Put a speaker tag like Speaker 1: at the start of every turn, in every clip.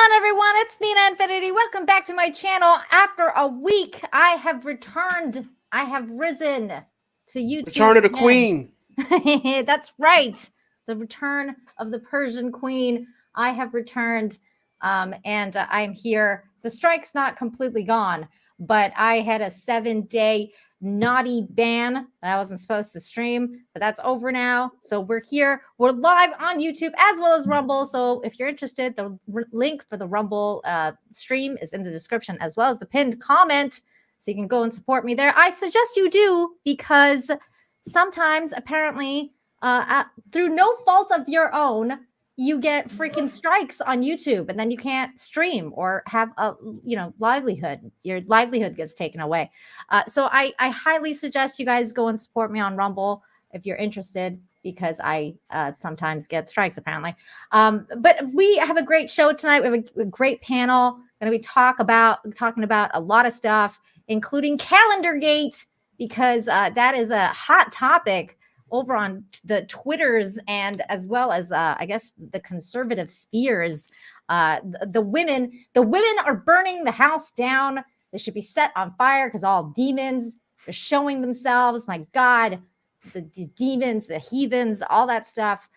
Speaker 1: on, everyone? It's Nina Infinity. Welcome back to my channel. After a week, I have returned. I have risen to YouTube.
Speaker 2: Return of the Queen.
Speaker 1: That's right. The return of the Persian Queen. I have returned, and I'm here. The strike's not completely gone, but I had a 7-day naughty ban that I wasn't supposed to stream, but that's over now. So we're here. We're live on YouTube as well as Rumble. So if you're interested, the link for the Rumble stream is in the description as well as the pinned comment. So you can go and support me there. I suggest you do, because sometimes apparently through no fault of your own, you get freaking strikes on YouTube, and then you can't stream or have a livelihood. Your livelihood gets taken away. So I highly suggest you guys go and support me on Rumble if you're interested, because I sometimes get strikes apparently. But we have a great show tonight. We have a great panel. Going to be talking about a lot of stuff, including Calendargate, because that is a hot topic over on the Twitters, and as well as I guess the conservative spheres. The women are burning the house down. They should be set on fire because all demons are showing themselves. My God, the demons, the heathens, all that stuff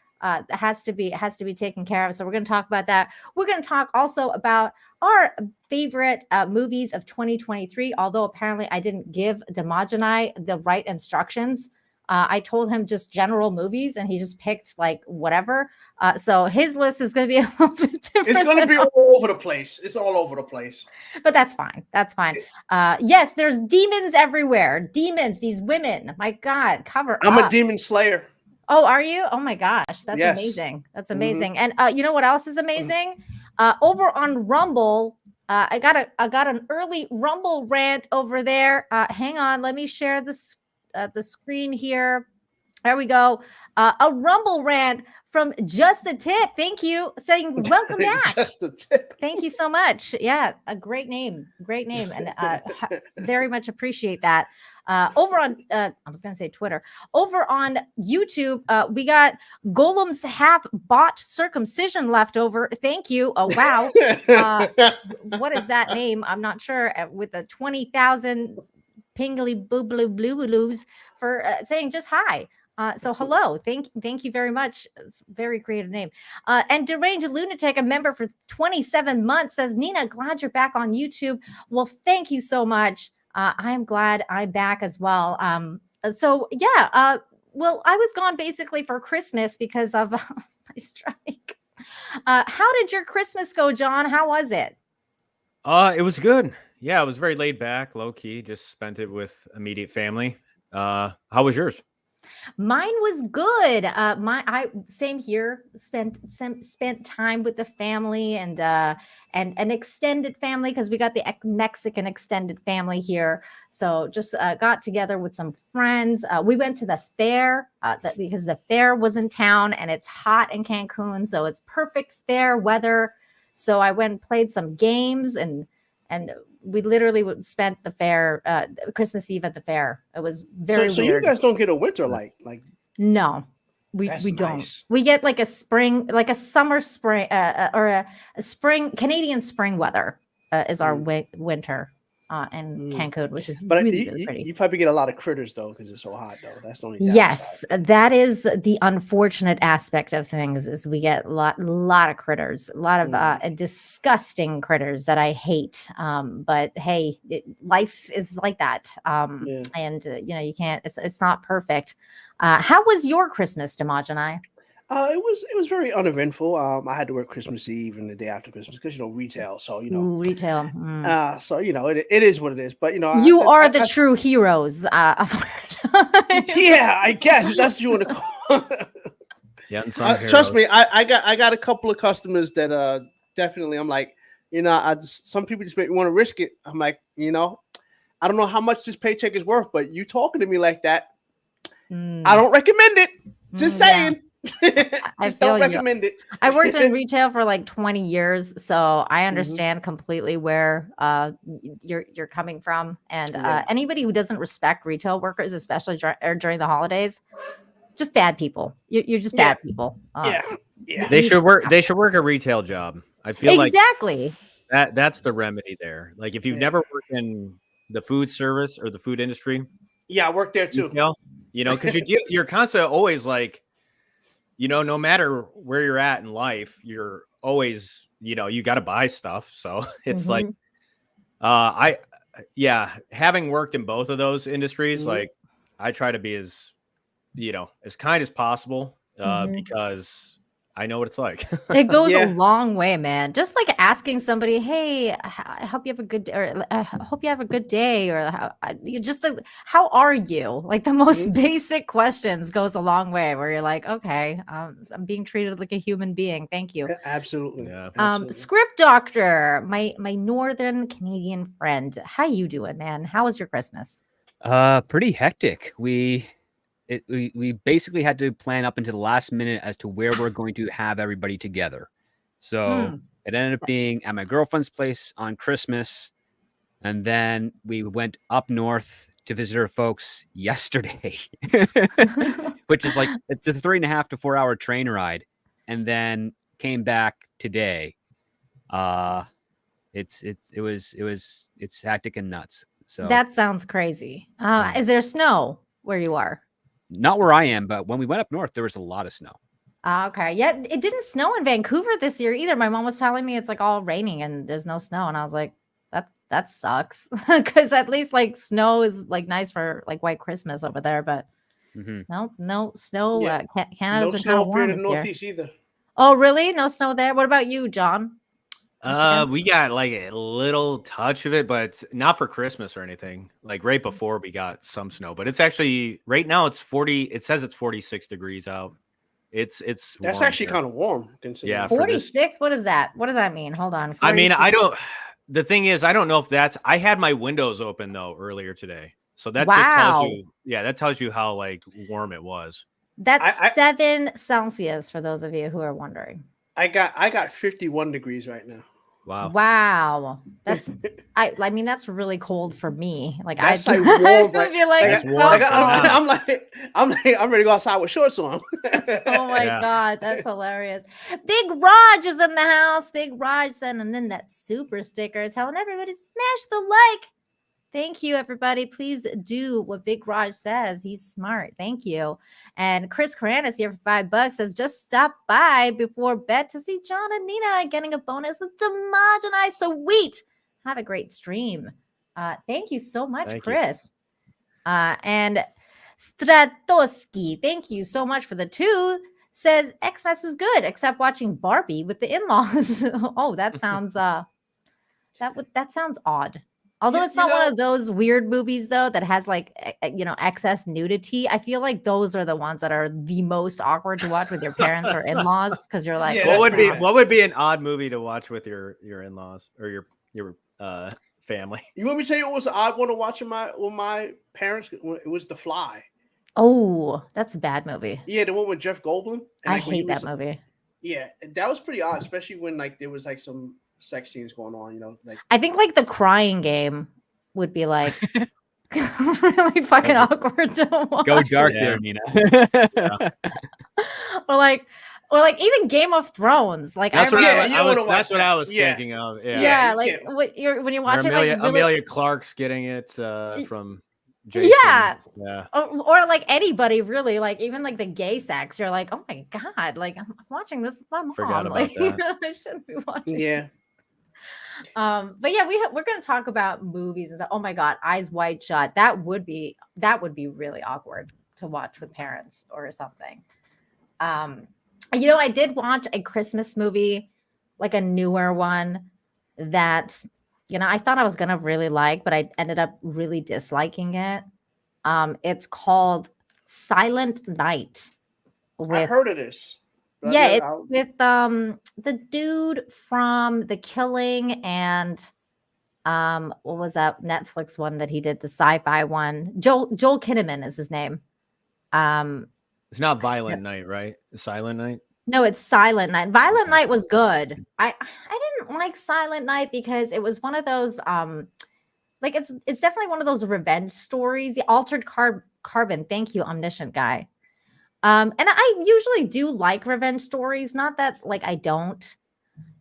Speaker 1: has to be taken care of. So we're going to talk about that. We're going to talk also about our favorite movies of 2023. Although apparently I didn't give Dmajini the right instructions. I told him just general movies, and he just picked like whatever. So his list is going to be a little bit different.
Speaker 2: It's going to be all over the place. It's all over the place.
Speaker 1: But that's fine. That's fine. Yes, there's demons everywhere. Demons, these women. My God, cover
Speaker 2: I'm
Speaker 1: up.
Speaker 2: a demon slayer.
Speaker 1: Oh, are you? Oh my gosh, that's amazing. That's amazing. And you know what else is amazing? Over on Rumble, I got an early Rumble rant over there. Hang on, let me share the screen here. There we go. A Rumble rant from Just the Tip. Thank you. Saying welcome back.
Speaker 2: Just the Tip.
Speaker 1: Thank you so much. Yeah, a great name. Great name. And very much appreciate that. Over on, I was going to say Twitter. Over on YouTube, we got Golem's half botched circumcision left over. Thank you. Oh, wow. What is that name? I'm not sure. With the 20,000 pingly boo-blue-blue-blues for saying just hi. So hello, thank you very much. Very creative name. And Deranged Lunatic, a member for 27 months, says, Nina, glad you're back on YouTube. Well, thank you so much. I am glad I'm back as well. So yeah, well, I was gone basically for Christmas because of my strike. How did your Christmas go, John? How was it?
Speaker 3: It was good. Yeah, it was very laid back, low key. Just spent it with immediate family. How was yours?
Speaker 1: Mine was good. Same here. Spent time with the family and an extended family, because we got the Mexican extended family here. So just got together with some friends. We went to the fair because the fair was in town, and it's hot in Cancun, so it's perfect fair weather. So I went and played some games, and we literally spent the fair, Christmas Eve at the fair. It was very weird.
Speaker 2: So you guys don't get a winter light?
Speaker 1: No, we don't. Nice. We get like a spring, like a summer spring, or a spring, Canadian spring weather is our winter in Cancun, which is really pretty.
Speaker 2: You probably get a lot of critters though, because it's so hot though. That's the only downside.
Speaker 1: Yes, that is the unfortunate aspect of things, is we get a lot of critters, a lot of disgusting critters that I hate. But hey, life is like that. And you can't. It's not perfect. How was your Christmas, Dmajini?
Speaker 2: It was very uneventful. I had to work Christmas Eve and the day after Christmas because retail. So
Speaker 1: retail.
Speaker 2: So it is what it is. But
Speaker 1: you are the true heroes of our time.
Speaker 2: Yeah, I guess that's what you want to call.
Speaker 3: Yeah,
Speaker 2: trust me, I got a couple of customers that definitely I'm like, some people just make me want to risk it. I'm like, I don't know how much this paycheck is worth, but you talking to me like that, I don't recommend it. Just saying. Yeah.
Speaker 1: I don't recommend it. I worked in retail for like 20 years, so I understand completely where you're coming from. And anybody who doesn't respect retail workers, especially during the holidays, just bad people. You're just bad people.
Speaker 3: They should work. They should work a retail job. I feel like
Speaker 1: Exactly.
Speaker 3: that's the remedy there. Like if you've never worked in the food service or the food industry,
Speaker 2: Yeah, I worked there too.
Speaker 3: retail, because you're constantly always like, no matter where you're at in life, you're always, you got to buy stuff. So it's like,
Speaker 1: Mhm.
Speaker 3: having worked in both of those industries,
Speaker 2: Mhm.
Speaker 3: like I try to be as, as kind as possible,
Speaker 1: Mhm.
Speaker 3: because I know what it's like.
Speaker 1: It goes a
Speaker 2: Yeah.
Speaker 1: long way, man. Just like asking somebody, "Hey, I hope you have a good day," or I hope you have a good day, or just like, "How are you?" Like the most
Speaker 2: Mhm.
Speaker 1: basic questions goes a long way. Where you're like, "Okay, I'm being treated like a human being. Thank you."
Speaker 2: Absolutely.
Speaker 3: Yeah.
Speaker 2: Absolutely.
Speaker 1: Script Doctor, my northern Canadian friend, how you doing, man? How was your Christmas?
Speaker 4: Pretty hectic. We basically had to plan up into the last minute as to where we're going to have everybody together. So it ended up being at my girlfriend's place on Christmas, and then we went up north to visit her folks yesterday, which is like it's a 3.5 to 4 hour train ride, and then came back today. It's hectic and nuts. So
Speaker 1: That sounds crazy.
Speaker 4: Yeah.
Speaker 1: Is there snow where you are?
Speaker 4: not where I am, but when we went up north, there was a lot of snow.
Speaker 1: Okay. Yeah, it didn't snow in Vancouver this year either. My mom was telling me it's like all raining and there's no snow, and I was like, that sucks, because at least like snow is like nice for like White Christmas over there, but no snow.
Speaker 2: Yeah.
Speaker 1: Canada's
Speaker 2: No
Speaker 1: been kind
Speaker 2: snow
Speaker 1: of
Speaker 2: up here
Speaker 1: warm
Speaker 2: in the
Speaker 1: this year.
Speaker 2: Northeast either.
Speaker 1: Oh, really? No snow there? What about you, John? Michigan?
Speaker 3: We got like a little touch of it, but not for Christmas or anything. Like right before we got some snow, but it's actually right now it's 40. It says it's 46 degrees out. It's
Speaker 2: That's
Speaker 3: warm
Speaker 2: actually
Speaker 3: here.
Speaker 2: kind of warm. Considering.
Speaker 3: Yeah, for this.
Speaker 1: 46? What is that? What does that mean? Hold on.
Speaker 3: I mean,
Speaker 1: 46.
Speaker 3: I don't. The thing is, I don't know if that's. I had my windows open though earlier today, so that just tells
Speaker 1: Wow.
Speaker 3: you. Yeah, that tells you how like warm it was.
Speaker 1: That's
Speaker 2: I-
Speaker 1: 7 Celsius for those of you who are wondering.
Speaker 2: I got 51 degrees right now.
Speaker 3: Wow.
Speaker 1: Wow. That's I mean that's really cold for me. Like
Speaker 2: That's
Speaker 1: I
Speaker 2: like warm,
Speaker 1: I
Speaker 2: right?
Speaker 1: feel like
Speaker 3: That's
Speaker 1: it's
Speaker 3: warm
Speaker 1: so
Speaker 3: for now.
Speaker 1: cold.
Speaker 2: I'm ready to go outside with shorts on.
Speaker 1: Oh my
Speaker 3: Yeah.
Speaker 1: god, that's hilarious. Big Raj is in the house. Big Raj sending in that super sticker telling everybody smash the like. Thank you, everybody. Please do what Big Raj says. He's smart. Thank you. And Chris Karanis here for $5 says, just stop by before bed to see John and Nina getting a bonus with Dmajini. Sweet. Have a great stream. Thank you so much,
Speaker 3: Thank you.
Speaker 1: Chris. And Stratoski, thank you so much for the 2. Says Xmas was good, except watching Barbie with the in-laws. Oh, that sounds that sounds odd. Although it's not one of those weird movies though that has like excess nudity. I feel like those are the ones that are the most awkward to watch with your parents or in-laws, because you're like,
Speaker 2: Yeah,
Speaker 3: What
Speaker 2: that's
Speaker 3: would
Speaker 2: pretty
Speaker 3: be
Speaker 2: bad.
Speaker 3: what would be an odd movie to watch with your in-laws or your family?
Speaker 2: You want me to tell you what was an odd one to watch with my parents? It was The Fly.
Speaker 1: oh, that's a bad movie.
Speaker 2: Yeah, the one with Jeff Goldblum. And
Speaker 1: I
Speaker 2: like, when he
Speaker 1: hate that
Speaker 2: was-
Speaker 1: movie.
Speaker 2: Yeah, that was pretty odd, especially when like there was like some sex scenes going on. Like
Speaker 1: I think like The Crying Game would be like really fucking awkward to watch.
Speaker 4: Go dark
Speaker 3: Yeah.
Speaker 4: there, Nina.
Speaker 1: or like even Game of Thrones. Like
Speaker 3: That's
Speaker 1: I
Speaker 3: what
Speaker 1: remember,
Speaker 2: you don't wanna watch
Speaker 3: that's what
Speaker 2: that.
Speaker 3: I was
Speaker 2: Yeah.
Speaker 3: thinking of.
Speaker 1: yeah,
Speaker 3: Yeah.
Speaker 1: like when you're
Speaker 3: Or
Speaker 1: watching
Speaker 3: Amelia,
Speaker 1: like really,
Speaker 3: Amelia Clark's getting it from Jason.
Speaker 1: yeah.
Speaker 3: Yeah.
Speaker 1: Or like anybody really, like even like the gay sex, you're like, oh my god, like I'm watching this with my mom.
Speaker 3: Forgot about
Speaker 1: like
Speaker 3: that.
Speaker 1: I shouldn't be watching.
Speaker 2: yeah,
Speaker 1: But yeah, we're gonna talk about movies and stuff. Oh my god, Eyes Wide Shut. That would be really awkward to watch with parents or something. I did watch a Christmas movie, like a newer one that I thought I was gonna really like, but I ended up really disliking it. It's called Silent Night.
Speaker 2: I heard of this. But
Speaker 1: Yeah,
Speaker 2: I
Speaker 1: it's
Speaker 2: never-
Speaker 1: with the dude from The Killing and what was that Netflix one that he did, the sci-fi one? Joel Kinnaman is his name.
Speaker 3: It's not Violent Night, right? Silent Night.
Speaker 1: No, it's Silent Night. Violent
Speaker 3: Okay.
Speaker 1: Night was good. I didn't like Silent Night because it was one of those like it's definitely one of those revenge stories. The Altered Carbon. Thank you, omniscient guy. And I usually do like revenge stories. Not that like I don't.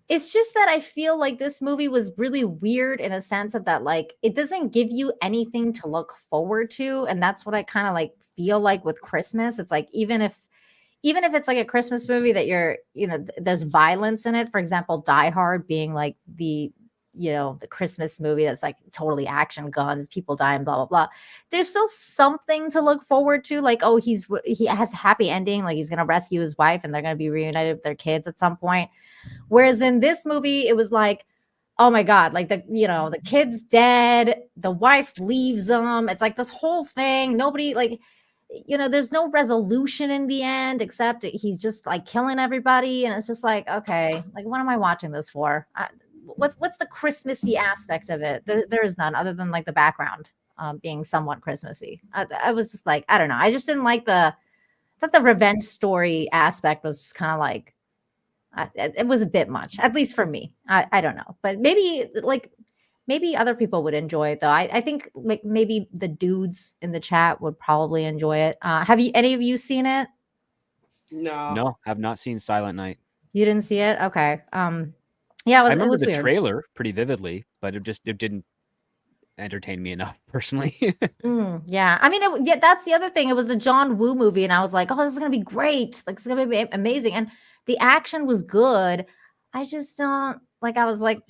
Speaker 1: It's just that I feel like this movie was really weird in a sense of that, like, it doesn't give you anything to look forward to. And that's what I kind of like feel like with Christmas. It's like, even if it's like a Christmas movie that there's violence in it, for example, Die Hard being like the Christmas movie that's like totally action, guns, people dying, blah, blah, blah. There's still something to look forward to. Like, oh, he has a happy ending. Like, he's going to rescue his wife and they're going to be reunited with their kids at some point. Whereas in this movie, it was like, oh my God, like the kid's dead. The wife leaves them. It's like this whole thing. Nobody there's no resolution in the end, except he's just like killing everybody. And it's just like, okay, like, what am I watching this for? What's the Christmassy aspect of it? There is none, other than like the background being somewhat Christmassy. I was just like, I don't know. I just didn't like the revenge story aspect was just kind of like, it was a bit much, at least for me. I don't know, but maybe other people would enjoy it though. I think like maybe the dudes in the chat would probably enjoy it. Have any of you seen it?
Speaker 4: No, have not seen Silent Night.
Speaker 1: You didn't see it? Okay. Yeah,
Speaker 4: I remember
Speaker 1: it was
Speaker 4: the
Speaker 1: weird.
Speaker 4: trailer pretty vividly, but it didn't entertain me enough personally.
Speaker 1: Yeah, I mean, that's the other thing. It was a John Woo movie, and I was like, oh, this is gonna be great. Like, it's gonna be amazing, and the action was good. I just don't like. I was like,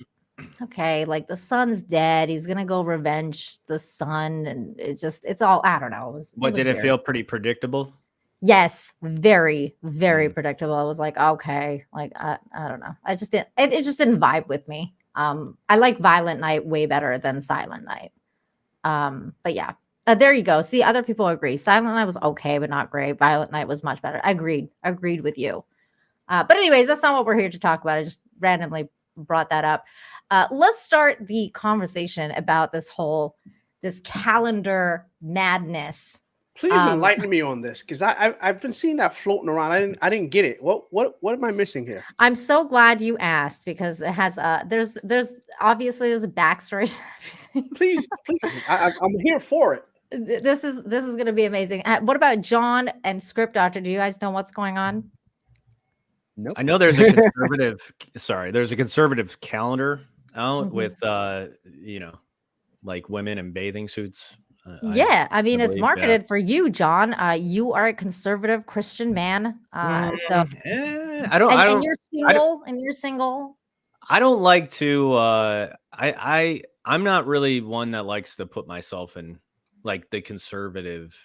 Speaker 1: okay, like the son's dead. He's gonna go revenge the son, and it's all, I don't know.
Speaker 3: Did it feel pretty predictable?
Speaker 1: Yes, very, very predictable. I was like, okay, like I don't know. I just didn't. It just didn't vibe with me. I like Violent Night way better than Silent Night. But yeah, there you go. See, other people agree. Silent Night was okay, but not great. Violent Night was much better. Agreed with you. But anyways, that's not what we're here to talk about. I just randomly brought that up. Let's start the conversation about this calendar madness.
Speaker 2: Please enlighten me on this, because I've been seeing that floating around. I didn't get it. What am I missing here?
Speaker 1: I'm so glad you asked, because it has there's obviously a backstory.
Speaker 2: please, I'm here for it.
Speaker 1: This is going to be amazing. What about John and Script Doctor? Do you guys know what's going on?
Speaker 4: Nope.
Speaker 3: I know there's a conservative. There's a conservative calendar out with like women in bathing suits.
Speaker 1: Yeah, I mean, it's marketed for you, John. You are a conservative Christian man. So you're single. I don't
Speaker 3: like to. I'm not really one that likes to put myself in like the conservative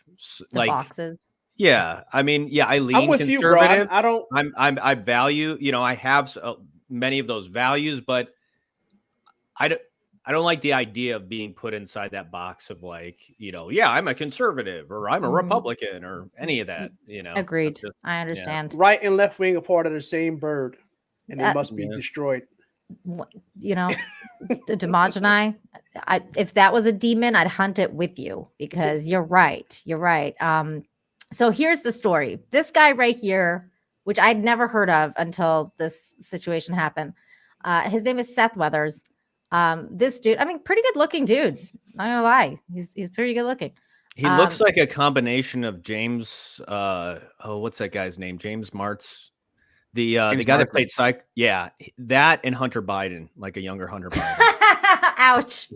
Speaker 1: boxes.
Speaker 3: Yeah, I mean, I lean
Speaker 2: I'm with
Speaker 3: conservative.
Speaker 2: You, bro.
Speaker 3: I value. I have many of those values, but I don't like the idea of being put inside that box of like, I'm a conservative or I'm a Republican or any of that,
Speaker 1: Agreed. I understand.
Speaker 2: Yeah. Right and left wing are part of the same bird, and they must be destroyed.
Speaker 1: Dmajini, if that was a demon, I'd hunt it with you, because you're right. So here's the story. This guy right here, which I'd never heard of until this situation happened. His name is Seth Weathers. This dude, I mean, pretty good looking dude. Not gonna lie, he's pretty good looking.
Speaker 3: He looks like a combination of James. What's that guy's name? James Martz, the guy that played Psych. Yeah, that and Hunter Biden, like a younger Hunter Biden.
Speaker 1: Ouch.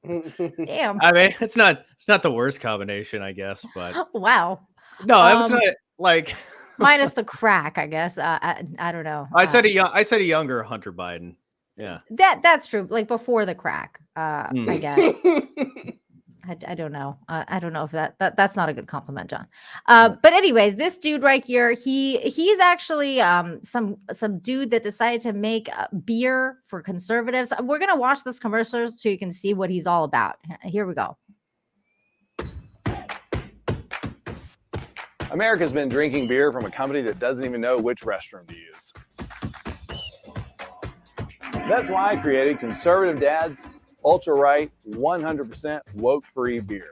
Speaker 1: Damn.
Speaker 3: I mean, it's not the worst combination, I guess, but
Speaker 1: wow.
Speaker 3: No, that was not like
Speaker 1: minus the crack, I guess. I don't know.
Speaker 3: I said a younger Hunter Biden. Yeah,
Speaker 1: that's true. Like before the crack, I guess. I don't know. I don't know if that's not a good compliment, John. But anyways, this dude right here, he's actually some dude that decided to make beer for conservatives. We're gonna watch this commercial so you can see what he's all about. Here we go.
Speaker 5: America's been drinking beer from a company that doesn't even know which restroom to use. That's why I created Conservative Dad's Ultra Right 100% woke-free beer.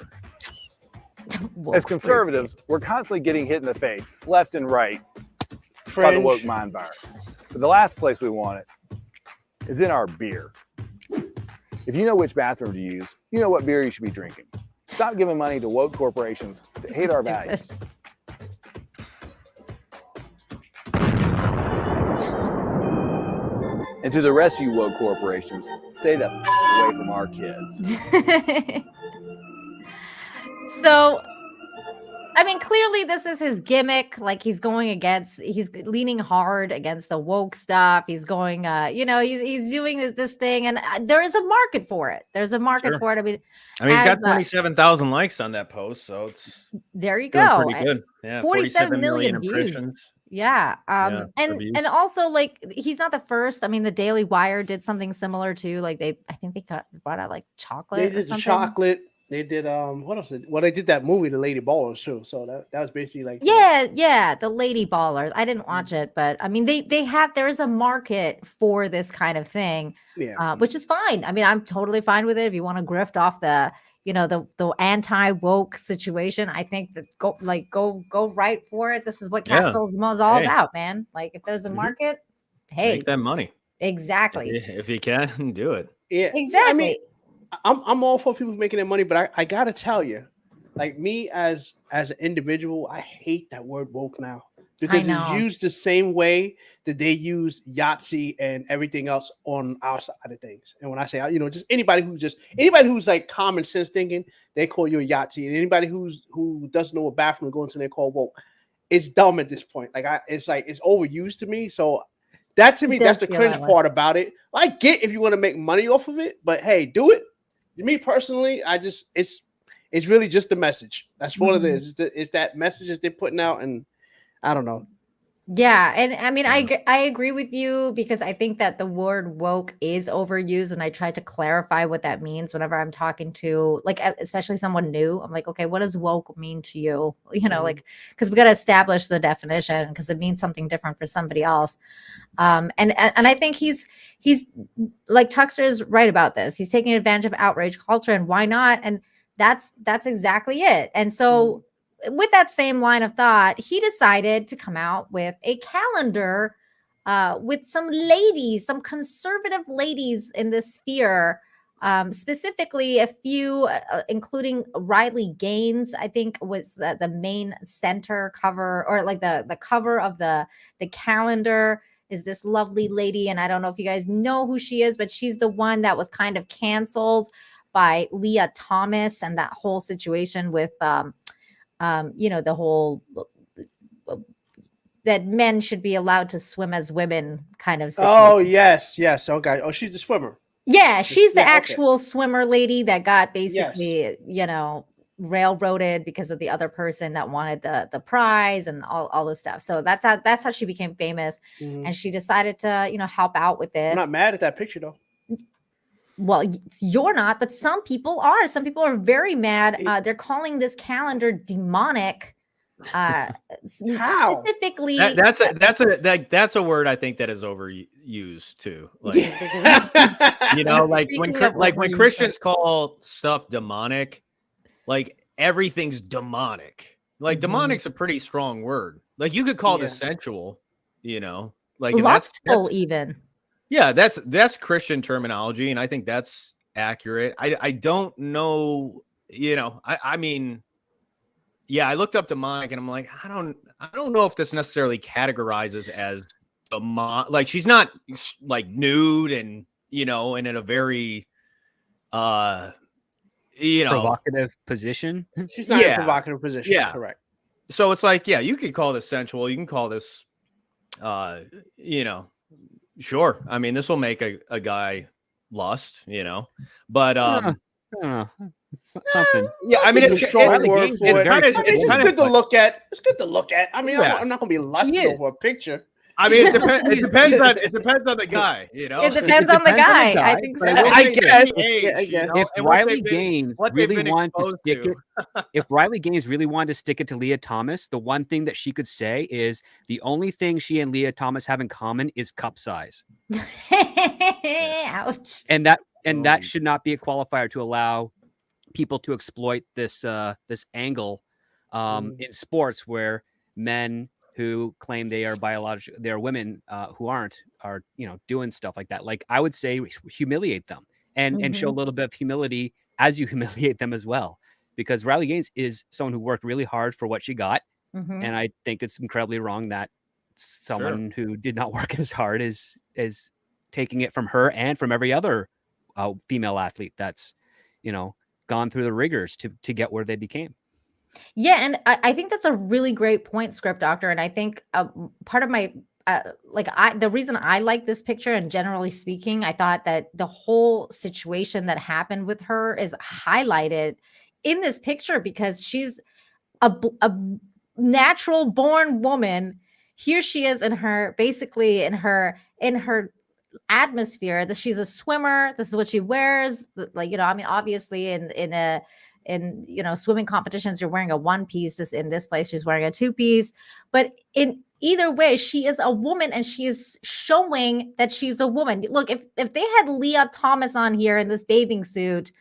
Speaker 5: As conservatives, we're constantly getting hit in the face, left and right, by the woke mind virus. But the last place we want it is in our beer. If you know which bathroom to use, you know what beer you should be drinking. Stop giving money to woke corporations that hate our values. And to the rest of you woke corporations, stay the away from our kids.
Speaker 1: So, I mean, clearly this is his gimmick. Like he's leaning hard against the woke stuff. He's going, he's doing this thing, and there is a market for it. There's a market for it. I mean,
Speaker 3: he's got 27,000 likes on that post, so it's
Speaker 1: there you
Speaker 3: doing
Speaker 1: go.
Speaker 3: pretty good. Yeah,
Speaker 1: 47 million views.
Speaker 3: impressions.
Speaker 1: Yeah. And also like he's not the first. I mean, the Daily Wire did something similar too. Like I think they brought out like chocolate.
Speaker 2: They did the chocolate. They did what else? Well, they did that movie, The Lady Ballers, too. So that was basically like
Speaker 1: the Lady Ballers. I didn't watch it, but I mean there is a market for this kind of thing, which is fine. I mean, I'm totally fine with it. If you want to grift off the the anti-woke situation, I think that go right for it. This is what capitalism is all about, man. Like if there's a market,
Speaker 3: make that money.
Speaker 1: Exactly.
Speaker 3: If you can do it.
Speaker 2: Yeah,
Speaker 1: exactly.
Speaker 2: I mean, I'm all for people making their money, but I gotta tell you, like me as an individual, I hate that word woke now because it's used the same way that they use Yahtzee and everything else on our side of things. And when I say just anybody who's like common sense thinking, they call you a Yahtzee, and anybody who doesn't know what bathroom to go into, they call woke. It's dumb at this point. Like it's overused to me. So that to me, that's the cringe part about it. I get if you want to make money off of it, but hey, do it. Me personally, it's really just the message. That's what it is. It's that message that they're putting out, and I don't know.
Speaker 1: Yeah, and I mean, I agree with you because I think that the word woke is overused, and I try to clarify what that means whenever I'm talking to, like, especially someone new. I'm like, okay, what does woke mean to you? Like, because we got to establish the definition because it means something different for somebody else. And I think he's like Tuxter is right about this. He's taking advantage of outrage culture, and why not? And that's exactly it. And so. With that same line of thought, he decided to come out with a calendar with some conservative ladies in the sphere, specifically a few, including Riley Gaines, I think was the main center cover, or like the cover of the calendar is this lovely lady. And I don't know if you guys know who she is, but she's the one that was kind of canceled by Leah Thomas and that whole situation with the whole that men should be allowed to swim as women kind of situation.
Speaker 2: Oh, yes. Okay. Oh, she's the swimmer.
Speaker 1: Yeah, she's the actual swimmer lady that got basically, railroaded because of the other person that wanted the prize and all this stuff. So that's how she became famous. And she decided to, help out with this.
Speaker 2: I'm not mad at that picture though.
Speaker 1: Well, you're not, but some people are. Some people are very mad. They're calling this calendar demonic.
Speaker 2: How?
Speaker 1: Specifically,
Speaker 3: that's a word I think that is overused too. Like, like when Christians call stuff demonic, like everything's demonic. Like demonic's a pretty strong word. Like you could call this sensual, like
Speaker 1: lustful even.
Speaker 3: Yeah, that's Christian terminology, and I think that's accurate. I don't know, I mean, yeah, I looked up demonic, and I'm like, I don't know if this necessarily categorizes as like she's not like nude and and in a very
Speaker 4: provocative position.
Speaker 2: She's not in a provocative position. Yeah, correct.
Speaker 3: So it's like, you could call this sensual. You can call this, sure. I mean, this will make a guy lust, but
Speaker 4: something.
Speaker 2: Yeah, I mean, it's good to look at. It's good to look at. I mean, I'm not gonna be lusting over a picture.
Speaker 3: I mean, it depends on the guy,
Speaker 1: It depends on the guy. I think so.
Speaker 2: I guess.
Speaker 4: If Riley Gaines really wanted to stick it, if Riley Gaines really wanted to stick it to Leah Thomas, the one thing that she could say is the only thing she and Leah Thomas have in common is cup size.
Speaker 1: Ouch.
Speaker 4: And that should not be a qualifier to allow people to exploit this angle in sports where men who claim they are they're women who are doing stuff like that. Like I would say humiliate them and show a little bit of humility as you humiliate them as well. Because Riley Gaines is someone who worked really hard for what she got. And I think it's incredibly wrong that someone who did not work as hard is taking it from her and from every other female athlete that's, gone through the rigors to get where they became.
Speaker 1: Yeah, and I think that's a really great point, Script Doctor. And I think part of my the reason I like this picture, and generally speaking, I thought that the whole situation that happened with her is highlighted in this picture because she's a natural born woman. Here she is in her atmosphere that she's a swimmer. This is what she wears. Obviously in swimming competitions, you're wearing a one piece. In this place, she's wearing a two piece. But in either way, she is a woman, and she is showing that she's a woman. Look, if they had Leah Thomas on here in this bathing suit,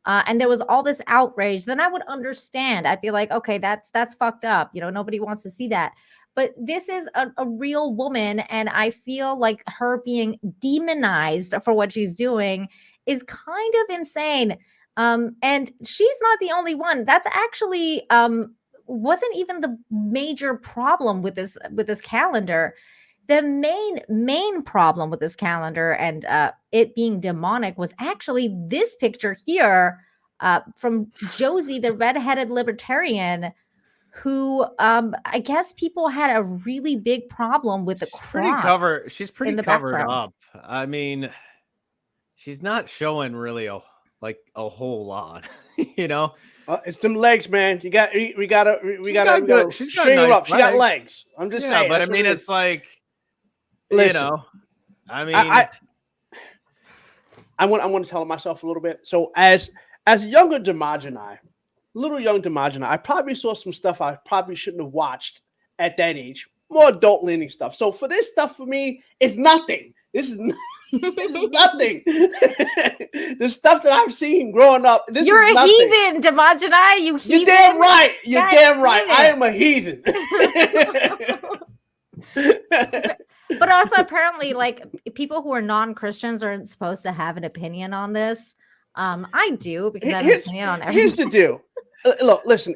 Speaker 1: and there was all this outrage, then I would understand. I'd be like, okay, that's fucked up. Nobody wants to see that. But this is a real woman, and I feel like her being demonized for what she's doing is kind of insane. And she's not the only one. That's actually wasn't even the major problem with this calendar. The main problem with this calendar and it being demonic was actually this picture here from Josie, the redheaded libertarian, who I guess people had a really big problem with the cross.
Speaker 3: She's pretty covered up. I mean, she's not showing really a whole lot,
Speaker 2: It's them legs, man. We gotta
Speaker 3: she's got
Speaker 2: string her
Speaker 3: nice
Speaker 2: up. She got legs. I'm just saying.
Speaker 3: But I mean, it's like,
Speaker 2: listen,
Speaker 3: I mean,
Speaker 2: I want to tell myself a little bit. So as a younger Dmajini, little young Dmajini, I probably saw some stuff I probably shouldn't have watched at that age. More adult leaning stuff. So for this stuff, for me, it's nothing. This is nothing. The stuff that I've seen growing up.
Speaker 1: You're a heathen, Dmajini.
Speaker 2: You're damn right. You're damn right. I am a heathen.
Speaker 1: But also, apparently, like, people who are non-Christians aren't supposed to have an opinion on this. I do, because I have an opinion on everything.
Speaker 2: Here's the deal. Look, listen.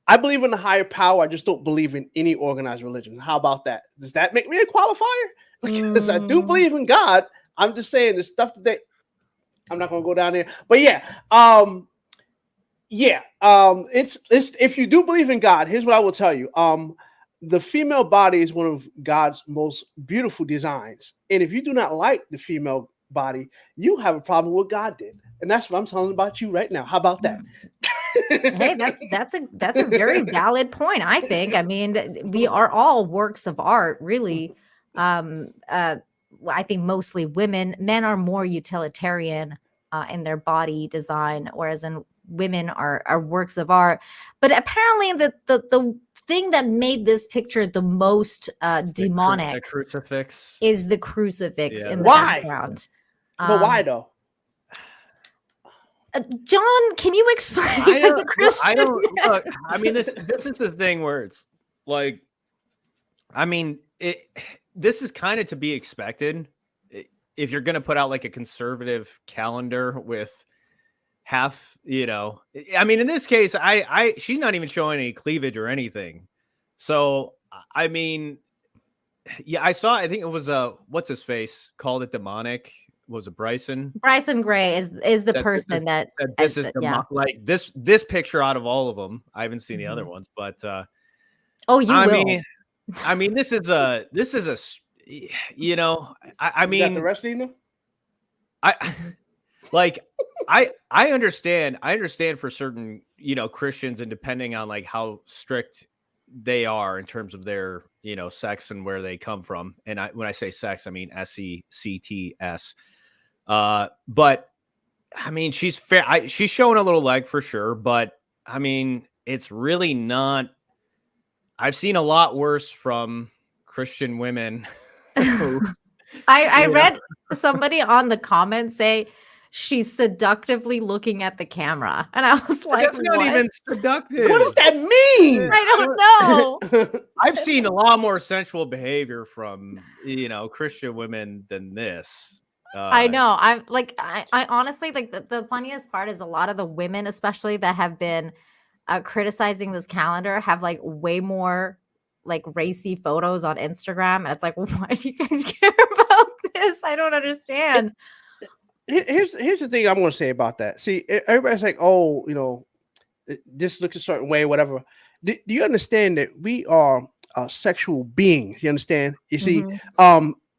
Speaker 2: I believe in the higher power. I just don't believe in any organized religion. How about that? Does that make me a qualifier? Because I do believe in God. I'm just saying the stuff that I'm not going to go down there. But it's if you do believe in God, here's what I will tell you. The female body is one of God's most beautiful designs. And if you do not like the female body, you have a problem with what God did. And that's what I'm telling about you right now. How about that?
Speaker 1: Hey, that's a very valid point, I think. I mean, we are all works of art, really. I think mostly women. Men are more utilitarian in their body design, whereas women are works of art. But apparently the thing that made this picture the most demonic
Speaker 3: the crucifix
Speaker 1: is the crucifix in the background.
Speaker 2: But why though?
Speaker 1: John, can you explain as a Christian?
Speaker 3: Look, I mean, this is the thing where it's like, I mean, this is kind of to be expected. If you're going to put out like a conservative calendar with half, I mean, in this case, she's not even showing any cleavage or anything. So, I mean, yeah, I think it was what's his face called it demonic. Was it Bryson?
Speaker 1: Bryson Gray is the person that
Speaker 3: this is like this picture out of all of them. I haven't seen the other ones, but
Speaker 1: you will.
Speaker 3: I mean, this is a I mean,
Speaker 2: the rest of you know?
Speaker 3: I understand for certain, Christians, and depending on like how strict they are in terms of their, sex and where they come from. And when I say sex, I mean SECTS. But I mean, she's fair. She's showing a little leg for sure, but I mean, it's really not. I've seen a lot worse from Christian women.
Speaker 1: I read somebody on the comments say she's seductively looking at the camera, and I was like,
Speaker 3: "That's not even seductive."
Speaker 2: What does that mean?
Speaker 1: I don't know.
Speaker 3: I've seen a lot more sensual behavior from Christian women than this.
Speaker 1: I know. I honestly like the funniest part is a lot of the women, especially that have been criticizing this calendar, have like way more like racy photos on Instagram, and it's like, why do you guys care about this? I don't understand.
Speaker 2: Here's the thing I'm going to say about that. See, everybody's like, oh, this looks a certain way, whatever. Do you understand that we are sexual beings? You understand? You see,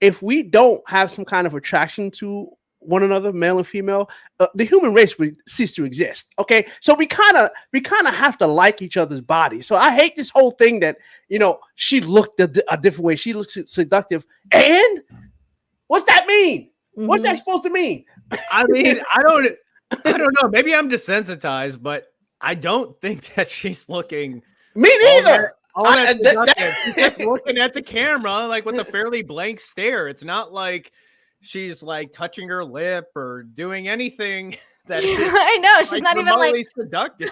Speaker 2: if we don't have some kind of attraction to one another, male and female, the human race would cease to exist. Okay, so we kind of have to like each other's bodies. So I hate this whole thing that she looked a different way. She looks seductive, and what's that mean? What's that supposed to mean?
Speaker 3: I mean, I don't know. Maybe I'm desensitized, but I don't think that she's looking.
Speaker 2: Me neither.
Speaker 3: She's just looking at the camera like with a fairly blank stare. It's not like she's like touching her lip or doing anything that
Speaker 1: I know she's not even like
Speaker 3: seductive.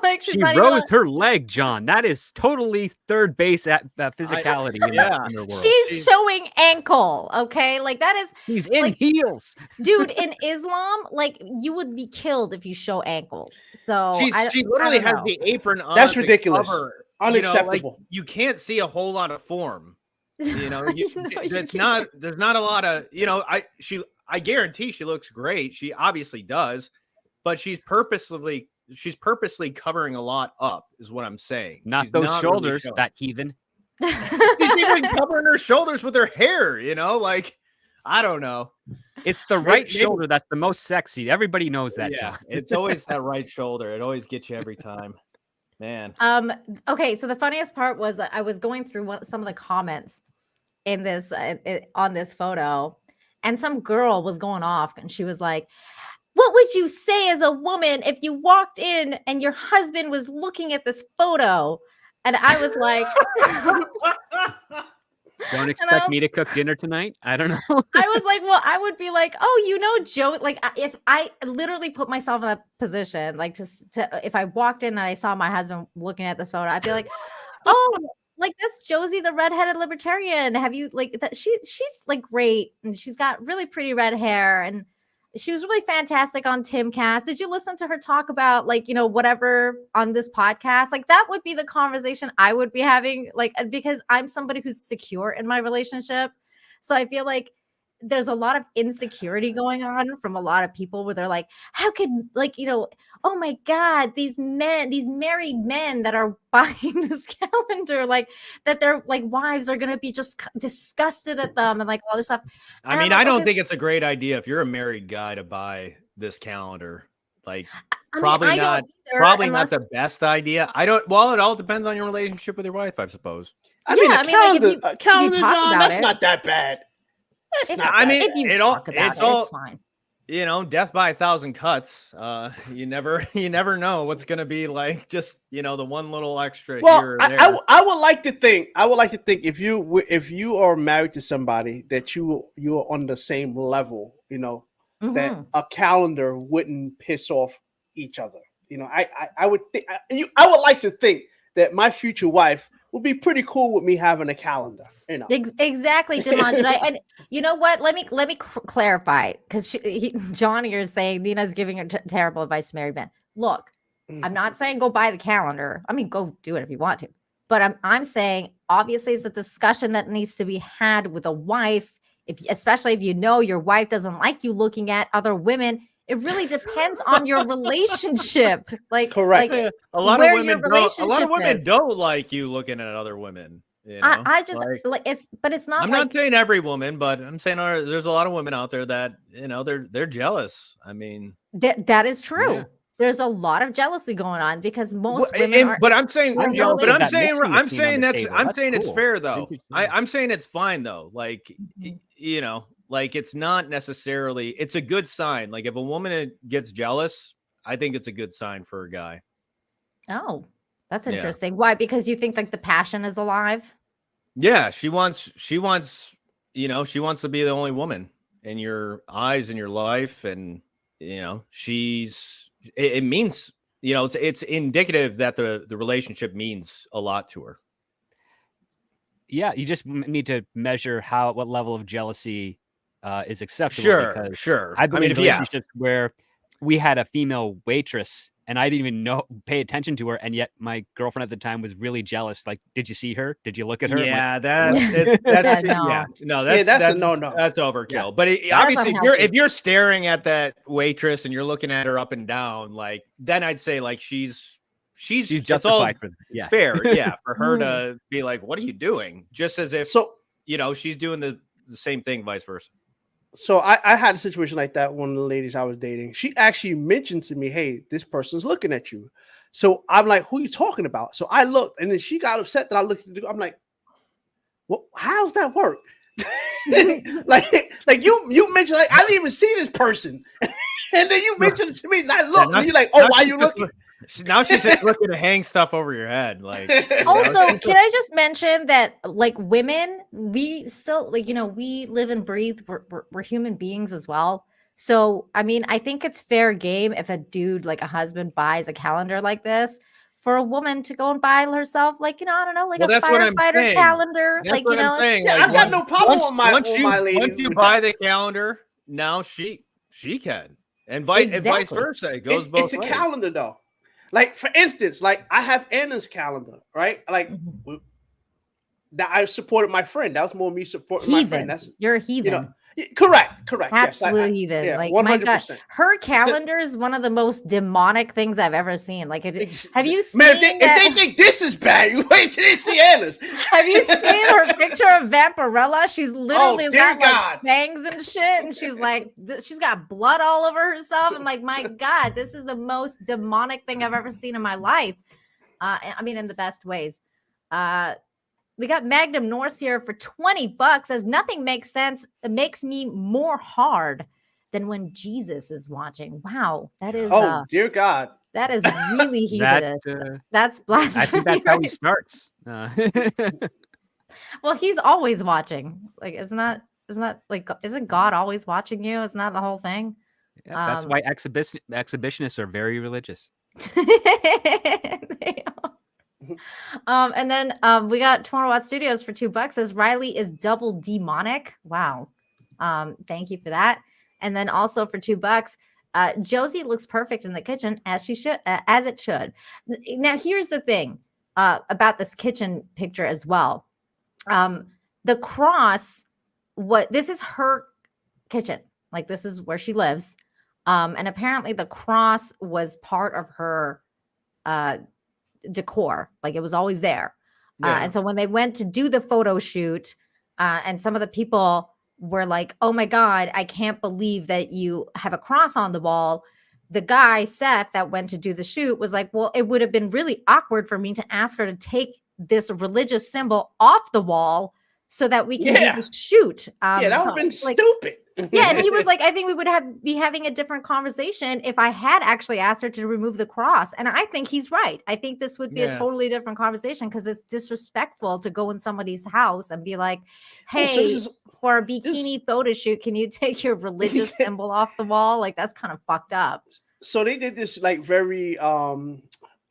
Speaker 1: Like
Speaker 4: she rose her leg, John. That is totally third base at physicality. In the world.
Speaker 1: She's showing ankle. Okay, like that is.
Speaker 4: He's in heels,
Speaker 1: dude. In Islam, like you would be killed if you show ankles. So
Speaker 3: she literally has the apron on.
Speaker 2: That's ridiculous.
Speaker 3: Unacceptable. You can't see a whole lot of form. There's not a lot of I guarantee she looks great. She obviously does, but she's purposely covering a lot up, is what I'm saying.
Speaker 4: Not those shoulders, really that heathen.
Speaker 3: She's even covering her shoulders with her hair, like I don't know.
Speaker 4: It's the right shoulder that's the most sexy. Everybody knows that.
Speaker 3: Yeah, it's always that right shoulder. It always gets you every time. Man.
Speaker 1: Okay, so the funniest part was that I was going through some of the comments in this on this photo, and some girl was going off, and she was like, "What would you say as a woman if you walked in and your husband was looking at this photo?" And I was like,
Speaker 4: "Don't expect me to cook dinner tonight." I don't know.
Speaker 1: I was like, well, I would be like, "Oh, Joe." Like, if I literally put myself in a position, like to if I walked in and I saw my husband looking at this photo, I'd be like, "Oh, like that's Josie, the redheaded libertarian. Have you like that? She's like great, and she's got really pretty red hair, and she was really fantastic on Timcast. Did you listen to her talk about like whatever on this podcast? Like that would be the conversation I would be having, like because I'm somebody who's secure in my relationship, so I feel like there's a lot of insecurity going on from a lot of people where they're like, how could oh my God, these married men that are buying this calendar, like that their like wives are going to be just disgusted at them and like all this stuff.
Speaker 3: I mean, I don't think it's a great idea if you're a married guy to buy this calendar. Like probably not the best idea. Well, it all depends on your relationship with your wife, I suppose.
Speaker 2: I mean, a calendar, John, that's not that bad.
Speaker 1: It's fine.
Speaker 3: Death by 1,000 cuts. You never know what's gonna be like. Just the one little extra here or there.
Speaker 2: I would like to think if you are married to somebody that you are on the same level, that a calendar wouldn't piss off each other. I would like to think that my future wife would be pretty cool with me having a calendar.
Speaker 1: Exactly, Dmajini. And you know what? Let me clarify, because Johnny is saying Nina's giving her terrible advice to married men. Look, I'm not saying go buy the calendar. I mean, go do it if you want to. But I'm saying obviously it's a discussion that needs to be had with a wife, especially if your wife doesn't like you looking at other women. It really depends on your relationship. Like,
Speaker 2: correct.
Speaker 1: Like,
Speaker 3: a lot of women don't like you looking at other women.
Speaker 1: I just like it's, but it's not.
Speaker 3: I'm not saying every woman, but I'm saying there's a lot of women out there that they're jealous. I mean,
Speaker 1: that is true. Yeah. There's a lot of jealousy going on because most women are.
Speaker 3: But I'm saying it's fair though. I'm saying it's fine though. Like like it's not necessarily. It's a good sign. Like if a woman gets jealous, I think it's a good sign for a guy.
Speaker 1: Oh. That's interesting. Yeah. Why? Because you think like the passion is alive?
Speaker 3: Yeah, she wants to be the only woman in your eyes, in your life, and it means it's indicative that the relationship means a lot to her.
Speaker 4: Yeah, you just need to measure what level of jealousy is acceptable.
Speaker 3: Sure.
Speaker 4: I've been in relationships where we had a female waitress and I didn't even pay attention to her, and yet my girlfriend at the time was really jealous. Like, did you see her? Did you look at her?
Speaker 3: Yeah,
Speaker 4: Like,
Speaker 3: that's
Speaker 1: no.
Speaker 3: yeah, no,
Speaker 2: Yeah, that's a
Speaker 3: that's
Speaker 2: no-no.
Speaker 3: That's overkill.
Speaker 4: Yeah.
Speaker 3: But obviously,
Speaker 1: unhealthy.
Speaker 3: if you're staring at that waitress and you're looking at her up and down, like then I'd say like she's
Speaker 4: she's
Speaker 3: it's all
Speaker 4: justified for that. Yes.
Speaker 3: fair, yeah, for her to be like, what are you doing? Just as if she's doing the same thing, vice versa.
Speaker 2: So I had a situation like that. One of the ladies I was dating, she actually mentioned to me, "Hey, this person's looking at you." So I'm like, "Who are you talking about?" So I looked, and then she got upset that I looked at the, I'm like, "Well, how's that work?" like you mentioned, like I didn't even see this person, and then you mentioned it to me, and I looked, and you're like, "Oh, why are you looking?"
Speaker 3: Now she's just looking to hang stuff over your head. Like,
Speaker 1: Also, can I just mention that, like, women, we still, like, we live and breathe. We're human beings as well. So, I mean, I think it's fair game if a dude, like a husband, buys a calendar like this for a woman to go and buy herself, like, I don't know, like
Speaker 3: well,
Speaker 1: a
Speaker 3: that's what I'm
Speaker 1: firefighter
Speaker 3: saying.
Speaker 1: calendar.
Speaker 3: That's
Speaker 1: like,
Speaker 3: what I'm saying.
Speaker 2: Yeah,
Speaker 3: Like,
Speaker 2: I got no problem with my
Speaker 3: once
Speaker 2: lady.
Speaker 3: you buy the calendar, now she can, and vice versa. It goes both
Speaker 2: It's a
Speaker 3: ways.
Speaker 2: calendar though. Like for instance, like I have Anna's calendar, right? Like that I supported my friend. That was more me supporting my friend. That's
Speaker 1: You're a heathen.
Speaker 2: Correct.
Speaker 1: Absolute heathen.
Speaker 2: Yeah,
Speaker 1: like
Speaker 2: 100%.
Speaker 1: my God, her calendar is one of the most demonic things I've ever seen. Like, have you seen?
Speaker 2: Man, if they think this is bad, you wait till they see Anna's.
Speaker 1: Have you seen her picture of Vampirella? She's literally got like fangs and shit, and she's like, she's got blood all over herself. I'm like, my God, this is the most demonic thing I've ever seen in my life. I mean, in the best ways. We got Magnum Norse here for $20. Says nothing makes sense. It makes me more hard than when Jesus is watching. Wow, that is.
Speaker 2: Oh dear God,
Speaker 1: that is really heathen. That's blasphemy.
Speaker 4: I think that's how he starts.
Speaker 1: Well, he's always watching. Like, isn't God always watching you? Isn't that the whole thing?
Speaker 4: Yeah, that's why exhibitionists are very religious.
Speaker 1: And then we got 200 Watt Studios for $2. Says Riley is double demonic. Wow. Thank you for that. And then also for $2, Josie looks perfect in the kitchen as she should, as it should. Now, here's the thing about this kitchen picture as well. The cross, this is her kitchen. Like, this is where she lives. And apparently the cross was part of her decor. Like, it was always there. And so when they went to do the photo shoot, and some of the people were like, "Oh my God, I can't believe that you have a cross on the wall." The guy, Seth, that went to do the shoot was like, "Well, it would have been really awkward for me to ask her to take this religious symbol off the wall so that we can do the shoot."
Speaker 2: That would have been stupid.
Speaker 1: Yeah, and he was like, "I think we would be having a different conversation if I had actually asked her to remove the cross." And I think he's right. I think this would be a totally different conversation, because it's disrespectful to go in somebody's house and be like, "Hey, for a bikini photo shoot, can you take your religious symbol off the wall?" Like, that's kind of fucked up.
Speaker 2: So they did this like very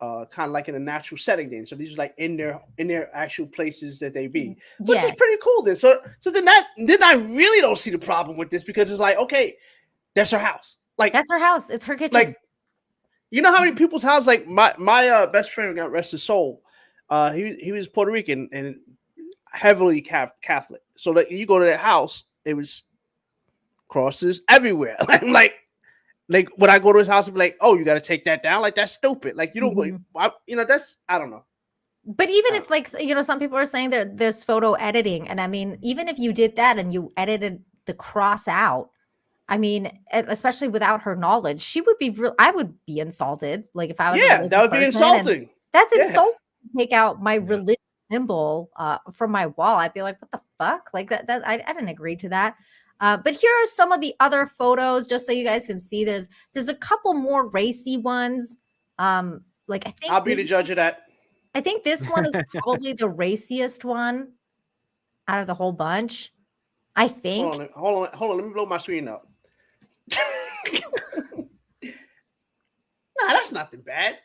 Speaker 2: kind of like in a natural setting then. So these are like in their actual places that they be, which is pretty cool then. So then I really don't see the problem with this, because it's like, okay, that's her house. Like, that's
Speaker 1: her house. It's her kitchen.
Speaker 2: Like, you know how many people's house, like my best friend, got rest his soul. He was Puerto Rican and heavily Catholic. So that you go to that house, it was crosses everywhere. I'm like when I go to his house, I'd be like, "Oh, you got to take that down." Like, that's stupid. Like, you don't, that's, I don't know.
Speaker 1: But even if, like, some people are saying there's photo editing, and I mean, even if you did that and you edited the cross out, I mean, especially without her knowledge, she would be I would be insulted. Like, if I was
Speaker 2: that would be insulting.
Speaker 1: That's insulting to take out my religious symbol from my wall. I'd be like, what the fuck? Like, that I didn't agree to that. But here are some of the other photos, just so you guys can see. There's a couple more racy ones. Like, I think
Speaker 2: I'll be the judge of that.
Speaker 1: I think this one is probably the raciest one out of the whole bunch. I think.
Speaker 2: Hold on. Let me blow my screen up. Nah, that's nothing bad.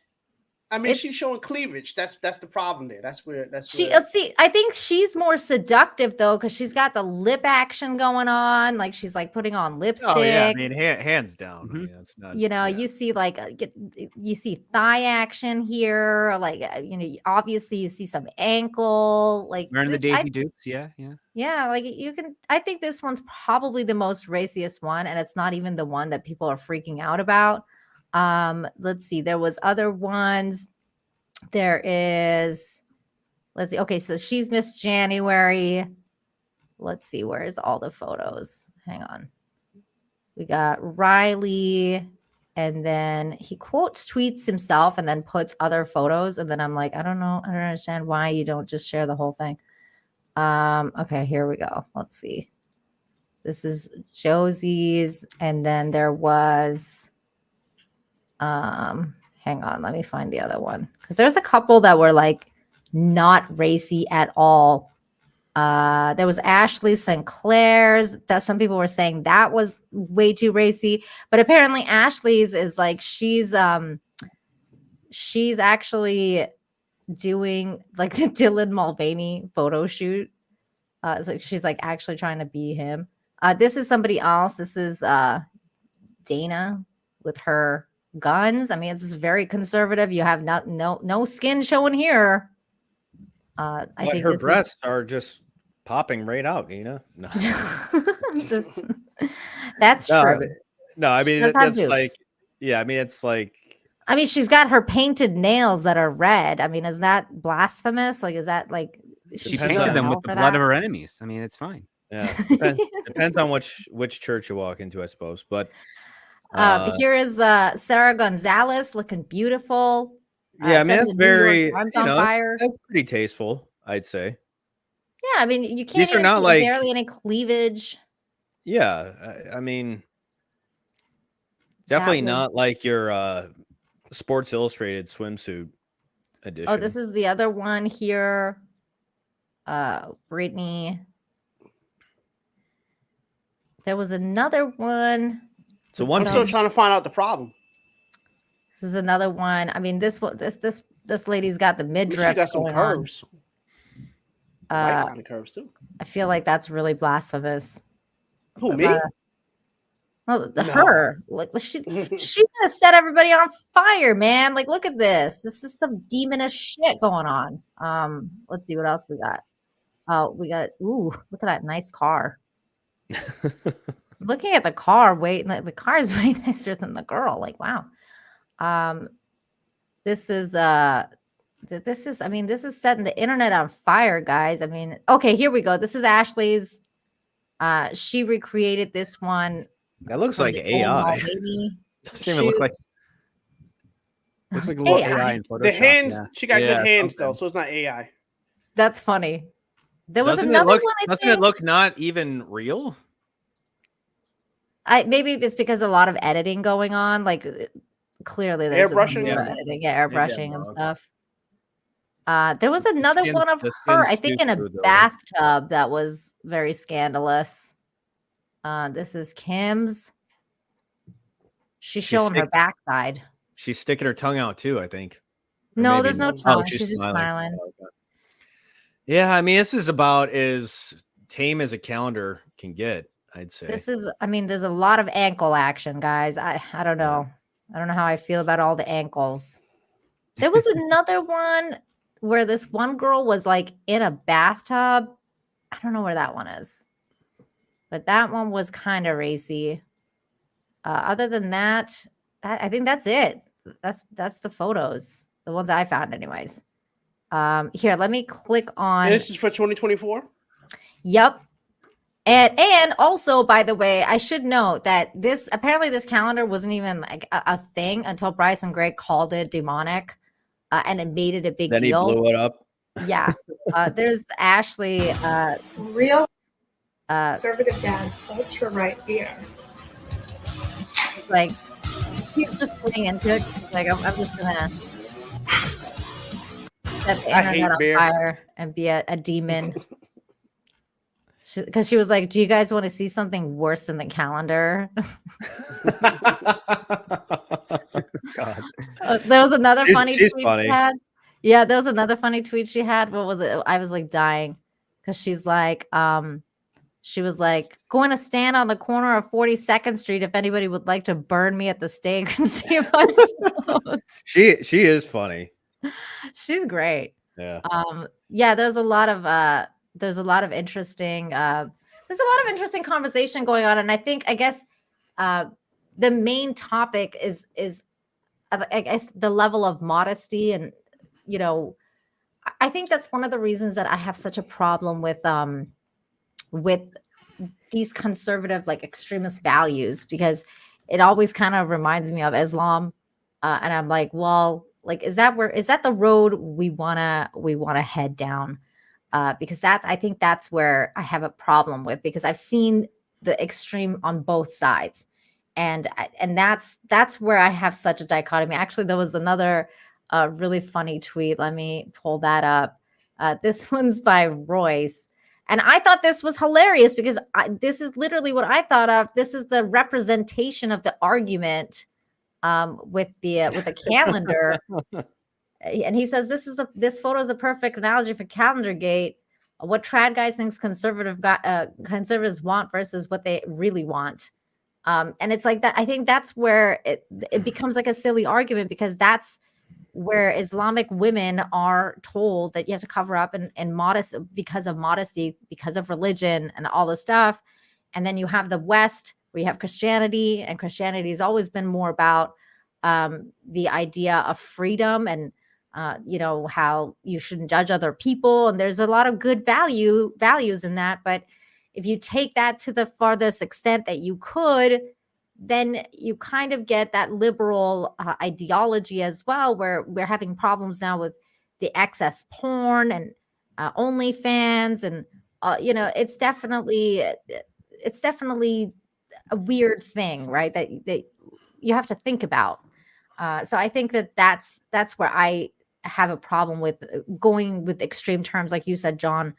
Speaker 2: I mean, she's showing cleavage. That's the problem there. Let's see.
Speaker 1: I think she's more seductive though, because she's got the lip action going on. Like she's like putting on lipstick.
Speaker 3: Oh yeah, I mean, hands down.
Speaker 4: Mhm.
Speaker 3: I mean, that's not.
Speaker 1: You see like you see thigh action here. Like obviously you see some ankle. Like
Speaker 4: Wearing the Daisy Dukes. Yeah.
Speaker 1: Yeah, like you can. I think this one's probably the most raciest one, and it's not even the one that people are freaking out about. Let's see. There was other ones. There is. Let's see. Okay, so she's Miss January. Let's see. Where's all the photos? Hang on. We got Riley, and then he tweets himself, and then puts other photos, and then I'm like, I don't know. I don't understand why you don't just share the whole thing. Okay, here we go. Let's see. This is Josie's, and then there was hang on, let me find the other one, because there's a couple that were like not racy at all. There was Ashley Sinclair's that some people were saying that was way too racy, but apparently Ashley's is like she's actually doing like the Dylan Mulvaney photo shoot. So she's like actually trying to be him. This is somebody else. This is Dana with her guns. I mean, it's very conservative. You have no skin showing here. I think
Speaker 3: her breasts are just popping right out, No.
Speaker 1: That's true.
Speaker 3: I mean
Speaker 1: that's
Speaker 3: like, yeah, I mean, it's like,
Speaker 1: I mean, she's got her painted nails that are red. I mean, is that blasphemous? Like, is that like
Speaker 4: she painted them with the blood of her enemies? I mean, it's fine.
Speaker 3: Yeah, depends on which church you walk into, I suppose. But
Speaker 1: here is Sarah Gonzalez looking beautiful.
Speaker 3: Yeah, I mean, that's very,
Speaker 1: on fire.
Speaker 3: That's pretty tasteful, I'd say.
Speaker 1: Yeah, I mean, you can't.
Speaker 3: These are not like
Speaker 1: barely any cleavage.
Speaker 3: Yeah, I mean, definitely not like your Sports Illustrated swimsuit edition.
Speaker 1: Oh, this is the other one here. Brittany. There was another one.
Speaker 2: So I'm still trying to find out the problem.
Speaker 1: This is another one. I mean, this lady's got the midriff.
Speaker 2: She got some curves. Curves too.
Speaker 1: I feel like that's really blasphemous.
Speaker 2: Who, me?
Speaker 1: Her. Like she gonna set everybody on fire, man. Like, look at this. This is some demonish shit going on. Let's see what else we got. We got look at that nice car. Looking at the car, the car is way nicer than the girl. Like, wow. This is setting the internet on fire, guys. I mean, okay, here we go. This is Ashley's. She recreated this one.
Speaker 3: That looks like AI.
Speaker 4: Doesn't even look like. Looks like a little AI in Photoshop.
Speaker 2: The hands, she got good hands though, so it's not AI.
Speaker 1: That's funny. There was
Speaker 3: doesn't
Speaker 1: another
Speaker 3: one.
Speaker 1: Doesn't
Speaker 3: it look not even real?
Speaker 1: Maybe it's because a lot of editing going on. Like clearly, there's
Speaker 2: airbrushing,
Speaker 1: airbrushing and stuff. There was another one of her, I think, in a bathtub that was very scandalous. This is Kim's. She's showing her backside.
Speaker 3: She's sticking her tongue out too, I think.
Speaker 1: No, there's no tongue. She's just smiling.
Speaker 3: Yeah, I mean, this is about as tame as a calendar can get, I'd say.
Speaker 1: There's a lot of ankle action, guys. I don't know. I don't know how I feel about all the ankles. There was another one where this one girl was like in a bathtub. I don't know where that one is, but that one was kind of racy. Other than that, I think that's it. That's the photos, the ones I found, anyways. Here, let me click on.
Speaker 2: And this is for 2024.
Speaker 1: Yep. And also, by the way, I should note that this calendar wasn't even like a thing until Bryce and Greg called it demonic, and it made it a big deal.
Speaker 3: Then he blew it up.
Speaker 1: Yeah. There's Ashley.
Speaker 6: Real conservative dad's ultra right beer.
Speaker 1: Like, she's just putting into it. She's like, I'm just gonna set the internet on fire and be a demon. Because she was like, do you guys want to see something worse than the calendar?
Speaker 4: God.
Speaker 1: There was another
Speaker 3: She's-
Speaker 1: funny
Speaker 3: she's
Speaker 1: tweet
Speaker 3: funny.
Speaker 1: she had. Yeah, there was another funny tweet she had. What was it? I was like dying because she's like, she was like, going to stand on the corner of 42nd Street if anybody would like to burn me at the stake and see if I float.
Speaker 3: She is funny.
Speaker 1: She's great.
Speaker 3: Yeah.
Speaker 1: Yeah, there's a lot of interesting conversation going on. And I guess the main topic is I guess the level of modesty. And I think that's one of the reasons that I have such a problem with these conservative, like, extremist values, because it always kind of reminds me of Islam. And I'm like, well, like, is that the road we wanna head down? Because I think that's where I have a problem with, because I've seen the extreme on both sides. And that's where I have such a dichotomy. Actually, there was another really funny tweet. Let me pull that up. This one's by Royce. And I thought this was hilarious because this is literally what I thought of. This is the representation of the argument with the calendar. And he says this photo is the perfect analogy for Calendargate. What trad guys thinks conservatives want versus what they really want. And it's like that. I think that's where it becomes like a silly argument, because that's where Islamic women are told that you have to cover up and modest because of modesty, because of religion and all this stuff. And then you have the West, where you have Christianity, and Christianity has always been more about the idea of freedom and how you shouldn't judge other people. And there's a lot of good values in that. But if you take that to the farthest extent that you could, then you kind of get that liberal ideology as well, where we're having problems now with the excess porn and OnlyFans. And, it's definitely a weird thing, right? That you have to think about. So I think that's where I have a problem with going with extreme terms, like you said, John,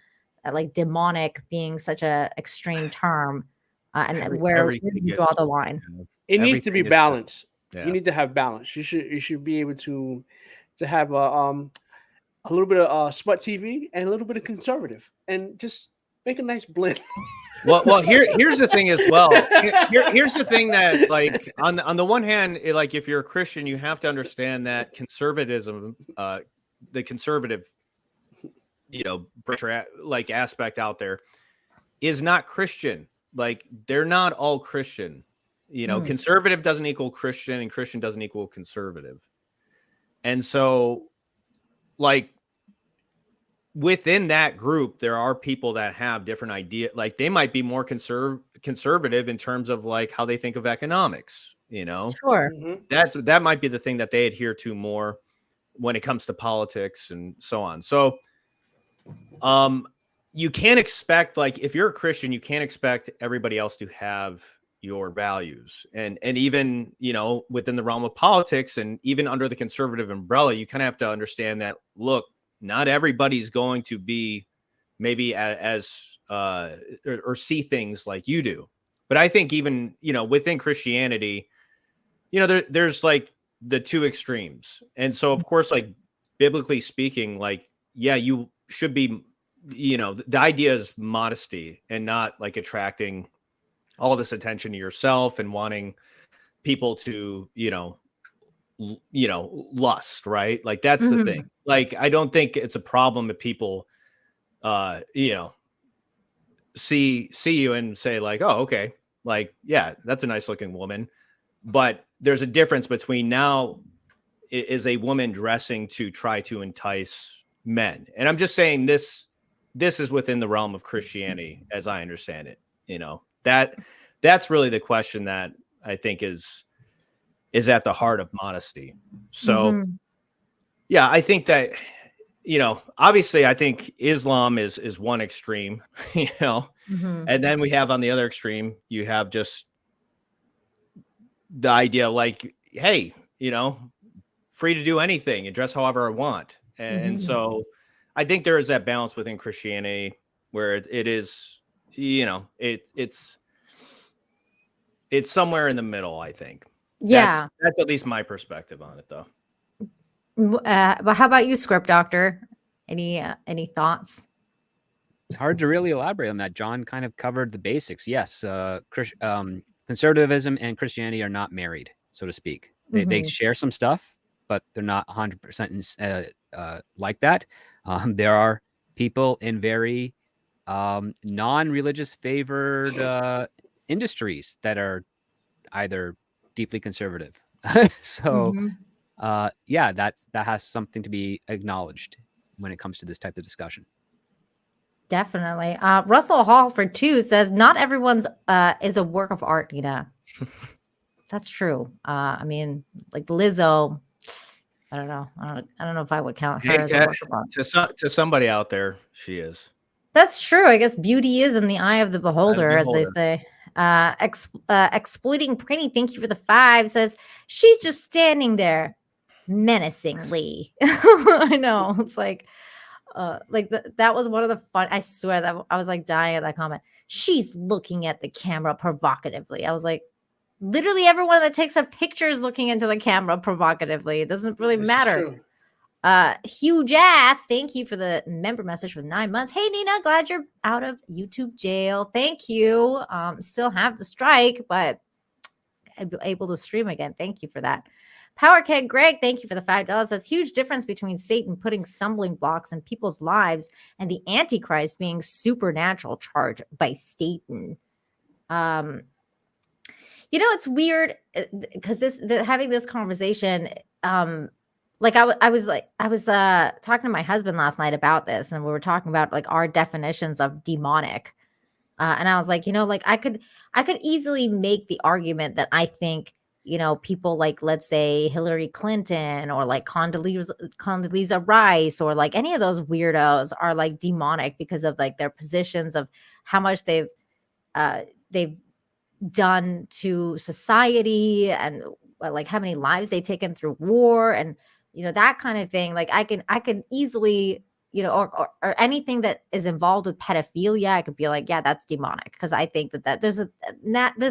Speaker 1: like demonic being such a extreme term, and where you draw the line.
Speaker 2: It needs to be
Speaker 3: Everything is
Speaker 2: balanced.
Speaker 3: Yeah.
Speaker 2: You need to have balance. You should be able to have a little bit of smut TV and a little bit of conservative, and just make a nice blend.
Speaker 3: Well, here's the thing as well. Here's the thing that, like, on the one hand, like, if you're a Christian, you have to understand that conservatism, the conservative, like, aspect out there is not Christian. Like, they're not all Christian. Conservative doesn't equal Christian, and Christian doesn't equal conservative. And so, like, within that group, there are people that have different ideas. Like, they might be more conservative in terms of, like, how they think of economics.
Speaker 1: Sure.
Speaker 2: Mm-hmm.
Speaker 3: That might be the thing that they adhere to more when it comes to politics and so on. So, you can't expect, like, if you're a Christian, you can't expect everybody else to have your values. And even, within the realm of politics, and even under the conservative umbrella, you kind of have to understand that, look, not everybody's going to be maybe as or see things like you do. But I think even, within Christianity, there's like the two extremes. And so, of course, like, biblically speaking, like, yeah, you should be, the idea is modesty, and not like attracting all this attention to yourself and wanting people to, lust, right? Like, that's the thing. Like, I don't think it's a problem if people, see you and say, like, oh, okay, like, yeah, that's a nice looking woman. But there's a difference between, now is a woman dressing to try to entice men. And I'm just saying this is within the realm of Christianity, as I understand it. That's really the question that I think is at the heart of modesty. So, yeah, I think that, obviously, I think Islam is one extreme, and then we have on the other extreme, you have just the idea, like, hey, free to do anything and dress however I want. And so I think there is that balance within Christianity where it is, it's somewhere in the middle, I think.
Speaker 1: Yeah.
Speaker 3: That's at least my perspective on it, though.
Speaker 1: But how about you, Script Doctor? Any thoughts?
Speaker 4: It's hard to really elaborate on that. John kind of covered the basics. Yes, conservatism and Christianity are not married, so to speak. They share some stuff, but they're not 100% like that. There are people in very non-religious favored industries that are either deeply conservative. So yeah, that has something to be acknowledged when it comes to this type of discussion.
Speaker 1: Definitely. Russell Hallford too says not everyone's is a work of art, Nina. That's true. I mean, like Lizzo, I don't know. I don't know if I would count her as a work of art.
Speaker 3: To somebody out there, she is.
Speaker 1: That's true. I guess beauty is in the eye of the beholder, as they say. Exploiting Pretty, thank you for the 5, says she's just standing there menacingly. I know. It's like that was one of the fun. I swear that I was like dying at that comment. She's looking at the camera provocatively. I was like, literally everyone that takes a picture is looking into the camera provocatively. It doesn't really matter. Huge ass, thank you for the member message for 9 months. Hey Nina, glad you're out of YouTube jail. Thank you. Still have the strike, but I'll be able to stream again. Thank you for that. Power Keg Greg, thank you for the $5. That's huge difference between Satan putting stumbling blocks in people's lives and the Antichrist being supernatural charged by Satan. You know, it's weird because having this conversation, like I was talking to my husband last night about this, and we were talking about like our definitions of demonic. And I was like, you know, like I could easily make the argument that I think, you know, people like, let's say Hillary Clinton or like Condoleezza Rice or like any of those weirdos are like demonic because of like their positions of how much they've done to society and like how many lives they've taken through war and, you know, that kind of thing. Like I can easily, you know, or anything that is involved with pedophilia, I could be like, yeah, that's demonic. Because I think that there's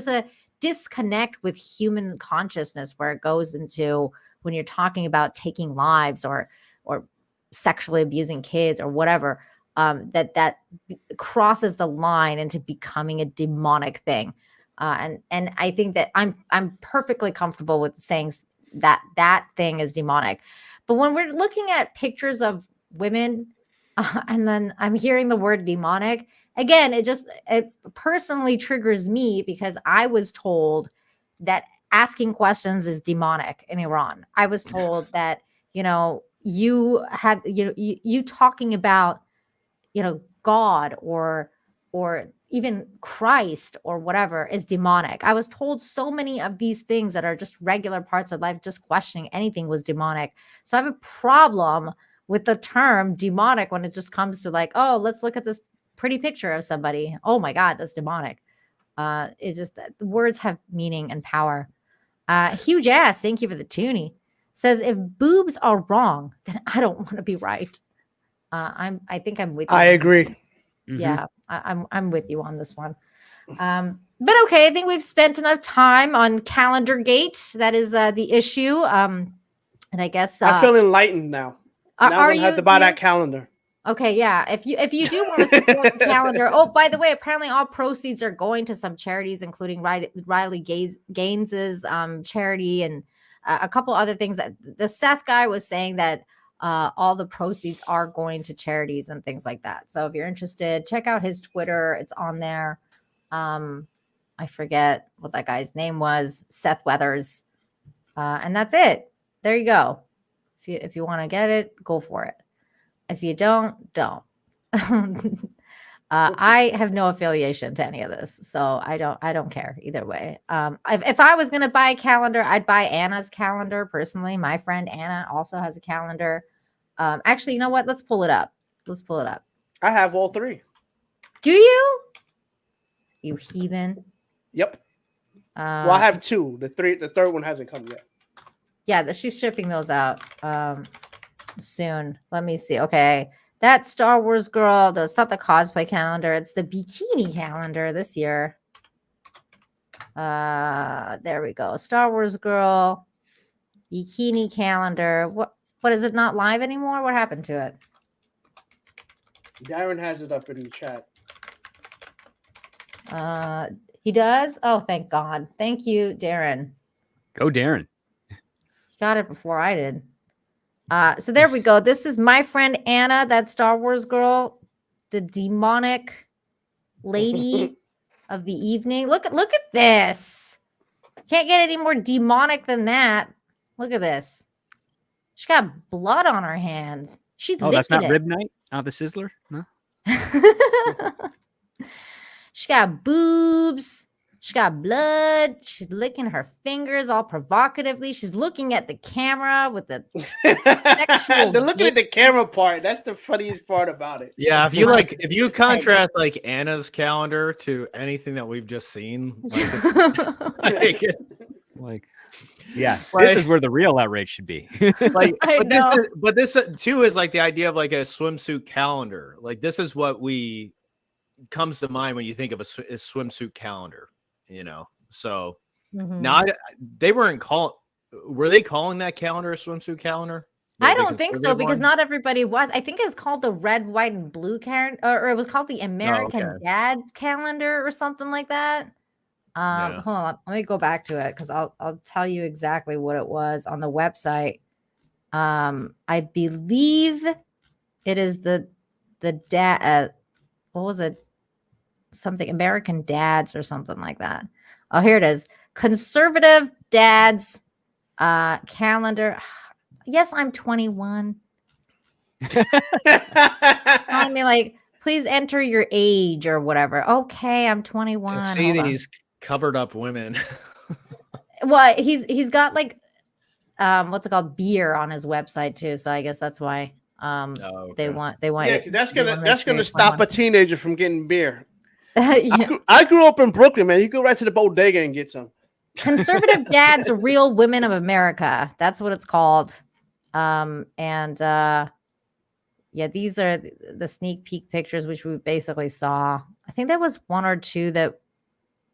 Speaker 1: a disconnect with human consciousness where it goes into when you're talking about taking lives or sexually abusing kids or whatever, that crosses the line into becoming a demonic thing. And I think that I'm perfectly comfortable with saying that thing is demonic. But when we're looking at pictures of women and then I'm hearing the word demonic, again, it personally triggers me because I was told that asking questions is demonic in Iran. I was told that, you know, you talking about, you know, God or even Christ or whatever is demonic. I was told so many of these things that are just regular parts of life, just questioning anything was demonic. So I have a problem with the term demonic when it just comes to like, oh, let's look at this pretty picture of somebody. Oh my God, that's demonic. It's just that the words have meaning and power. Huge ass, thank you for the toonie. Says if boobs are wrong, then I don't want to be right. I think I'm with you.
Speaker 2: I agree.
Speaker 1: Yeah, I'm with you on this one. But okay, I think we've spent enough time on Calendargate. That is the issue. And I guess
Speaker 2: I feel enlightened now. Now I'm gonna have to buy that calendar.
Speaker 1: Okay, yeah. If you do want to support the calendar, oh, by the way, apparently all proceeds are going to some charities, including Riley Gaines's charity and a couple other things. That the Seth guy was saying that all the proceeds are going to charities and things like that. So if you're interested, check out his Twitter. It's on there. I forget what that guy's name was, Seth Weathers. And that's it. There you go. If you want to get it, go for it. If you don't. I have no affiliation to any of this, so I don't care either way. If I was gonna buy a calendar, I'd buy Anna's calendar personally. My friend Anna also has a calendar. Actually, you know what? Let's pull it up.
Speaker 2: I have all 3.
Speaker 1: Do you? You heathen.
Speaker 2: Yep. Well, I have 2. The third one hasn't come yet.
Speaker 1: Yeah, she's shipping those out soon. Let me see. Okay. That Star Wars girl, that's not the cosplay calendar. It's the bikini calendar this year. There we go. Star Wars girl. Bikini calendar. What is it not live anymore? What happened to it?
Speaker 2: Darren has it up in the chat.
Speaker 1: He does? Oh, thank God. Thank you, Darren.
Speaker 4: Go, Darren.
Speaker 1: He got it before I did. So there we go. This is my friend Anna, that Star Wars girl, the demonic lady of the evening. Look at this. Can't get any more demonic than that. Look at this. She got blood on her hands. She
Speaker 4: Oh, that's not
Speaker 1: it.
Speaker 4: rib night? The Sizzler? No.
Speaker 1: She got boobs. She got blood. She's licking her fingers all provocatively. She's looking at the camera with the sexual.
Speaker 2: They're looking at the camera part. That's the funniest part about it.
Speaker 3: Yeah, if you contrast like Anna's calendar to anything that we've just seen, like,
Speaker 4: Yeah,
Speaker 3: Like-
Speaker 4: this is where the real outrage should be.
Speaker 3: like
Speaker 1: I know.
Speaker 3: but this too is like the idea of like a swimsuit calendar. Like this is what comes to mind when you think of a swimsuit calendar, so
Speaker 1: Mhm.
Speaker 3: now they weren't were they calling that calendar a swimsuit calendar?
Speaker 1: I
Speaker 3: The
Speaker 1: don't think so,
Speaker 3: conservative
Speaker 1: because
Speaker 3: one?
Speaker 1: not everybody was. I think it's called the red, white, and blue calendar, or it was called the American
Speaker 3: okay.
Speaker 1: Dad calendar or something like that.
Speaker 3: Yeah.
Speaker 1: Hold on, let me go back to it because I'll tell you exactly what it was on the website. I believe it is the dad. What was it? Something American Dads or something like that. Oh, here it is. Conservative Dads calendar. Yes, I'm 21. I mean, like, please enter your age or whatever. Okay, I'm 21.
Speaker 3: To see
Speaker 1: Hold on.
Speaker 3: these covered up women.
Speaker 1: Well, he's got like what's it called, beer on his website too. So I guess that's why they want
Speaker 2: Yeah, 'cause that's gonna
Speaker 1: you're
Speaker 2: stop a
Speaker 1: 21.
Speaker 2: teenager from getting beer.
Speaker 1: Yeah.
Speaker 2: I grew up in Brooklyn, man. You go right to the bodega and get some.
Speaker 1: Conservative Dads, Real Women of America. That's what it's called. Yeah, these are the sneak peek pictures, which we basically saw. I think there was one or two that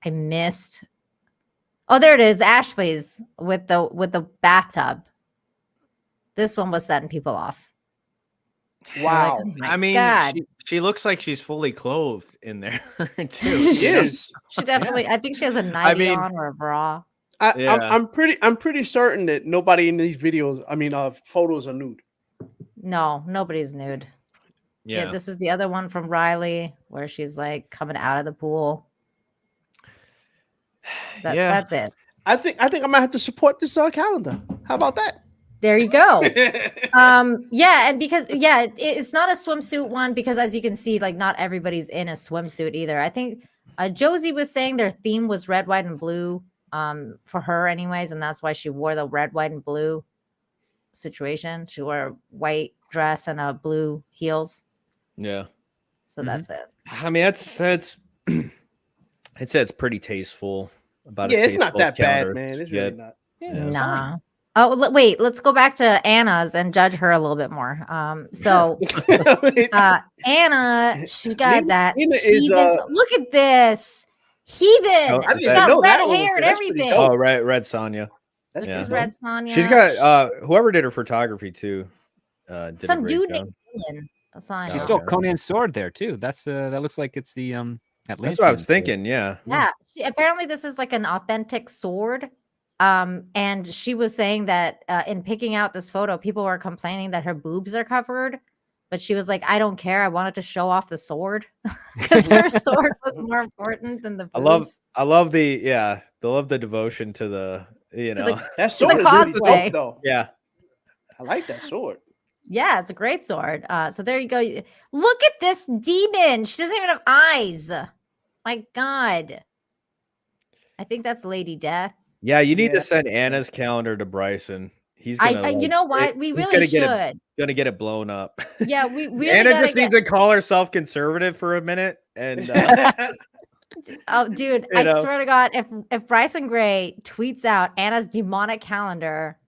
Speaker 1: I missed. Oh, there it is. Ashley's with the bathtub. This one was setting people off. So
Speaker 2: Wow.
Speaker 1: like, oh my
Speaker 3: I mean,
Speaker 1: God.
Speaker 3: she looks like she's fully clothed in there
Speaker 1: She
Speaker 3: too.
Speaker 2: She is.
Speaker 1: She definitely. I think she has a nightie
Speaker 3: mean-
Speaker 1: on or a bra.
Speaker 3: Yeah.
Speaker 2: I'm pretty certain that nobody in these videos, photos are nude.
Speaker 1: No, nobody's nude. Yeah, this is the other one from Riley where she's like coming out of the pool.
Speaker 3: Yeah.
Speaker 1: That's it.
Speaker 2: I think I might have to support this calendar. How about that?
Speaker 1: There you go. Yeah, and because it's not a swimsuit one because as you can see, like not everybody's in a swimsuit either. I think Josie was saying their theme was red, white, and blue for her anyways, and that's why she wore the red, white, and blue situation. She wore a white dress and a blue heels.
Speaker 3: Yeah.
Speaker 1: So that's it.
Speaker 3: I mean, it's pretty tasteful. About
Speaker 2: Yeah,
Speaker 3: as
Speaker 2: it's not
Speaker 3: tasteful as
Speaker 2: that bad,
Speaker 3: calendar
Speaker 2: man. It's
Speaker 3: get.
Speaker 2: really not. Yeah, it's
Speaker 1: Nah. Oh, wait. Let's go back to Anna's and judge her a little bit more. So
Speaker 2: fine.
Speaker 1: Anna, she got
Speaker 2: Nina-
Speaker 1: that.
Speaker 2: Nina is,
Speaker 1: heathen. Look at this heathen.
Speaker 3: Oh, I
Speaker 1: She's
Speaker 3: didn't
Speaker 1: got
Speaker 2: know that
Speaker 1: red
Speaker 2: one was
Speaker 1: hair and
Speaker 2: good. That's pretty
Speaker 1: everything.
Speaker 3: Oh, right, Red Sonja.
Speaker 2: That's
Speaker 1: This is
Speaker 3: yeah.
Speaker 1: Red Sonja.
Speaker 3: She's got whoever did her photography too. Did a
Speaker 1: some
Speaker 3: great
Speaker 1: dude
Speaker 3: job.
Speaker 1: named Dylan. That's all I know.
Speaker 4: She stole Conan's sword there too. That's that looks like it's the
Speaker 3: That's what I was thinking. Yeah.
Speaker 1: Yeah. Apparently, this is like an authentic sword. And she was saying that in picking out this photo, people were complaining that her boobs are covered. But she was like, I don't care. I wanted to show off the sword because her sword was more important than the boobs.
Speaker 3: I love the devotion to the
Speaker 2: that sword is really
Speaker 1: cosplay.
Speaker 2: dope, though.
Speaker 3: yeah.
Speaker 2: I like that sword.
Speaker 1: Yeah, it's a great sword. So there you go. Look at this demon. She doesn't even have eyes. My God. I think that's Lady Death.
Speaker 3: Yeah, you need
Speaker 2: Yeah.
Speaker 3: to send Anna's calendar to Bryson. He's
Speaker 1: I
Speaker 3: gonna
Speaker 1: you know what? We really should.
Speaker 3: Gonna get it blown up.
Speaker 1: Yeah, we really
Speaker 3: Anna
Speaker 1: gotta
Speaker 3: just needs to call herself conservative for a minute and
Speaker 1: Oh, dude,
Speaker 3: You
Speaker 1: I
Speaker 3: know.
Speaker 1: swear to God, if Bryson Gray tweets out Anna's demonic calendar,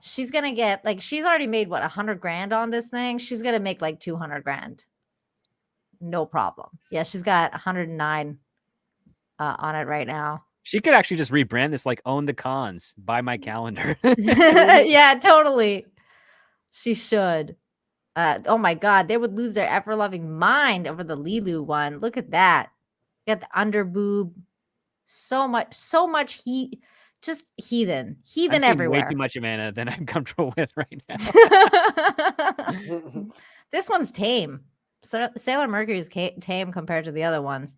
Speaker 1: she's gonna get like she's already made what $100,000 on this thing. She's gonna make like $200,000. No problem. Yeah, she's got 109 on it right now.
Speaker 4: She could actually just rebrand this like Own the Cons, buy my calendar.
Speaker 1: Yeah, totally. She should. Oh my God, they would lose their ever-loving mind over the Lilu one. Look at that. Got the under boob. So much heat. Just heathen
Speaker 4: I'm seeing
Speaker 1: everywhere.
Speaker 4: way too much Amanda than I'm comfortable with right now.
Speaker 1: This one's tame. So Sailor Mercury is tame compared to the other ones.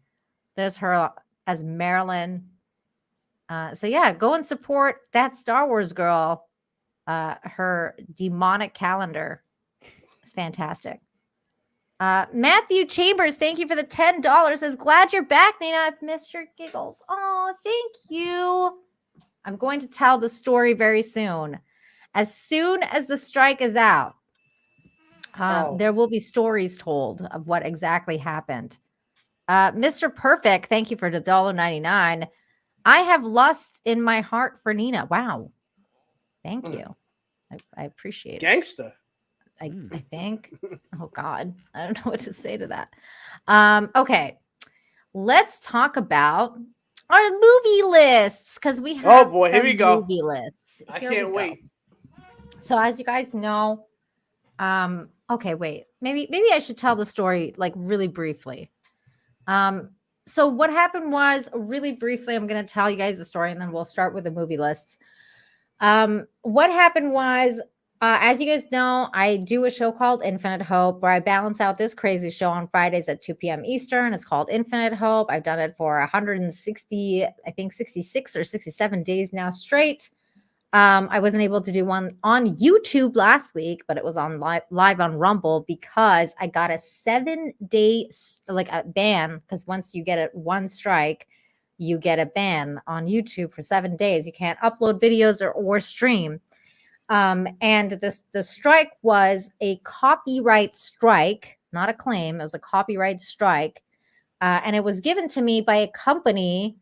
Speaker 1: There's her as Marilyn. So yeah, go and support that Star Wars girl. Her demonic calendar is fantastic. Matthew Chambers, thank you for the $10. Says, glad you're back, Nina. I've missed your giggles. Oh, thank you. I'm going to tell the story very soon. As soon as the strike is out, there will be stories told of what exactly happened. Mr. Perfect, thank you for the $1.99. I have lust in my heart for Nina. Wow. Thank you. I appreciate it.
Speaker 2: Gangster.
Speaker 1: I think. Oh God, I don't know what to say to that. Okay, let's talk about our movie lists because we have
Speaker 2: here we go.
Speaker 1: movie lists.
Speaker 2: I can't wait.
Speaker 1: So as you guys know, okay, wait. Maybe I should tell the story like really briefly. So what happened was really briefly. I'm going to tell you guys the story, and then we'll start with the movie lists. What happened was. As you guys know, I do a show called Infinite Hope where I balance out this crazy show on Fridays at 2 p.m. Eastern. It's called Infinite Hope. I've done it for 160, I think 66 or 67 days now straight. I wasn't able to do one on YouTube last week, but it was on live on Rumble because I got a 7-day like a ban because once you get one strike, you get a ban on YouTube for 7 days. You can't upload videos or stream. And the strike was a copyright strike, not a claim. It was a copyright strike. And it was given to me by a company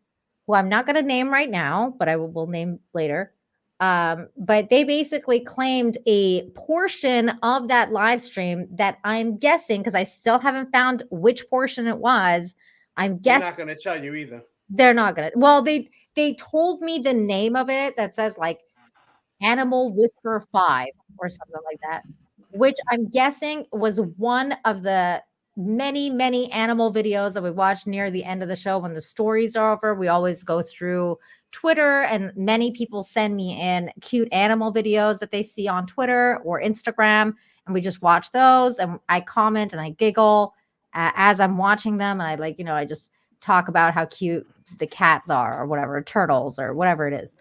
Speaker 1: who I'm not going to name right now, but I will name later. But they basically claimed a portion of that live stream that I'm guessing, because I still haven't found which portion it was. I'm guessing.
Speaker 2: They're not going to tell you either.
Speaker 1: They're not going to. Well, they told me the name of it that says like Animal Whisper 5 or something like that, which I'm guessing was one of the many animal videos that we watch near the end of the show when the stories are over. We always go through Twitter, and many people send me in cute animal videos that they see on Twitter or Instagram, and we just watch those, and I comment and I giggle as I'm watching them, and I just talk about how cute the cats are or whatever, turtles or whatever it is.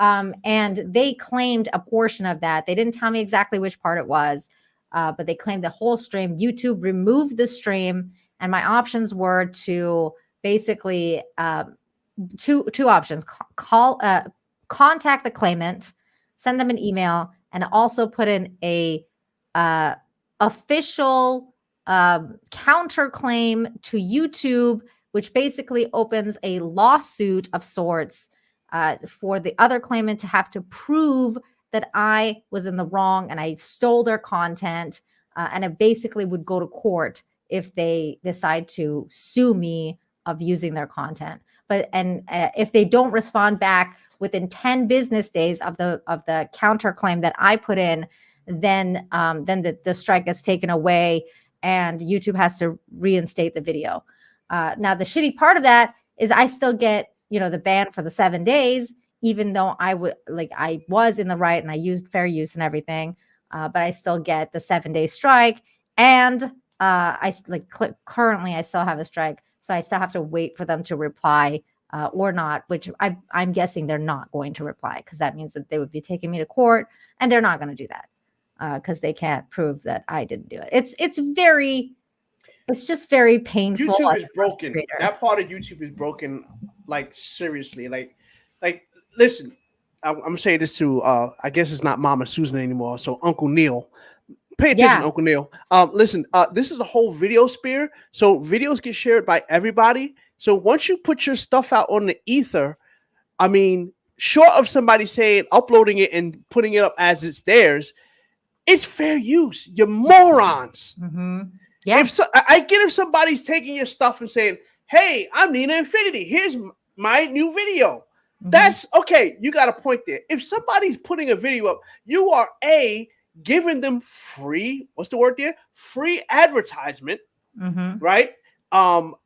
Speaker 1: And they claimed a portion of that. They didn't tell me exactly which part it was, but they claimed the whole stream. YouTube removed the stream, and my options were to basically two options: contact the claimant, send them an email, and also put in a official counterclaim to YouTube, which basically opens a lawsuit of sorts. For the other claimant to have to prove that I was in the wrong and I stole their content, and it basically would go to court if they decide to sue me of using their content. But if they don't respond back within 10 business days of the counterclaim that I put in, then the strike is taken away and YouTube has to reinstate the video. Now the shitty part of that is I still get the ban for the 7 days, even though I was in the right and I used fair use and everything, but I still get the 7-day strike. And currently I still have a strike. So I still have to wait for them to reply or not, which I'm guessing they're not going to reply, because that means that they would be taking me to court, and they're not going to do that because they can't prove that I didn't do it. It's just very painful.
Speaker 2: YouTube is broken. That part of YouTube is broken. Like seriously, like listen, I'm gonna say this to I guess it's not Mama Susan anymore, so Uncle Neil. Pay attention, Uncle Neil. Listen, this is a whole video sphere. So videos get shared by everybody. So once you put your stuff out on the ether, I mean, short of somebody saying uploading it and putting it up as it's theirs, it's fair use. You're morons.
Speaker 1: Mm-hmm. Yeah.
Speaker 2: I get if somebody's taking your stuff and saying, "Hey, I'm Nina Infinity. Here's my new video.
Speaker 1: Mhm.
Speaker 2: That's okay. You got a point there. If somebody's putting a video up, you are giving them free. What's the word there? Free advertisement, right?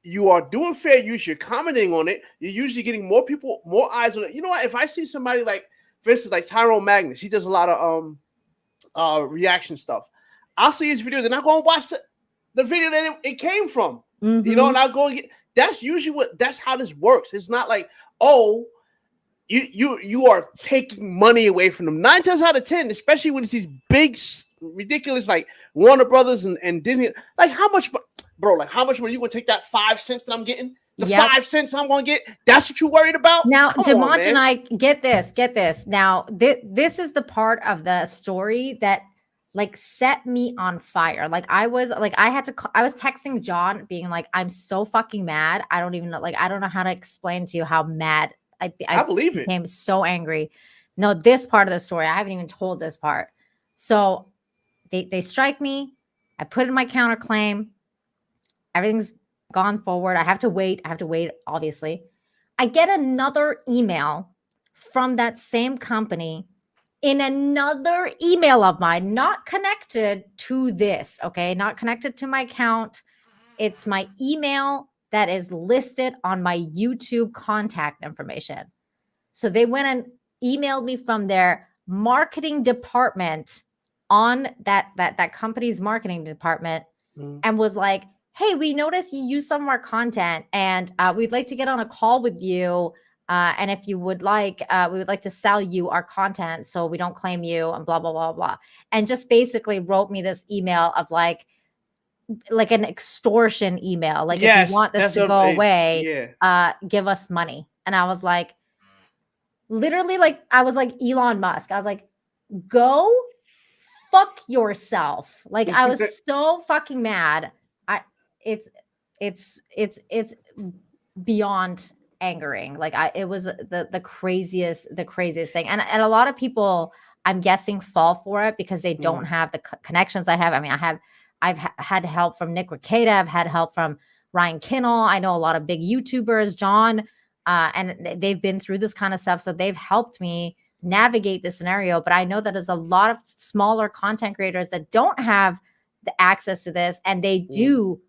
Speaker 2: You are doing fair use. You're commenting on it. You're usually getting more people, more eyes on it. You know what? If I see somebody like, for instance, like Tyrone Magnus, he does a lot of reaction stuff. I'll see his video, then I'll go and watch the video that it came from. You know, and I'll go and get. That's usually that's how this works. It's not like, oh, you are taking money away from them. 9 times out of 10, especially when it's these big, ridiculous like Warner Brothers and Disney. Like how much, bro? Like how much money you gonna take that 5 cents that I'm getting? The 5 cents I'm gonna get. That's what you're worried about.
Speaker 1: Now, Dmajini and I get this. Now, this is the part of the story that like set me on fire. Like I was texting John being like, I'm so fucking mad. I don't even know. Like I don't know how to explain to you how mad I believe it. Became so angry. No, this part of the story, I haven't even told this part. So they strike me. I put in my counterclaim. Everything's gone forward. I have to wait, obviously. I get another email from that same company in another email of mine, not connected to this, okay? Not connected to my account. It's my email that is listed on my YouTube contact information. So they went and emailed me from their marketing department on that company's marketing department and was like, hey, we noticed you use some of our content and we'd like to get on a call with you. And if you would like, we would like to sell you our content so we don't claim you and blah, blah, blah, blah. And just basically wrote me this email of like an extortion email. Like, if you want this to go away, give us money. And I was like, literally, like, I was like Elon Musk. I was like, go fuck yourself. Like, I was so fucking mad. It's beyond angering. Like it was the craziest thing. And a lot of people, I'm guessing, fall for it because they don't have the connections I have. I mean, I've had help from Nick Rekieta. I've had help from Ryan Kinnell. I know a lot of big YouTubers, John, and they've been through this kind of stuff. So they've helped me navigate this scenario. But I know that there's a lot of smaller content creators that don't have the access to this, and they do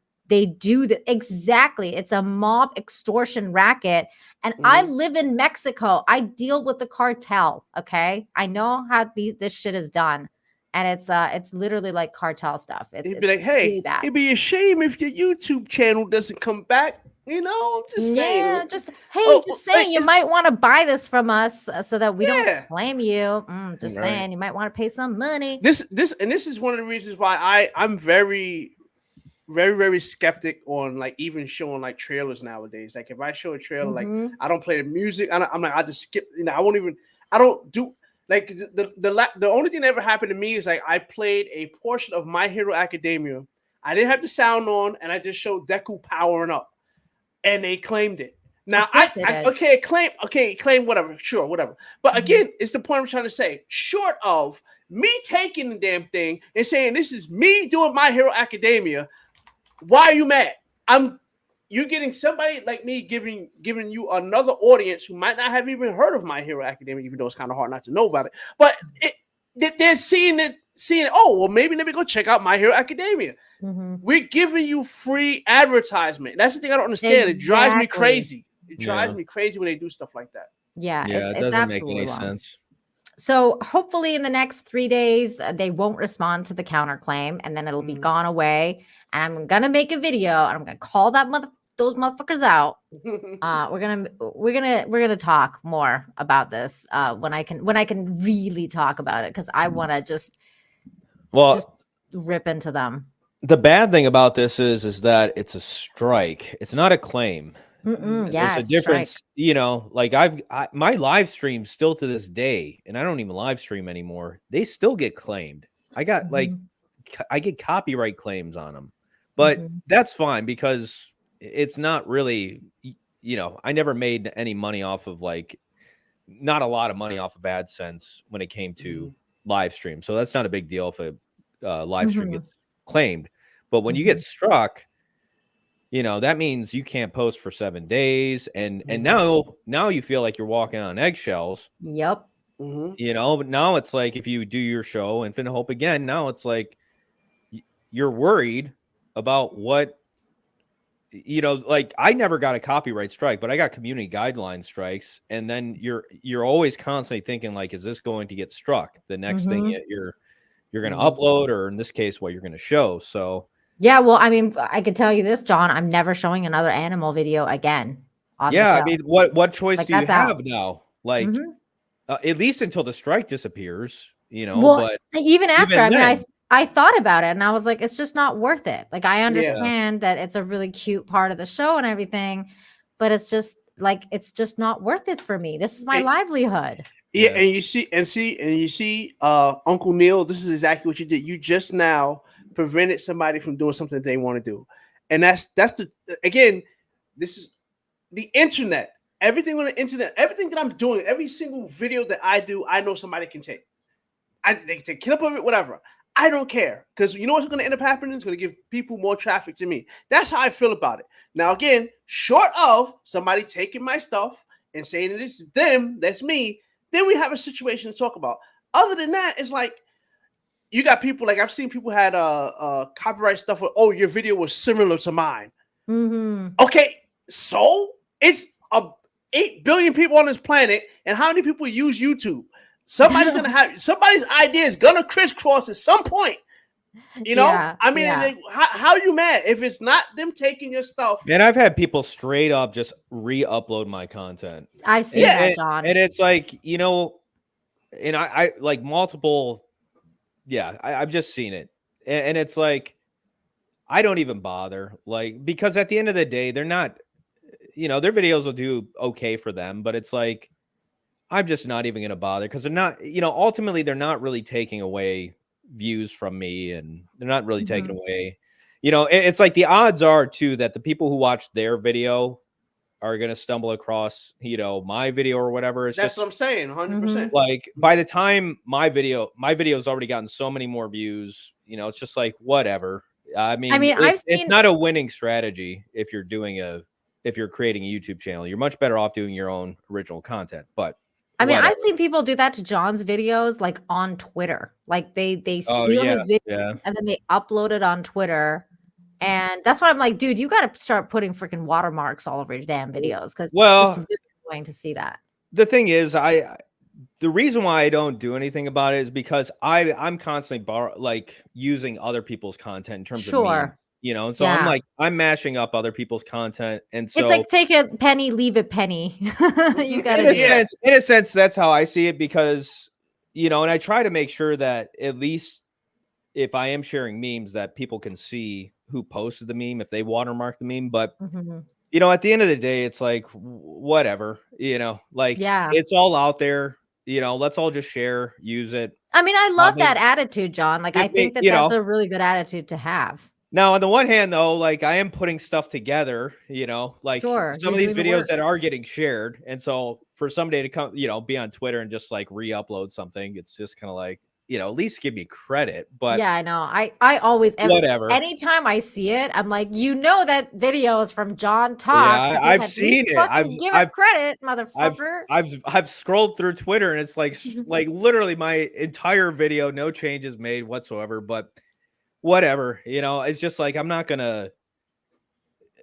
Speaker 1: exactly. It's a mob extortion racket. And I live in Mexico. I deal with the cartel. Okay. I know how this shit is done. And it's literally like cartel stuff.
Speaker 2: It'd be like, hey, really bad. It'd be a shame if your YouTube channel doesn't come back. You know, I'm just saying.
Speaker 1: Yeah, just saying, you might want to buy this from us so that we don't claim you. Just saying, you might want to pay some money.
Speaker 2: This is one of the reasons why I'm very, very, very skeptic on like even showing like trailers nowadays. Like if I show a trailer, like I don't play the music. I'm like, I just skip. You know, I don't do. Like the only thing that ever happened to me is like I played a portion of My Hero Academia. I didn't have the sound on, and I just showed Deku powering up, and they claimed it. Now claim whatever, sure, whatever. But again, it's the point I'm trying to say. Short of me taking the damn thing and saying this is me doing My Hero Academia, why are you mad? You're getting somebody like me giving you another audience who might not have even heard of My Hero Academia, even though it's kind of hard not to know about it. But they're seeing it. Oh, well, maybe let me go check out My Hero Academia. We're giving you free advertisement. That's the thing I don't understand. Exactly. It drives me crazy. It drives me crazy when they do stuff like that.
Speaker 3: Yeah, it doesn't make any sense.
Speaker 1: So hopefully in the next 3 days, they won't respond to the counterclaim, and then it'll be gone away. And I'm gonna make a video, and I'm gonna call those motherfuckers out. We're gonna talk more about this when I can really talk about it, because I want to just rip into them.
Speaker 3: The bad thing about this is that it's a strike. It's not a claim.
Speaker 1: Yeah,
Speaker 3: there's a difference. Strike. You know, like my live stream still to this day, and I don't even live stream anymore. They still get claimed. I got I get copyright claims on them, but that's fine because it's not really, you know, I never made any money off of not a lot of money off of AdSense when it came to live stream. So that's not a big deal if a live stream gets claimed. But when you get struck, that means you can't post for 7 days. And
Speaker 2: Mhm.
Speaker 3: now you feel like you're walking on eggshells,
Speaker 1: Yep.
Speaker 2: Mhm.
Speaker 3: but now it's like, if you do your show, Infinite Hope again, now it's like you're worried about what, like I never got a copyright strike, but I got community guideline strikes. And then you're always constantly thinking like, is this going to get struck? The next thing
Speaker 1: Mhm.
Speaker 3: you're going to
Speaker 2: Mhm.
Speaker 3: upload, or in this case, what you're going to show. So
Speaker 1: Yeah, well, I mean, I could tell you this, John, I'm never showing another animal video again on the
Speaker 3: yeah, I
Speaker 1: show.
Speaker 3: mean, what choice
Speaker 1: Like,
Speaker 3: do you
Speaker 1: that's out.
Speaker 3: have now? Like,
Speaker 1: Mhm.
Speaker 3: at least until the strike disappears,
Speaker 1: Well,
Speaker 3: but
Speaker 1: even after,
Speaker 3: even
Speaker 1: I mean,
Speaker 3: then,
Speaker 1: I thought about it and I was like, it's just not worth it. Like, I
Speaker 2: Yeah.
Speaker 1: understand that it's a really cute part of the show and everything, but it's just like, it's just not worth it for me. This is my
Speaker 2: It-
Speaker 1: livelihood.
Speaker 2: Yeah,
Speaker 3: Yeah.
Speaker 2: and you see, Uncle Neil, this is exactly what you did. You just now prevented somebody from doing something they want to do. And that's the again, this is the internet. Everything on the internet, everything that I'm doing, every single video that I do, I know somebody can take. They can take clip of it, whatever. I don't care, because you know what's going to end up happening? It's going to give people more traffic to me. That's how I feel about it. Now, again, short of somebody taking my stuff and saying that it's them, that's me, then we have a situation to talk about. Other than that, it's like you got people, like I've seen people had copyright stuff with, oh, your video was similar to mine.
Speaker 1: Mhm.
Speaker 2: Okay, so it's 8 billion people on this planet, and how many people use YouTube? Somebody's idea is gonna crisscross at some point.
Speaker 1: Yeah,
Speaker 2: I mean,
Speaker 1: yeah.
Speaker 2: how are you mad if it's not them taking your stuff?
Speaker 3: man, I've had people straight up just re-upload my content.
Speaker 1: I've seen
Speaker 2: Yeah,
Speaker 1: that, John.
Speaker 3: And it's like, and I like multiple, yeah, I've just seen it. And it's like, I don't even bother, like, because at the end of the day, they're not, their videos will do okay for them, but it's like, I'm just not even going to bother, because they're not, ultimately, they're not really taking away views from me, and they're not really taking
Speaker 1: Mhm.
Speaker 3: away, it's like the odds are too that the people who watch their video are going to stumble across, my video or whatever. It's
Speaker 2: that's what
Speaker 3: just
Speaker 2: I'm saying, 100%.
Speaker 1: Mhm.
Speaker 3: like, by the time my video's already gotten so many more views, it's just like, whatever. I
Speaker 1: I
Speaker 3: mean,
Speaker 1: mean, I've
Speaker 3: it's
Speaker 1: seen
Speaker 3: not a winning strategy if you're creating a YouTube channel. You're much better off doing your own original content, but
Speaker 1: I've
Speaker 3: whatever.
Speaker 1: seen people do that to John's videos, like, on Twitter. Like, they
Speaker 3: Oh
Speaker 1: steal
Speaker 3: yeah,
Speaker 1: his video
Speaker 3: yeah.
Speaker 1: and then they upload it on Twitter, and that's why I'm like, "Dude, you gotta start putting freaking watermarks all over your damn videos, because it's just
Speaker 3: Well,
Speaker 1: really annoying to see that."
Speaker 3: the thing is, the reason why I don't do anything about it is because I'm constantly using other people's content in terms of memes,
Speaker 1: Sure.
Speaker 3: and so
Speaker 1: Yeah.
Speaker 3: I'm mashing up other people's content, and
Speaker 1: It's
Speaker 3: so
Speaker 1: like, take a penny, leave a penny. You gotta
Speaker 3: in a
Speaker 1: do it.
Speaker 2: Yeah,
Speaker 3: sense, that's how I see it, because and I try to make sure that at least if I am sharing memes, that people can see who posted the meme if they watermark the meme. But
Speaker 1: Mhm.
Speaker 3: at the end of the day, it's like, whatever, like,
Speaker 1: Yeah.
Speaker 3: it's all out there. Let's all just share, use it.
Speaker 1: I mean, I
Speaker 3: I
Speaker 1: love
Speaker 3: mean,
Speaker 1: that attitude, John. Like, I
Speaker 3: it may,
Speaker 1: think that that's a really good attitude to have.
Speaker 3: now on the one hand though, like, I am putting stuff together, like
Speaker 1: Sure,
Speaker 3: some
Speaker 1: you're
Speaker 3: of these
Speaker 1: doing the
Speaker 3: videos
Speaker 1: work.
Speaker 3: that are getting shared, and so for somebody to come, be on Twitter and just like re-upload something, it's just kind of like, at least give me credit. But
Speaker 1: Yeah, I know. I always
Speaker 3: whatever.
Speaker 1: anytime I see it, I'm like, "You know that video is from John
Speaker 3: Yeah,
Speaker 1: Talks. Give
Speaker 3: I've
Speaker 1: at least
Speaker 3: seen it.
Speaker 1: fucking give it credit,
Speaker 3: I've
Speaker 1: motherfucker."
Speaker 3: I've scrolled through Twitter, and it's like like literally my entire video, no changes made whatsoever. But whatever, it's just like, I'm not gonna,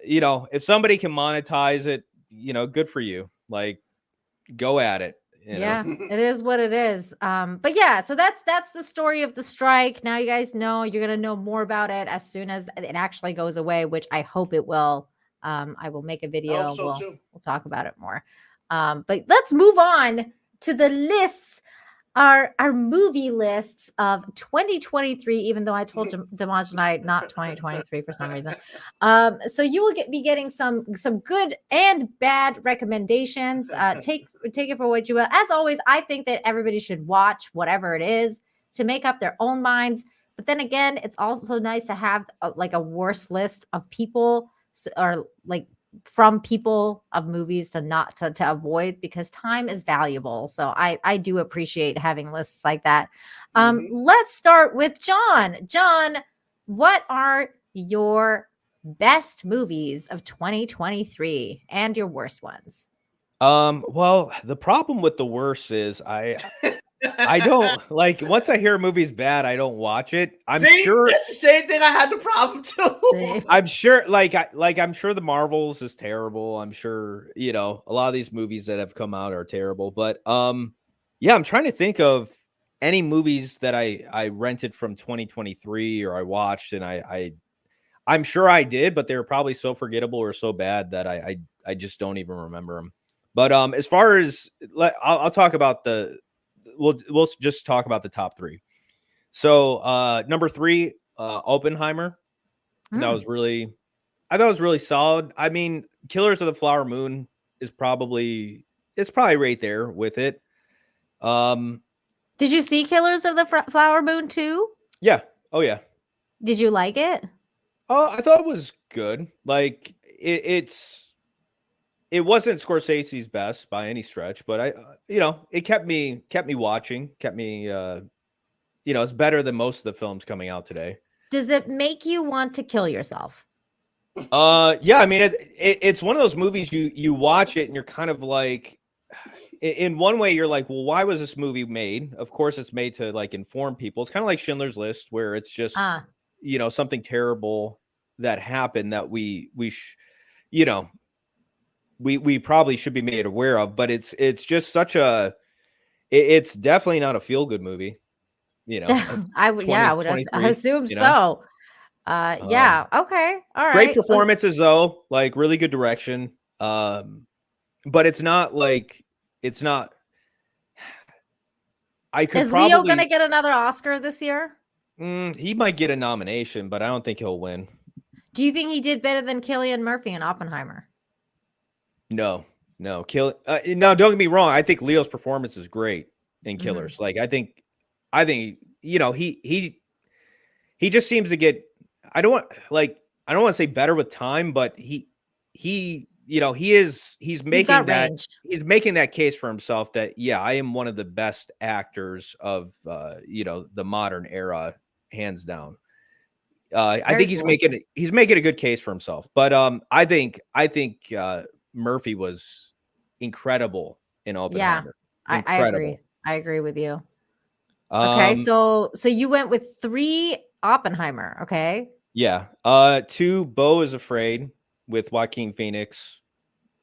Speaker 3: if somebody can monetize it, good for you. Like, go at it.
Speaker 1: Yeah, it is what it is. But yeah, so that's the story of the strike. Now you guys know, you're gonna know more about it as soon as it actually goes away, which I hope it will. I will make a
Speaker 2: I
Speaker 1: video.
Speaker 2: hope so too.
Speaker 1: We'll talk about it more. But let's move on to the lists, our movie lists of 2023, even though I told Dmajini not 2023 for some reason. So you will be getting some good and bad recommendations. Take it for what you will. As always, I think that everybody should watch whatever it is to make up their own minds. But then again, it's also nice to have like a worse list of people, or like from people of movies to not to avoid, because time is valuable. So I do appreciate having lists like that.
Speaker 2: Mhm.
Speaker 1: Let's start with John. John, what are your best movies of 2023 and your worst ones.
Speaker 3: Well, the problem with the worst is I don't like once I hear a movie's bad, I don't watch it. I'm sure
Speaker 2: that's the same thing. I had the problem too.
Speaker 3: I'm sure I'm sure the Marvels is terrible. I'm sure, you know, a lot of these movies that have come out are terrible, but yeah, I'm trying to think of any movies that I rented from 2023 or I watched and I'm sure I did, but they were probably so forgettable or so bad that I just don't even remember them. But as far as I'll talk about we'll just talk about the top three. So number 3, Oppenheimer. That was I thought it was really solid. I mean, Killers of the Flower Moon is probably right there with it.
Speaker 1: Did you see Killers of the Flower Moon too?
Speaker 3: Yeah. Oh yeah.
Speaker 1: Did you like it?
Speaker 3: Oh, I thought it was good. Like it wasn't Scorsese's best by any stretch, but it kept me watching, kept me it's better than most of the films coming out today.
Speaker 1: Does it make you want to kill yourself?
Speaker 3: Yeah, I mean it's one of those movies you watch it and you're kind of like, in one way you're like, well, why was this movie made? Of course it's made to like inform people. It's kind of like Schindler's List, where it's just something terrible that happened that we probably should be made aware of, but it's just such it's definitely not a feel-good movie,
Speaker 1: I would assume so. Yeah, okay, all right.
Speaker 3: Great performances though, like really good direction, but it's not is
Speaker 1: Leo gonna get another Oscar this year?
Speaker 3: He might get a nomination, but I don't think he'll win.
Speaker 1: Do you think he did better than Cillian Murphy in Oppenheimer?
Speaker 3: No. Now don't get me wrong. I think Leo's performance is great in Killers. Like I think he just seems to get. I don't want to say better with time, but he's making that case for himself that I am one of the best actors of the modern era, hands down. I think he's making a good case for himself, but I think Murphy was incredible in Oppenheimer.
Speaker 1: Yeah, I agree with you. Okay, so you went with 3 Oppenheimer. Okay.
Speaker 3: Yeah. 2, Beau is Afraid with Joaquin Phoenix.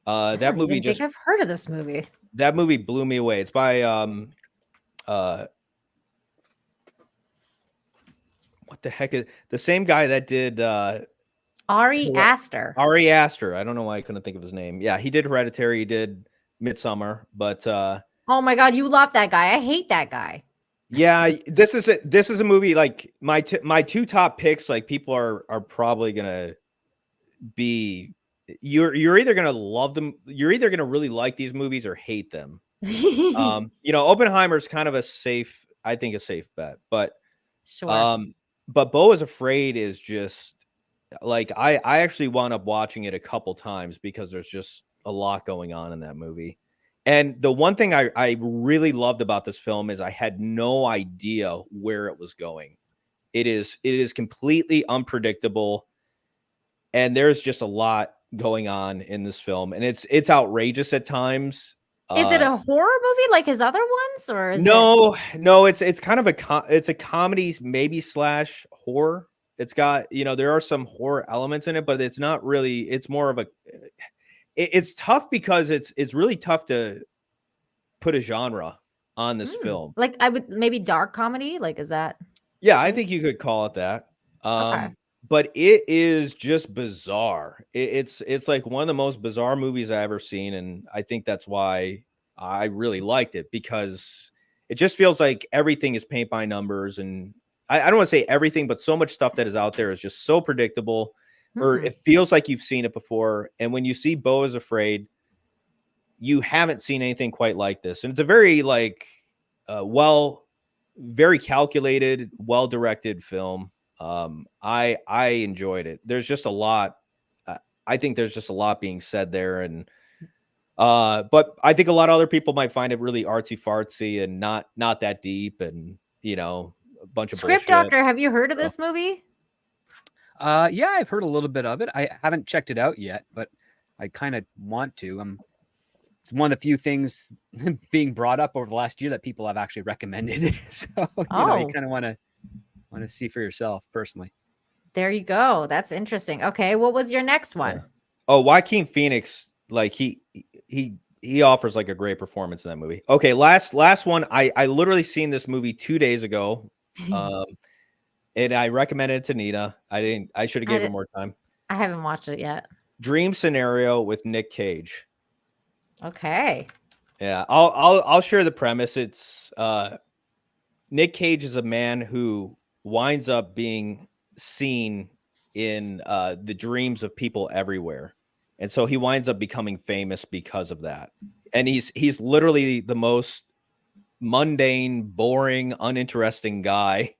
Speaker 3: That movie
Speaker 1: I think I've heard of this movie.
Speaker 3: That movie blew me away. It's by what the heck is the same guy that did
Speaker 1: Ari Aster.
Speaker 3: Ari Aster. I don't know why I couldn't think of his name. Yeah, he did Hereditary, he did Midsommar, but
Speaker 1: oh my god, you love that guy. I hate that guy.
Speaker 3: Yeah, this is a movie like my 2 top picks. Like people are probably gonna be you're either gonna love them, you're either gonna really like these movies or hate them. Oppenheimer's kind of a safe bet, but
Speaker 1: sure.
Speaker 3: But Beau is Afraid is just like I actually wound up watching it a couple times because there's just a lot going on in that movie. And the one thing I really loved about this film is I had no idea where it was going. It is completely unpredictable, and there's just a lot going on in this film, and it's outrageous at times.
Speaker 1: Is it a horror movie like his other ones, or is
Speaker 3: no? It's kind of a comedy, maybe / horror. It's got there are some horror elements in it, but it's not really. It's more of a. It's tough because it's really tough to put a genre on this film.
Speaker 1: Like I would maybe dark comedy. Like is that?
Speaker 3: Yeah, I think you could call it that.
Speaker 1: Okay.
Speaker 3: But it is just bizarre. It's like one of the most bizarre movies I've ever seen, and I think that's why I really liked it, because it just feels like everything is paint by numbers, and I don't want to say everything, but so much stuff that is out there is just so predictable, or it feels like you've seen it before. And when you see Beau is Afraid, you haven't seen anything quite like this, and it's a very very calculated, well-directed film. I enjoyed it. There's just a lot. I think there's just a lot being said there, and but I think a lot of other people might find it really artsy fartsy and not that deep, and a bunch of
Speaker 1: Script
Speaker 3: bullshit.
Speaker 1: Doctor. Have you heard of this movie?
Speaker 4: Yeah, I've heard a little bit of it. I haven't checked it out yet, but I kind of want to. It's one of the few things being brought up over the last year that people have actually recommended. So you kind of want to see for yourself personally.
Speaker 1: There you go. That's interesting. Okay, what was your next one?
Speaker 3: Yeah. Oh, Joaquin Phoenix, like he offers like a great performance in that movie. Okay, last one. I literally seen this movie 2 days ago. And I recommended it to Nina. I should have gave her more time.
Speaker 1: I haven't watched it yet.
Speaker 3: Dream Scenario with Nick Cage.
Speaker 1: Okay.
Speaker 3: Yeah, I'll share the premise. It's Nick Cage is a man who winds up being seen in the dreams of people everywhere. And so he winds up becoming famous because of that. And he's literally the most mundane, boring, uninteresting guy.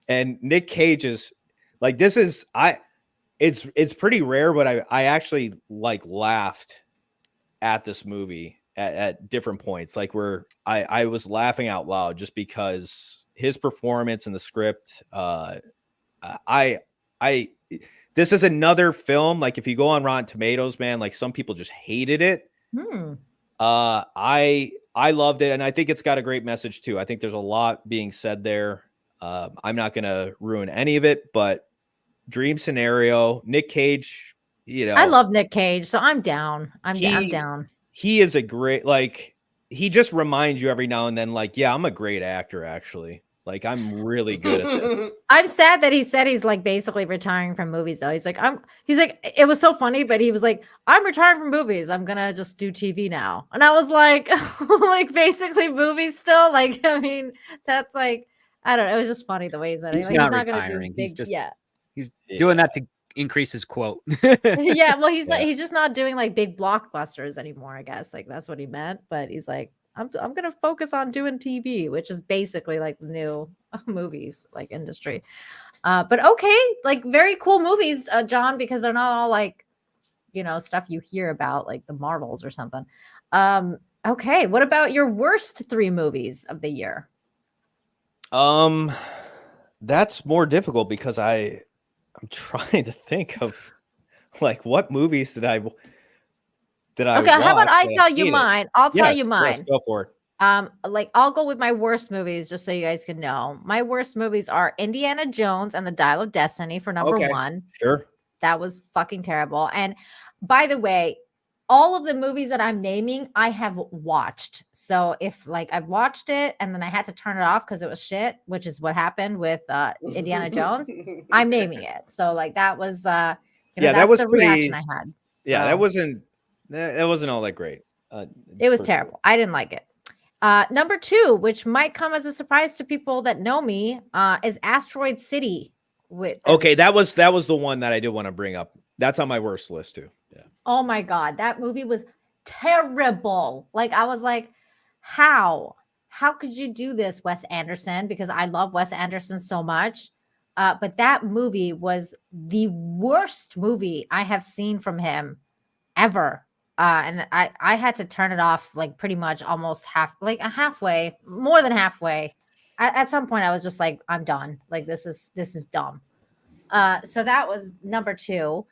Speaker 3: And Nick Cage is like, it's pretty rare, but I actually like laughed at this movie at different points, like where I was laughing out loud just because his performance in the script. This is another film. Like if you go on Rotten Tomatoes, man, like some people just hated it. I loved it. And I think it's got a great message too. I think there's a lot being said there. I'm not going to ruin any of it, but Dream Scenario, Nick Cage,
Speaker 1: I love Nick Cage, so I'm down. I'm down.
Speaker 3: He is a great, like, he just reminds you every now and then, like, yeah, I'm a great actor, actually. Like, I'm really good at this.
Speaker 1: I'm sad that he said he's like basically retiring from movies though. He's like, it was so funny, but he was like, I'm retiring from movies. I'm gonna just do TV now. And I was like, like basically movies still. Like, I mean, that's like, I don't know. It was just funny the way he said it.
Speaker 4: He's
Speaker 1: like,
Speaker 4: not
Speaker 1: gonna
Speaker 4: retiring.
Speaker 1: do big,
Speaker 4: He's doing that to increase his quote.
Speaker 1: Yeah, well, he's just not doing like big blockbusters anymore, I guess. Like that's what he meant. But he's like, I'm gonna focus on doing TV, which is basically like the new movies like industry. But okay, like very cool movies, John, because they're not all like, stuff you hear about like the Marvels or something. Okay, what about your worst 3 movies of the year?
Speaker 3: That's more difficult because I'm trying to think of like what movies did I
Speaker 1: okay, watch? How about I tell you mine? I'll tell you mine.
Speaker 3: Yes, go for it.
Speaker 1: Like I'll go with my worst movies just so you guys can know. My worst movies are Indiana Jones and the Dial of Destiny for number 1.
Speaker 3: Sure.
Speaker 1: That was fucking terrible. And by the way, all of the movies that I'm naming, I have watched. So if like I've watched it and then I had to turn it off because it was shit, which is what happened with Indiana Jones, I'm naming it. So like that was
Speaker 3: that
Speaker 1: that's
Speaker 3: was
Speaker 1: the
Speaker 3: pretty,
Speaker 1: reaction I had.
Speaker 3: Yeah,
Speaker 1: So,
Speaker 3: that wasn't all that great.
Speaker 1: it was terrible. I didn't like it. Number 2, which might come as a surprise to people that know me, is Asteroid City.
Speaker 3: Okay, that was the one that I did want to bring up. That's on my worst list too. Yeah.
Speaker 1: Oh my God, that movie was terrible. Like I was like, how could you do this, Wes Anderson? Because I love Wes Anderson so much. But that movie was the worst movie I have seen from him ever. And I had to turn it off like pretty much almost halfway, more than halfway. At some point I was just like, I'm done. Like this is dumb. So that was number 2.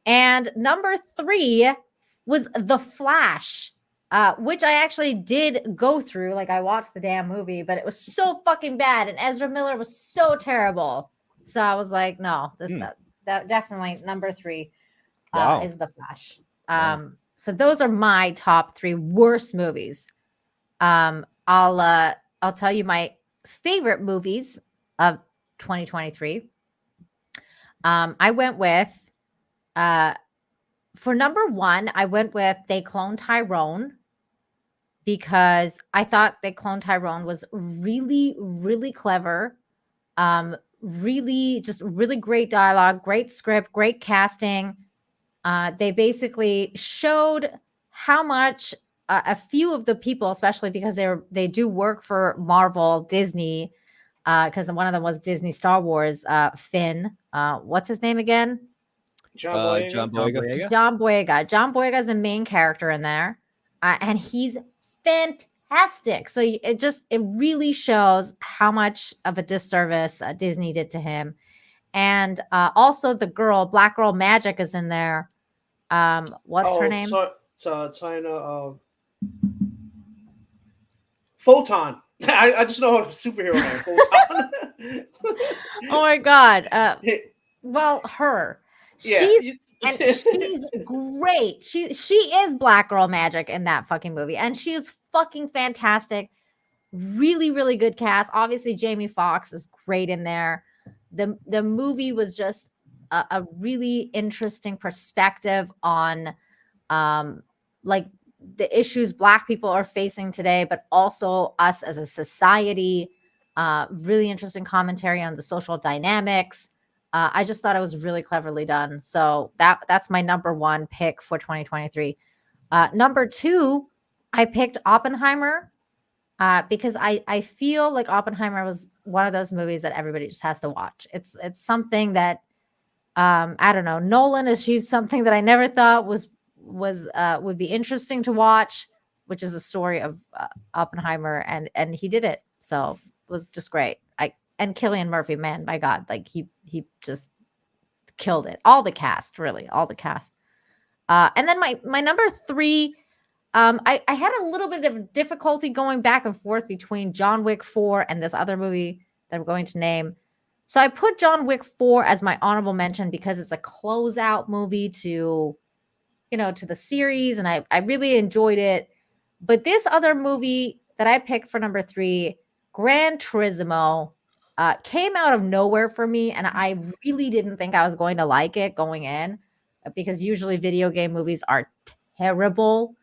Speaker 1: And number 3 was The Flash, which I actually did go through. Like I watched the damn movie, but it was so fucking bad. And Ezra Miller was so terrible. So I was like, no, that definitely number 3 is The Flash. So those are my top 3 worst movies. I'll tell you my favorite movies of 2023. I went with for number 1, I went with They Cloned Tyrone because I thought They Cloned Tyrone was really, really clever. Really great dialogue, great script, great casting. They basically showed how much a few of the people, especially because they do work for Marvel, Disney, because one of them was Disney Star Wars, Finn. What's his name again?
Speaker 3: John Boyega.
Speaker 1: John Boyega. John Boyega is the main character in there, and he's fantastic. So it really shows how much of a disservice Disney did to him. And also the Black Girl Magic is in there. What's her name?
Speaker 2: China. Photon. I just know her superhero name. Photon.
Speaker 1: Oh my God. Well, her.
Speaker 2: Yeah.
Speaker 1: She's great. She is Black Girl Magic in that fucking movie, and she is fucking fantastic. Really, really good cast. Obviously, Jamie Foxx is great in there. The movie was just a really interesting perspective on like the issues Black people are facing today, but also us as a society. Really interesting commentary on the social dynamics. I just thought it was really cleverly done. So that's my number one pick for 2023. Number two, I picked Oppenheimer because I feel like Oppenheimer was one of those movies that everybody just has to watch. It's something that I don't know. Nolan achieved something that I never thought would be interesting to watch, which is the story of Oppenheimer, and he did it. So it was just great. And Cillian Murphy, man, my God, like he just killed it. All the cast. And then my number three, I had a little bit of difficulty going back and forth between John Wick 4 and this other movie that I'm going to name. So I put John Wick 4 as my honorable mention because it's a closeout movie to the series, and I really enjoyed it. But this other movie that I picked for number three, Gran Turismo, came out of nowhere for me, and I really didn't think I was going to like it going in because usually video game movies are terrible.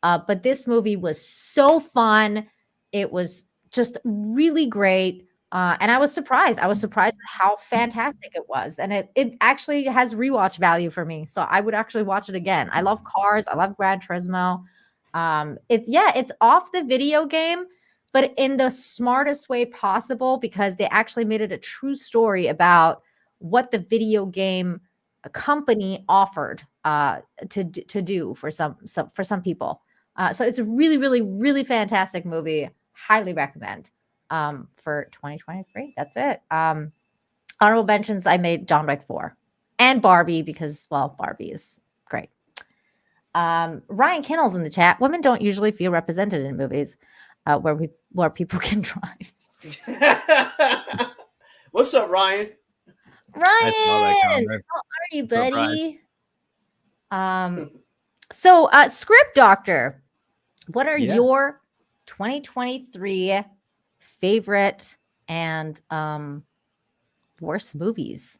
Speaker 1: But this movie was so fun. It was just really great. And I was surprised. I was surprised at how fantastic it was. And it actually has rewatch value for me. So I would actually watch it again. I love cars. I love Gran Turismo. It's off the video game, but in the smartest way possible because they actually made it a true story about what the video game company offered to do for some people. So it's a really, really, really fantastic movie. Highly recommend for 2023. That's it. Honorable mentions, I made John Wick 4 and Barbie because, well, Barbie is great. Ryan Kinnell's in the chat. Women don't usually feel represented in movies where people can drive.
Speaker 2: What's up, Ryan?
Speaker 1: Ryan, how are you, buddy? So Script Doctor, what are your 2023 favorite and worst movies?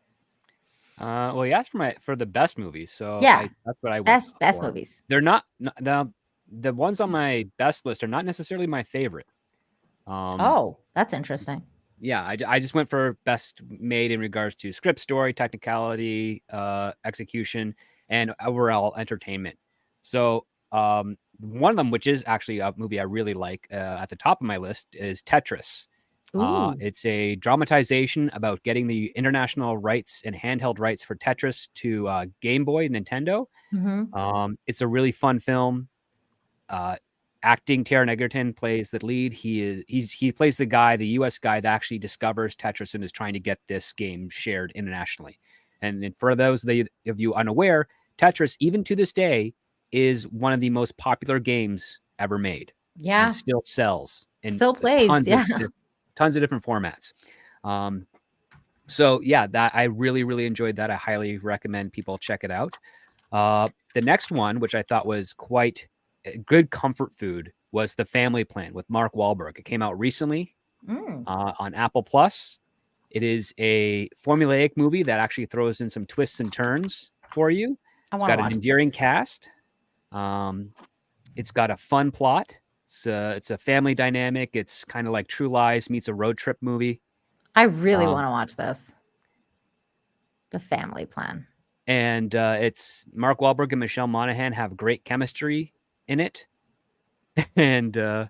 Speaker 4: Well, you asked for the best movies, so
Speaker 1: yeah,
Speaker 4: that's what I went
Speaker 1: best
Speaker 4: for.
Speaker 1: movies.
Speaker 4: They're not the ones on my best list are not necessarily my favorite.
Speaker 1: Oh, that's interesting.
Speaker 4: Yeah, I just went for best made in regards to script, story, technicality, execution, and overall entertainment. So one of them, which is actually a movie I really like at the top of my list, is Tetris. It's a dramatization about getting the international rights and handheld rights for Tetris to Game Boy, Nintendo.
Speaker 1: Mm-hmm.
Speaker 4: It's a really fun film. Acting, Taron Egerton plays the lead. He plays the U.S. guy that actually discovers Tetris and is trying to get this game shared internationally. And for those of you unaware, Tetris, even to this day, is one of the most popular games ever made.
Speaker 1: Yeah,
Speaker 4: and still sells and
Speaker 1: still plays.
Speaker 4: Tons of different formats. So yeah, that I really, really enjoyed that. I highly recommend people check it out. The next one, which I thought was quite a good comfort food, was The Family Plan with Mark Wahlberg. It came out recently on Apple Plus. It is a formulaic movie that actually throws in some twists and turns for you. It's got an endearing cast. It's got a fun plot. It's a family dynamic. It's kind of like True Lies meets a road trip movie.
Speaker 1: I really want to watch this. The Family Plan.
Speaker 4: And it's Mark Wahlberg and Michelle Monaghan have great chemistry in it. And the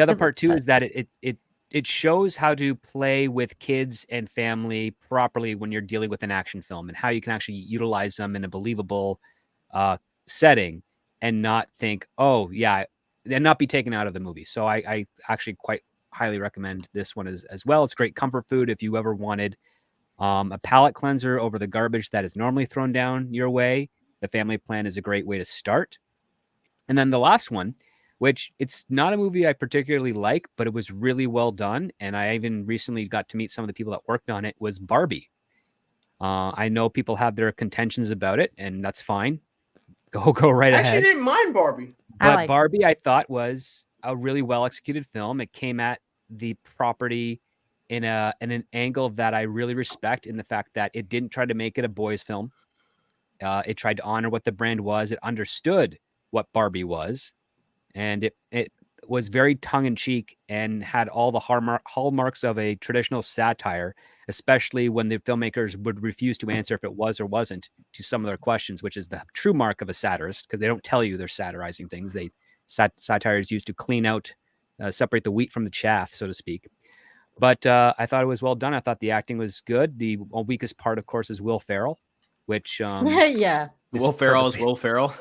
Speaker 4: other part too is that it shows how to play with kids and family properly when you're dealing with an action film, and how you can actually utilize them in a believable setting and not think, oh yeah, and not be taken out of the movie. So I actually quite highly recommend this one as well. It's great comfort food if you ever wanted A palate cleanser over the garbage that is normally thrown down your way. The family plan is a great way to start. And then the last one, which it's not a movie I particularly like, but it was really well done. And I even recently got to meet some of the people that worked on it, was Barbie. I know people have their contentions about it, and that's fine. Go right
Speaker 2: I
Speaker 4: ahead.
Speaker 2: actually didn't mind Barbie.
Speaker 4: But Barbie, I thought, was a really well executed film. It came at the property in an angle that I really respect, in the fact that it didn't try to make it a boys' film. It tried to honor what the brand was. It understood what Barbie was, and it was very tongue-in-cheek and had all the hallmarks of a traditional satire, especially when the filmmakers would refuse to answer if it was or wasn't to some of their questions, which is the true mark of a satirist, because they don't tell you they're satirizing things. Satire is used to clean out, separate the wheat from the chaff, so to speak. But I thought it was well done. I thought the acting was good. The weakest part, of course, is Will Ferrell, which
Speaker 1: yeah,
Speaker 3: Will Ferrell is Will Ferrell.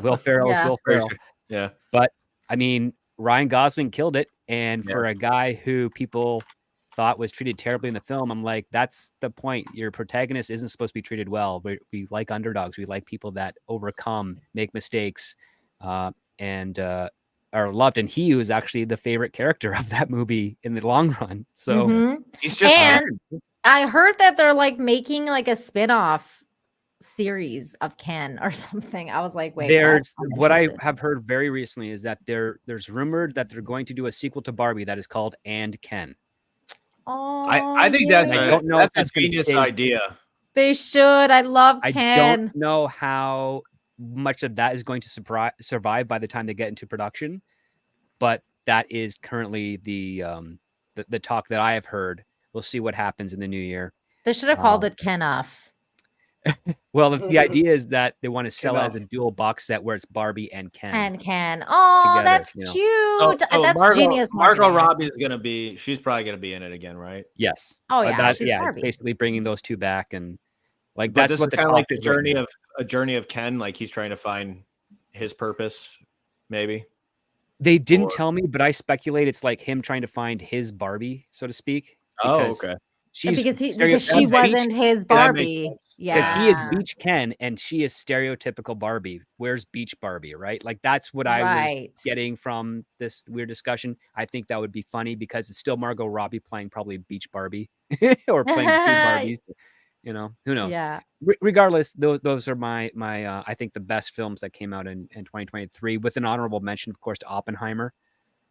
Speaker 4: Will Ferrell is Will Ferrell.
Speaker 3: Yeah.
Speaker 4: But I mean, Ryan Gosling killed it. And for a guy who people thought was treated terribly in the film, I'm like, that's the point. Your protagonist isn't supposed to be treated well. We like underdogs. We like people that overcome, make mistakes, and are loved. And he was actually the favorite character of that movie in the long run. So
Speaker 3: he's just.
Speaker 1: And I heard that they're like making like a spin-off series of Ken or something. I was like, wait,
Speaker 4: what I have heard very recently is that there's rumored that they're going to do a sequel to Barbie that is called And Ken.
Speaker 1: Oh,
Speaker 3: I think that's a genius idea.
Speaker 1: They should. I love Ken.
Speaker 4: I don't know how much of that is going to survive by the time they get into production, but that is currently the talk that I have heard. We'll see what happens in the new year.
Speaker 1: They should have called it Ken Off.
Speaker 4: Well, the idea is that they want to sell it as a dual box set where it's Barbie and Ken.
Speaker 1: And Ken. Oh,
Speaker 4: together,
Speaker 1: that's cute.
Speaker 3: So
Speaker 1: that's genius.
Speaker 3: Margot Robbie is she's probably gonna be in it again, right?
Speaker 4: Yes.
Speaker 1: Oh yeah.
Speaker 4: It's basically bringing those two back, and like
Speaker 3: but
Speaker 4: that's
Speaker 3: what kind of like the journey of Ken, like he's trying to find his purpose, maybe.
Speaker 4: They didn't tell me, but I speculate it's like him trying to find his Barbie, so to speak.
Speaker 3: Okay.
Speaker 1: Because she wasn't his Barbie. Yeah.
Speaker 4: Because he is Beach Ken and she is stereotypical Barbie. Where's Beach Barbie, right? Like that's what I was getting from this weird discussion. I think that would be funny because it's still Margot Robbie playing probably Beach Barbie or playing two Barbies. You know, who knows? Yeah. Regardless, those are my I think the best films that came out in 2023, with an honorable mention, of course, to Oppenheimer.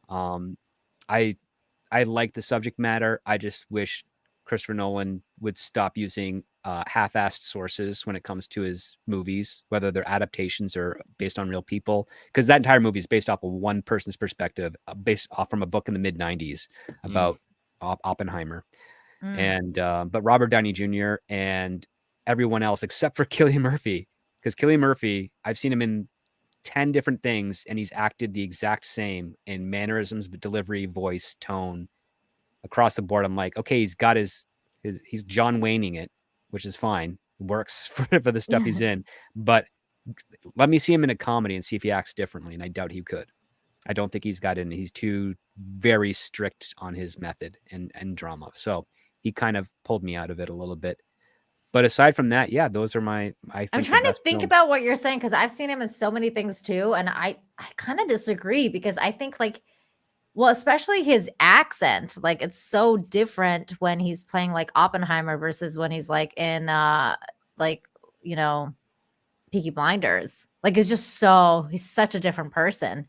Speaker 4: I like the subject matter. I just wish Christopher Nolan would stop using half-assed sources when it comes to his movies, whether they're adaptations or based on real people, because that entire movie is based off of one person's perspective, based off from a book in the mid-90s about Oppenheimer. And but Robert Downey Jr. and everyone else except for Cillian Murphy, because Cillian Murphy, I've seen him in 10 different things and he's acted the exact same in mannerisms, delivery, voice, tone, across the board. I'm like, okay, he's got he's John Wayning it, which is fine. It works for the stuff he's in. But let me see him in a comedy and see if he acts differently. And I doubt he could. I don't think he's got it in. He's too very strict on his method and drama. So he kind of pulled me out of it a little bit. But aside from that, yeah, those are I'm trying to
Speaker 1: think about what you're saying, because I've seen him in so many things too. And I kind of disagree, because I think well, especially his accent, like it's so different when he's playing like Oppenheimer versus when he's like in Peaky Blinders. Like he's such a different person.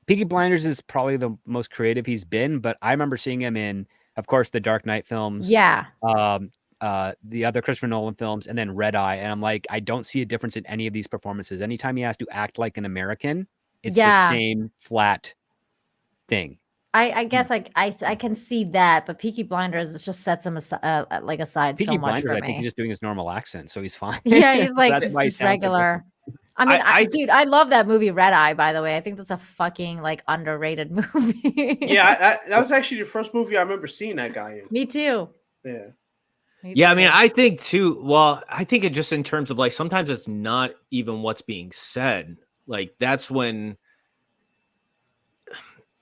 Speaker 4: Peaky Blinders is probably the most creative he's been, but I remember seeing him in, of course, the Dark Knight films.
Speaker 1: Yeah.
Speaker 4: The other Christopher Nolan films, and then Red Eye. And I'm like, I don't see a difference in any of these performances. Anytime he has to act like an American, it's the same flat thing.
Speaker 1: I guess I can see that, but Peaky Blinders just sets him aside
Speaker 4: Peaky
Speaker 1: so much
Speaker 4: Blinders,
Speaker 1: for me.
Speaker 4: I think he's just doing his normal accent, so he's fine.
Speaker 1: Yeah, he's like it's just regular. I mean, dude, I love that movie Red Eye, by the way. I think that's a fucking underrated movie.
Speaker 2: Yeah, that was actually the first movie I remember seeing that guy in.
Speaker 1: Me too.
Speaker 2: Yeah.
Speaker 3: Yeah, I mean, I think too. Well, I think it just in terms of sometimes it's not even what's being said. Like that's when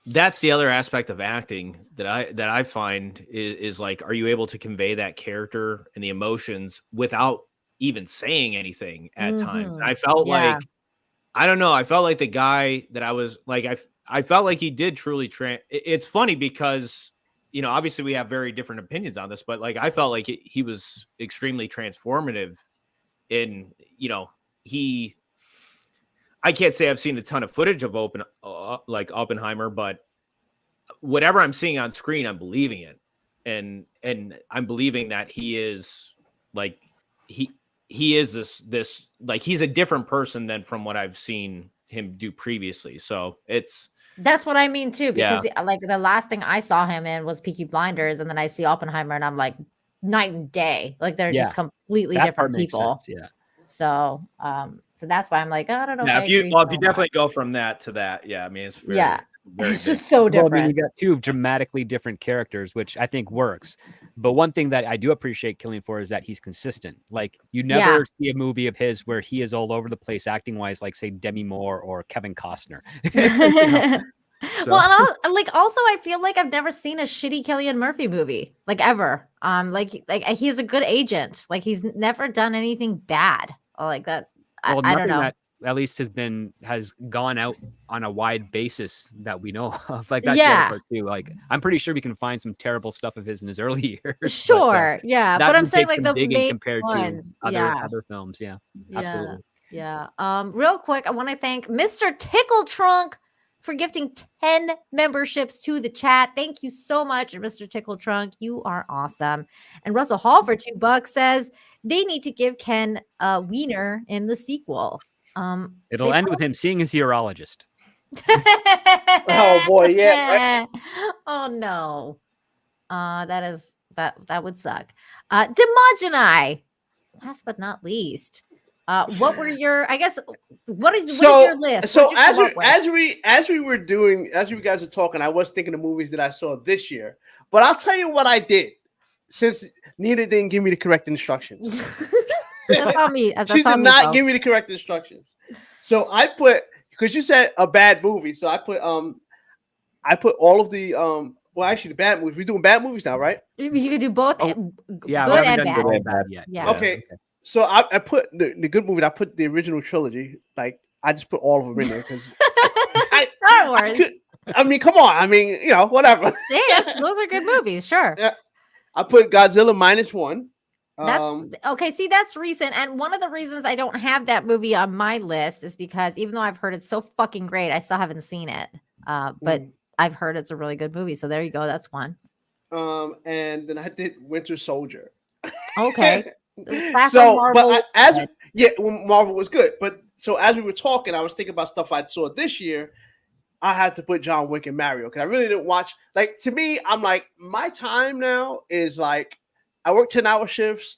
Speaker 3: that's the other aspect of acting that I find is like, are you able to convey that character and the emotions without even saying anything at times? I felt like, I don't know, I felt like the guy that I was like, I felt like he did truly it's funny because, you know, obviously we have very different opinions on this, but like, I felt like he was extremely transformative in, you know, I can't say I've seen a ton of footage of like Oppenheimer, but whatever I'm seeing on screen, I'm believing it. And I'm believing that he is like, he is this, like, he's a different person than from what I've seen him do previously. So
Speaker 1: that's what I mean too, because like the last thing I saw him in was Peaky Blinders, and then I see Oppenheimer and I'm like night and day. Like they're just completely different people.
Speaker 4: Yeah.
Speaker 1: So so that's why I'm like, I don't know.
Speaker 3: Yeah, if you definitely go from that to that, yeah, I mean, it's very, very
Speaker 1: it's just so different.
Speaker 4: Well, I mean, you got two dramatically different characters, which I think works. But one thing that I do appreciate Killing for is that he's consistent. Like, you never see a movie of his where he is all over the place acting wise, like say Demi Moore or Kevin Costner. So.
Speaker 1: Well, and like also I feel like I've never seen a shitty Cillian Murphy movie, like ever. Like he's a good agent. Like he's never done anything bad like that.
Speaker 4: Well,
Speaker 1: I don't know.
Speaker 4: That at least has gone out on a wide basis that we know of. Like that's the other part too. Like I'm pretty sure we can find some terrible stuff of his in his early years.
Speaker 1: Sure,
Speaker 4: but,
Speaker 1: but I'm saying like the main
Speaker 4: compared
Speaker 1: ones,
Speaker 4: to other films. Yeah, absolutely.
Speaker 1: Yeah. Real quick, I want to thank Mr. Tickle Trunk for gifting 10 memberships to the chat. Thank you so much, Mr. Tickle Trunk. You are awesome. And Russell Hall for $2 says they need to give Ken a wiener in the sequel.
Speaker 4: It'll end with him seeing his urologist.
Speaker 2: Oh boy, yeah. Right?
Speaker 1: Oh no. That would suck. Dmajini, last but not least. What were your? I guess what is your list?
Speaker 2: So as we guys were talking, I was thinking of movies that I saw this year. But I'll tell you what I did, since Nina didn't give me the correct instructions.
Speaker 1: That's on me.
Speaker 2: She did not give me the correct instructions. So I put, because you said a bad movie, so I put all of the well, actually the bad movies. We're doing bad movies now, right?
Speaker 1: You can do both.
Speaker 4: Yeah,
Speaker 1: good and
Speaker 4: bad.
Speaker 1: Good and
Speaker 4: bad yet.
Speaker 1: Yeah.
Speaker 2: Okay. So I put the good movie. I put the original trilogy. Like I just put all of them in there because
Speaker 1: Star Wars.
Speaker 2: I mean, come on. I mean, you know, whatever.
Speaker 1: Yeah, those are good movies. Sure.
Speaker 2: Yeah. I put Godzilla -1.
Speaker 1: That's okay. See, that's recent. And one of the reasons I don't have that movie on my list is because even though I've heard it's so fucking great, I still haven't seen it. But I've heard it's a really good movie. So there you go. That's one.
Speaker 2: And then I did Winter Soldier.
Speaker 1: Okay.
Speaker 2: So, but when Marvel was good. But so as we were talking, I was thinking about stuff I saw this year. I had to put John Wick and Mario because I really didn't watch. Like, to me, I'm like, my time now is like, I work 10-hour shifts.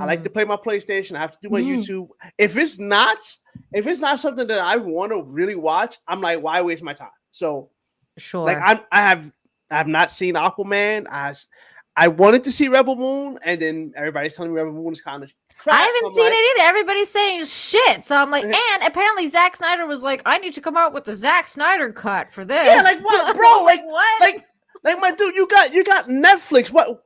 Speaker 2: I like to play my PlayStation. I have to do my YouTube. If it's not something that I want to really watch, I'm like, why waste my time? So,
Speaker 1: sure.
Speaker 2: Like I have not seen Aquaman. I wanted to see Rebel Moon, and then everybody's telling me Rebel Moon is kind of crap.
Speaker 1: I haven't seen it either. Everybody's saying shit. So I'm like, and apparently Zack Snyder was like, I need to come out with the Zack Snyder cut for this.
Speaker 2: Yeah, like what, bro?
Speaker 1: Like what?
Speaker 2: Like my dude, you got Netflix. What?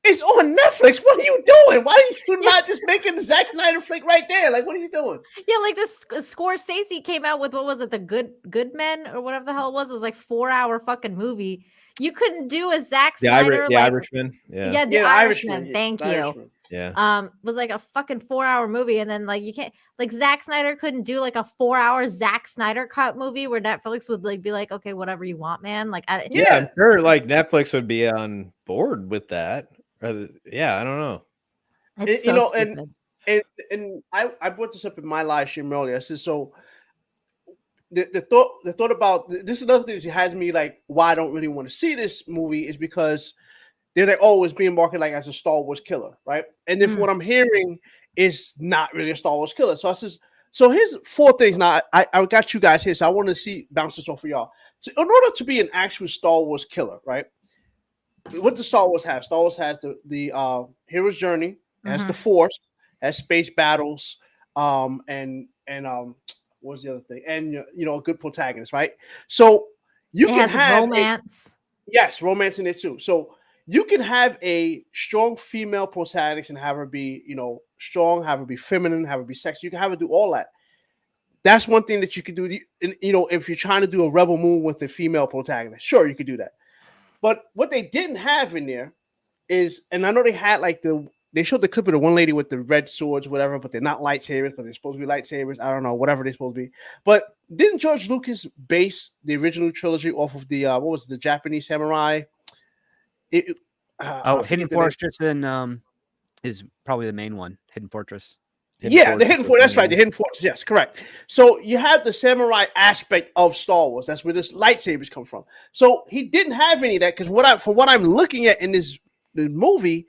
Speaker 2: It's on Netflix. What are you doing? Why are you not just making the Zack Snyder flick right there? Like, what are you doing?
Speaker 1: Yeah, like this Scorsese came out with, what was it, the Good Men or whatever the hell it was. It was like 4-hour fucking movie. You couldn't do a Zack Snyder.
Speaker 3: The Irishman. Yeah.
Speaker 1: The Irishman. Thank you.
Speaker 3: Irishman. Yeah.
Speaker 1: Was like a fucking 4-hour movie, and then like you can't, like Zack Snyder couldn't do like a 4-hour Zack Snyder cut movie where Netflix would like be like, okay, whatever you want, man. Like,
Speaker 3: I'm sure like Netflix would be on board with that. Yeah, I don't know.
Speaker 1: It's so stupid.
Speaker 2: And I brought this up in my live stream earlier. I said, so the thought about this is another thing that has me like, why I don't really want to see this movie is because they're like, oh, it's being marketed like as a Star Wars killer, right? And if what I'm hearing is not really a Star Wars killer, so I says, so here's 4 things. Now I got you guys here, so I want to bounce this off for y'all. So in order to be an actual Star Wars killer, right? What does Star Wars have? Star Wars has the hero's journey, has the Force, has space battles, and what was the other thing? And a good protagonist, right? So You
Speaker 1: It
Speaker 2: can
Speaker 1: has
Speaker 2: have
Speaker 1: romance.
Speaker 2: yes, romance in it too. So you can have a strong female protagonist and have her be, strong, have her be feminine, have her be sexy. You can have her do all that. That's one thing that you can do. If you're trying to do a rebel move with a female protagonist, sure, you could do that. But what they didn't have in there is, and I know they had they showed the clip of the one lady with the red swords, whatever, but they're not lightsabers, but they're supposed to be lightsabers. I don't know, whatever they're supposed to be. But didn't George Lucas base the original trilogy off of the what was it, the Japanese samurai?
Speaker 4: Hidden Fortress and is probably the main one. Hidden Fortress.
Speaker 2: The Hidden Fortress. That's right, the Hidden Fortress. Yes, correct. So you have the samurai aspect of Star Wars. That's where this lightsabers come from. So he didn't have any of that because from what I'm looking at in this movie,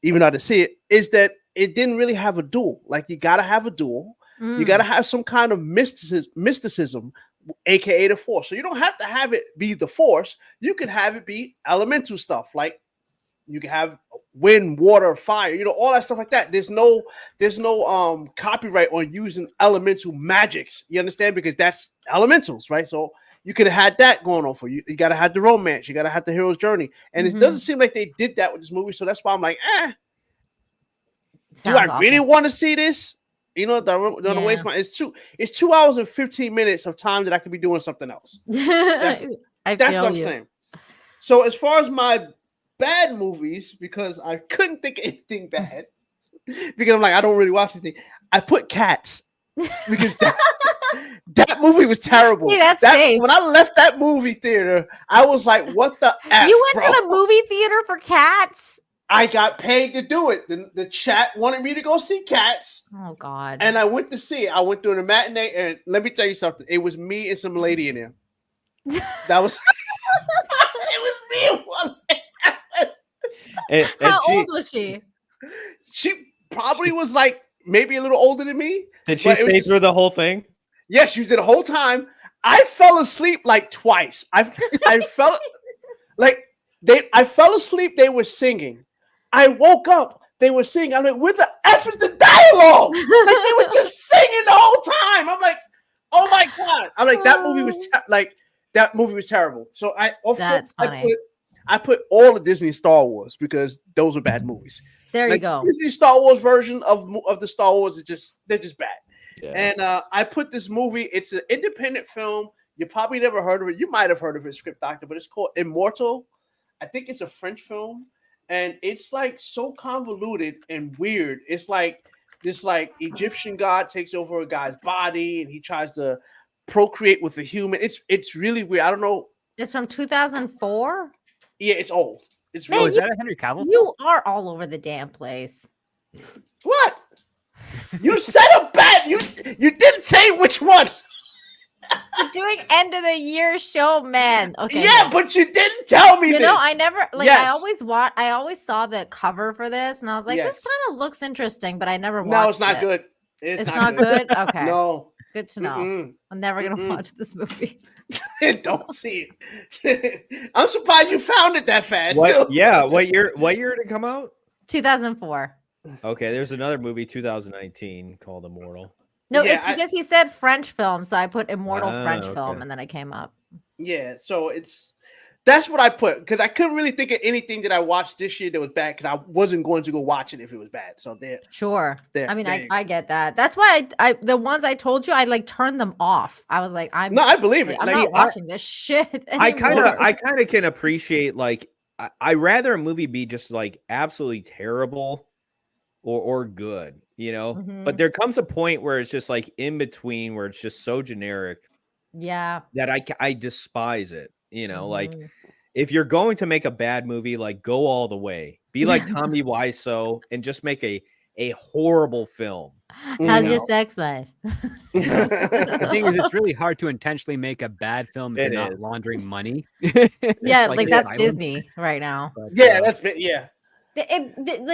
Speaker 2: even though I didn't see it, is that it didn't really have a duel. Like you got to have a duel. You got to have some kind of mysticism, aka the Force. So you don't have to have it be the Force. You could have it be elemental stuff like. You can have wind, water, fire, all that stuff like that. There's no copyright on using elemental magics. You understand? Because that's elementals, right? So you could have had that going on for you. You got to have the romance. You got to have the hero's journey. And it doesn't seem like they did that with this movie. So that's why I'm like, do I really want to see this? Don't waste my. It's 2 hours and 15 minutes of time that I could be doing something else. That's what I'm saying. So as far as my bad movies, because I couldn't think of anything bad, because I'm like, I don't really watch anything. I put Cats because that movie was terrible.
Speaker 1: Hey, that's safe.
Speaker 2: When I left that movie theater, I was like, what the F,
Speaker 1: you went to the movie theater for Cats?
Speaker 2: I got paid to do it. The chat wanted me to go see Cats.
Speaker 1: Oh God.
Speaker 2: And I went to see it. I went during a matinee, and let me tell you something. It was me and some lady in there. That was it was me and one lady.
Speaker 1: How old was she?
Speaker 2: She probably was like maybe a little older than me.
Speaker 3: Did she stay through the whole thing?
Speaker 2: Yes, she did the whole time. I fell asleep like twice. I fell like I fell asleep. They were singing. I woke up. They were singing. I'm like, where the F is the dialogue? Like they were just singing the whole time. I'm like, oh my God. I'm like, that movie was terrible. So I put all the Disney Star Wars because those are bad movies.
Speaker 1: There you go.
Speaker 2: Disney Star Wars version of the Star Wars they're just bad.
Speaker 3: Yeah.
Speaker 2: And I put this movie. It's an independent film. You probably never heard of it. You might have heard of it, Script Doctor, but it's called Immortal. I think it's a French film, and it's like so convoluted and weird. It's like this Egyptian god takes over a guy's body, and he tries to procreate with a human. It's really weird. I don't know.
Speaker 1: It's from 2004.
Speaker 2: Yeah, it's old. It's
Speaker 4: really.
Speaker 2: Man,
Speaker 4: is that a Henry Cavill?
Speaker 1: You are all over the damn place.
Speaker 2: What? You said a bad. You didn't say which one.
Speaker 1: You're doing end of the year show, man. Okay.
Speaker 2: Yeah, but you didn't tell me.
Speaker 1: I never I always saw the cover for this, and I was like, this kind of looks interesting, but I never watched it.
Speaker 2: No, it's not good.
Speaker 1: It's not good. Okay.
Speaker 2: No.
Speaker 1: Good to know. Mm-mm. I'm never gonna watch this movie.
Speaker 2: Don't see it. I'm surprised you found it that fast.
Speaker 3: What year did it come out?
Speaker 1: 2004.
Speaker 3: Okay, there's another movie, 2019, called Immortal.
Speaker 1: No, it's because he said French film, so I put Immortal French film, and then I came up.
Speaker 2: Yeah, so that's what I put because I couldn't really think of anything that I watched this year that was bad because I wasn't going to go watch it if it was bad. So there.
Speaker 1: Sure. I mean, I get that. That's why I the ones I told you, I turned them off. I was like, I believe it. I'm not watching this shit anymore.
Speaker 3: I kind of can appreciate I rather a movie be just absolutely terrible or good,
Speaker 1: Mm-hmm.
Speaker 3: But there comes a point where it's just in between where it's just so generic.
Speaker 1: Yeah.
Speaker 3: That I despise it. Mm-hmm. If you're going to make a bad movie, go all the way. Be like Tommy Wiseau and just make a horrible film.
Speaker 1: How's your sex life?
Speaker 4: The thing is, it's really hard to intentionally make a bad film if you're not laundering money.
Speaker 1: Yeah, that's Disney right now.
Speaker 2: But, that's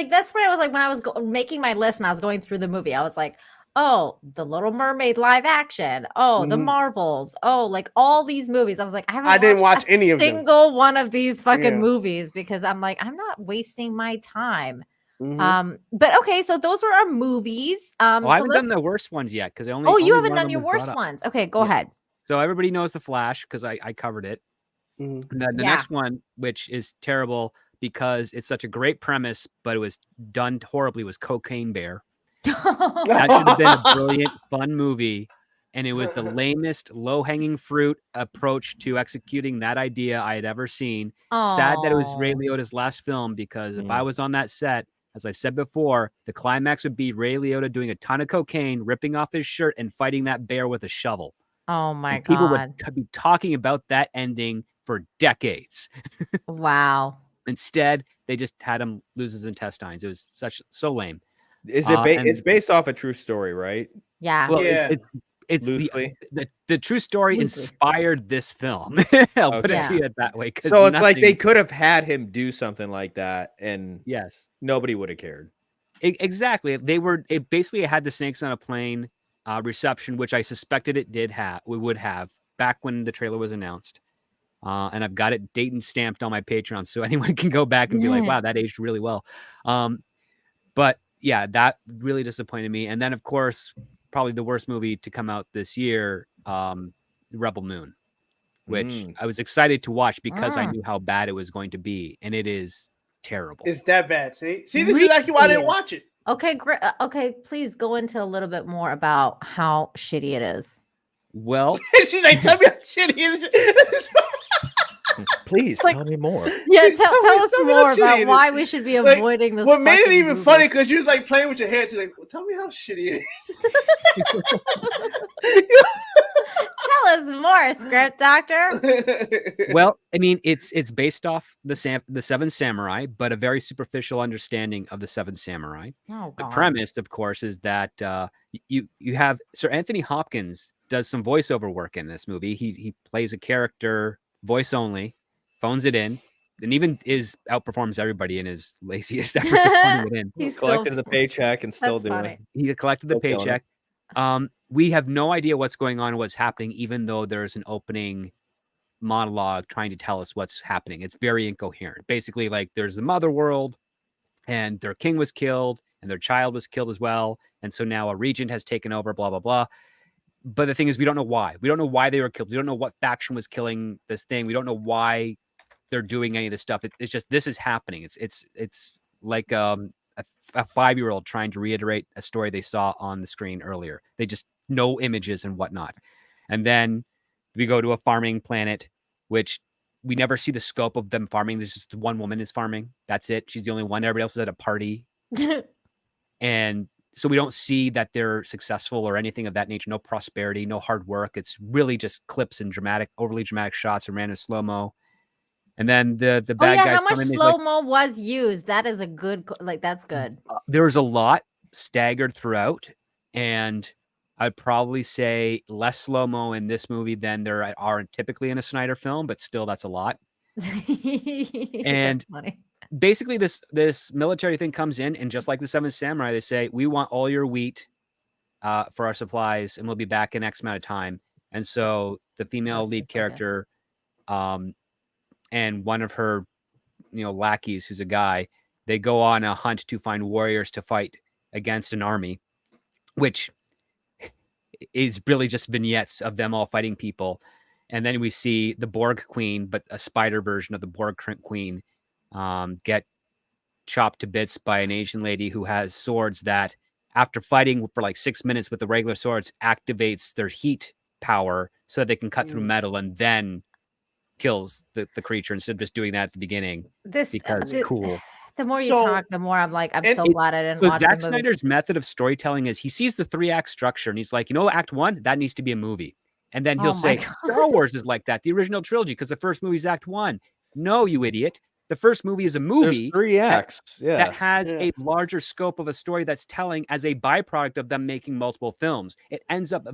Speaker 1: that's what I was like when I was making my list and I was going through the movie. I was like, oh, The Little Mermaid live action. Oh, The Marvels. Oh, all these movies. I was like, I didn't watch any of them. Single one of these fucking movies because I'm like, I'm not wasting my time. Mm-hmm. But okay, so those were our movies.
Speaker 4: I haven't done the worst ones yet because I only.
Speaker 1: Oh, you haven't done your worst ones. Okay, go ahead.
Speaker 4: So everybody knows the Flash because I covered it.
Speaker 2: Mhm.
Speaker 4: And then the next one, which is terrible because it's such a great premise, but it was done horribly, was Cocaine Bear. That should have been a brilliant, fun movie. And it was the lamest, low-hanging fruit approach to executing that idea I had ever seen. Sad that it was Ray Liotta's last film, because if I was on that set, as I've said before, the climax would be Ray Liotta doing a ton of cocaine, ripping off his shirt, and fighting that bear with a shovel.
Speaker 1: Oh my
Speaker 4: And people
Speaker 1: God.
Speaker 4: would be talking about that ending for decades.
Speaker 1: Wow.
Speaker 4: Instead, they just had him lose his intestines. It was so lame.
Speaker 3: Is it? It's based off a true story, right?
Speaker 1: Yeah.
Speaker 4: Well,
Speaker 2: Yeah.
Speaker 4: it's
Speaker 3: Loosely.
Speaker 4: the true story
Speaker 1: Loosely.
Speaker 4: inspired this film. I'll put it
Speaker 1: Okay.
Speaker 4: to you that way.
Speaker 3: So it's like they could have had him do something like that, and
Speaker 4: yes,
Speaker 3: nobody would have cared.
Speaker 4: Exactly. It basically had the Snakes on a Plane reception, which I suspected it would have back when the trailer was announced. And I've got it date and stamped on my Patreon, so anyone can go back and be like, wow, that aged really well. But yeah, that really disappointed me. And then, of course, probably the worst movie to come out this year, Rebel Moon, which I was excited to watch because I knew how bad it was going to be. And it is terrible.
Speaker 2: It's that bad. See, this is actually why I didn't watch it.
Speaker 1: Okay, great. Okay, please go into a little bit more about how shitty it is.
Speaker 4: Well,
Speaker 2: she's like, tell me how shitty it is.
Speaker 3: Please tell me more.
Speaker 1: Yeah, tell us
Speaker 2: tell me
Speaker 1: more
Speaker 2: how shitty
Speaker 1: about
Speaker 2: it
Speaker 1: why
Speaker 2: is.
Speaker 1: we should be
Speaker 2: Like,
Speaker 1: avoiding this.
Speaker 2: What made it
Speaker 1: fucking
Speaker 2: even
Speaker 1: movie.
Speaker 2: funny, because you was like playing with your hair. She's like, well, tell me how shitty it is.
Speaker 1: Tell us more, script doctor.
Speaker 4: well, I mean, it's based off the Seven Samurai, but a very superficial understanding of the Seven Samurai.
Speaker 1: Oh,
Speaker 4: The
Speaker 1: God.
Speaker 4: premise, of course, is that you have Sir Anthony Hopkins does some voiceover work in this movie. He plays a character voice only, phones it in, and even outperforms everybody in his laziest efforts of phoning it in.
Speaker 1: He's
Speaker 3: Collected
Speaker 1: so-
Speaker 3: the paycheck and still
Speaker 1: That's
Speaker 3: doing
Speaker 1: funny.
Speaker 3: it.
Speaker 4: He collected the
Speaker 3: Still killing it.
Speaker 4: paycheck. We have no idea what's going on, what's happening, even though there's an opening monologue trying to tell us what's happening. It's very incoherent. Basically, like, there's the mother world, and their king was killed, and their child was killed as well. And so now a regent has taken over, blah, blah, blah. But the thing is, we don't know why. We don't know why they were killed. We don't know what faction was killing this thing. We don't know why they're doing any of this stuff. It's just, this is happening. It's like a 5-year-old trying to reiterate a story they saw on the screen earlier. They just know images and whatnot. And then we go to a farming planet, which we never see the scope of them farming. There's just one woman is farming. That's it. She's the only one. Everybody else is at a party. And so we don't see that they're successful or anything of that nature. No prosperity, no hard work. It's really just clips and overly dramatic shots and random slow-mo. And then the bad guys
Speaker 1: how much
Speaker 4: come in.
Speaker 1: slow-mo was used? That is a good, that's good.
Speaker 4: There's a lot staggered throughout. And I'd probably say less slow-mo in this movie than there are typically in a Snyder film, but still, that's a lot. And
Speaker 1: That's funny.
Speaker 4: basically this military thing comes in, and just like the Seven Samurai, they say, we want all your wheat for our supplies, and we'll be back in X amount of time. And so the female lead character and one of her lackeys, who's a guy, they go on a hunt to find warriors to fight against an army, which is really just vignettes of them all fighting people. And then we see the Borg Queen, but a spider version of the Borg Queen, get chopped to bits by an Asian lady who has swords that, after fighting for like 6 minutes with the regular swords, activates their heat power so that they can cut through metal, and then kills the creature instead of just doing that at the beginning. Because cool.
Speaker 1: The more you talk, the more I'm like, I'm so glad I didn't watch
Speaker 4: Zack
Speaker 1: the movie.
Speaker 4: Snyder's method of storytelling is he sees the 3-act structure and he's like, Act 1, that needs to be a movie. And then he'll say, Star Wars is like that, the original trilogy, because the first movie is Act 1. No, you idiot. The first movie is a movie.
Speaker 3: There's 3 acts.
Speaker 4: That has a larger scope of a story that's telling as a byproduct of them making multiple films. It ends up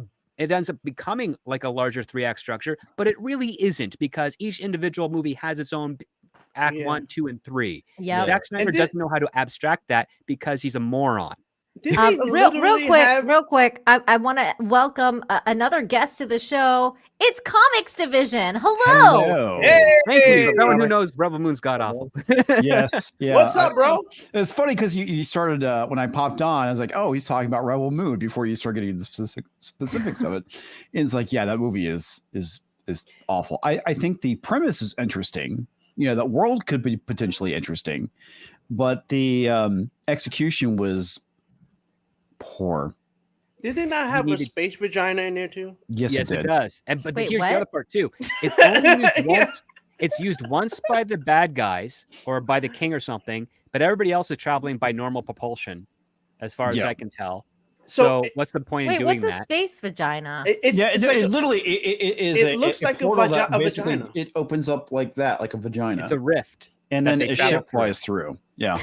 Speaker 4: becoming like a larger 3-act structure, but it really isn't, because each individual movie has its own Act 1, 2, and 3.
Speaker 1: Yeah.
Speaker 4: Zack Snyder doesn't know how to abstract that because he's a moron.
Speaker 2: Did he
Speaker 1: Real
Speaker 2: literally
Speaker 1: quick,
Speaker 2: have-
Speaker 1: real quick. I want to welcome another guest to the show. It's Comics Division. Hello.
Speaker 7: Hello.
Speaker 4: Thank you.
Speaker 2: Hey!
Speaker 4: Someone who knows Rebel Moon's god awful.
Speaker 7: Yes. Yeah.
Speaker 2: What's up, bro?
Speaker 7: It's funny because you started when I popped on. I was like, oh, he's talking about Rebel Moon before you start getting the specifics of it. And it's like, yeah, that movie is awful. I think the premise is interesting. You know, the world could be potentially interesting, but the execution was poor.
Speaker 2: Did they not have a space vagina in there too?
Speaker 7: Yes,
Speaker 4: Yes, it does. And but
Speaker 1: Wait,
Speaker 4: here's
Speaker 1: what?
Speaker 4: the other part too. It's only used
Speaker 2: Yeah.
Speaker 4: once. It's used once by the bad guys or by the king or something, but everybody else is traveling by normal propulsion, as far as
Speaker 7: Yeah.
Speaker 4: I can tell.
Speaker 2: So
Speaker 4: So what's the point
Speaker 1: Wait,
Speaker 4: in doing
Speaker 1: what's a
Speaker 4: that?
Speaker 1: space vagina?
Speaker 2: it's like
Speaker 7: it
Speaker 2: a-
Speaker 7: literally it is.
Speaker 2: it looks like a
Speaker 7: portal that
Speaker 2: a
Speaker 7: basically
Speaker 2: vagina.
Speaker 7: it opens up like that, like a vagina,
Speaker 4: It's a rift.
Speaker 7: and
Speaker 4: that
Speaker 7: then
Speaker 4: they
Speaker 7: a
Speaker 4: travel
Speaker 7: ship
Speaker 4: through.
Speaker 7: flies through. Yeah.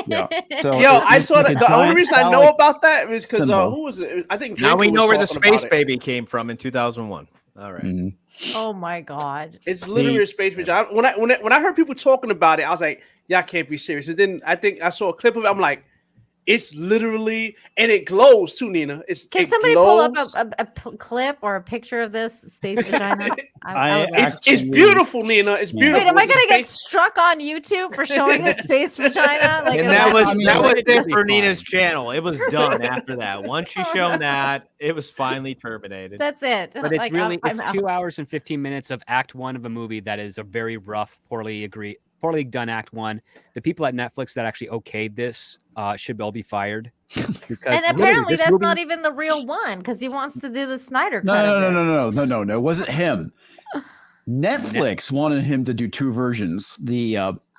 Speaker 7: Yeah. So
Speaker 2: Yo,
Speaker 7: it
Speaker 2: I
Speaker 7: looks
Speaker 2: saw
Speaker 7: like
Speaker 2: that.
Speaker 7: a
Speaker 2: The only
Speaker 7: giant
Speaker 2: reason I know
Speaker 7: phallic
Speaker 2: about that is because
Speaker 7: symbol.
Speaker 2: who was it? I think
Speaker 3: Now we
Speaker 2: Draco
Speaker 3: know
Speaker 2: was
Speaker 3: where the
Speaker 2: talking about
Speaker 3: space
Speaker 2: it.
Speaker 3: baby came from in 2001. All right.
Speaker 7: Mhm.
Speaker 1: Oh my god.
Speaker 2: It's literally a space vagina. When I heard people talking about it, I was like, "Y'all can't be serious." And then I think I saw a clip of it. I'm like, "It's literally," and it glows too, Nina.
Speaker 1: Can
Speaker 2: it
Speaker 1: somebody pull up
Speaker 2: glows.
Speaker 1: a clip or a picture of this space vagina?
Speaker 7: I
Speaker 1: would love
Speaker 2: It's
Speaker 1: to.
Speaker 7: actually-
Speaker 2: beautiful, Nina. It's
Speaker 7: Yeah.
Speaker 2: beautiful.
Speaker 1: Wait, am I
Speaker 2: It's a
Speaker 1: gonna get
Speaker 2: space-
Speaker 1: struck on YouTube for showing a space vagina? Like,
Speaker 3: And
Speaker 1: is
Speaker 3: that was
Speaker 7: I mean,
Speaker 3: that was
Speaker 7: it's
Speaker 3: it
Speaker 7: totally
Speaker 3: for
Speaker 7: fine.
Speaker 3: Nina's channel. It was done after that. Once you shown that, it was finally terminated.
Speaker 1: That's it.
Speaker 4: But it's
Speaker 1: Like,
Speaker 4: really
Speaker 1: I'm
Speaker 4: it's
Speaker 1: out.
Speaker 4: 2 hours and 15 minutes of act one of a movie that is a very rough, poorly done act one. The people at Netflix that actually okayed this should all be fired. Because
Speaker 1: And
Speaker 4: literally
Speaker 1: apparently
Speaker 4: this
Speaker 1: that's
Speaker 4: movie-
Speaker 1: not even the real one because he wants to do the Snyder cut. of it.
Speaker 7: No. It wasn't him. Netflix wanted him to do two versions: the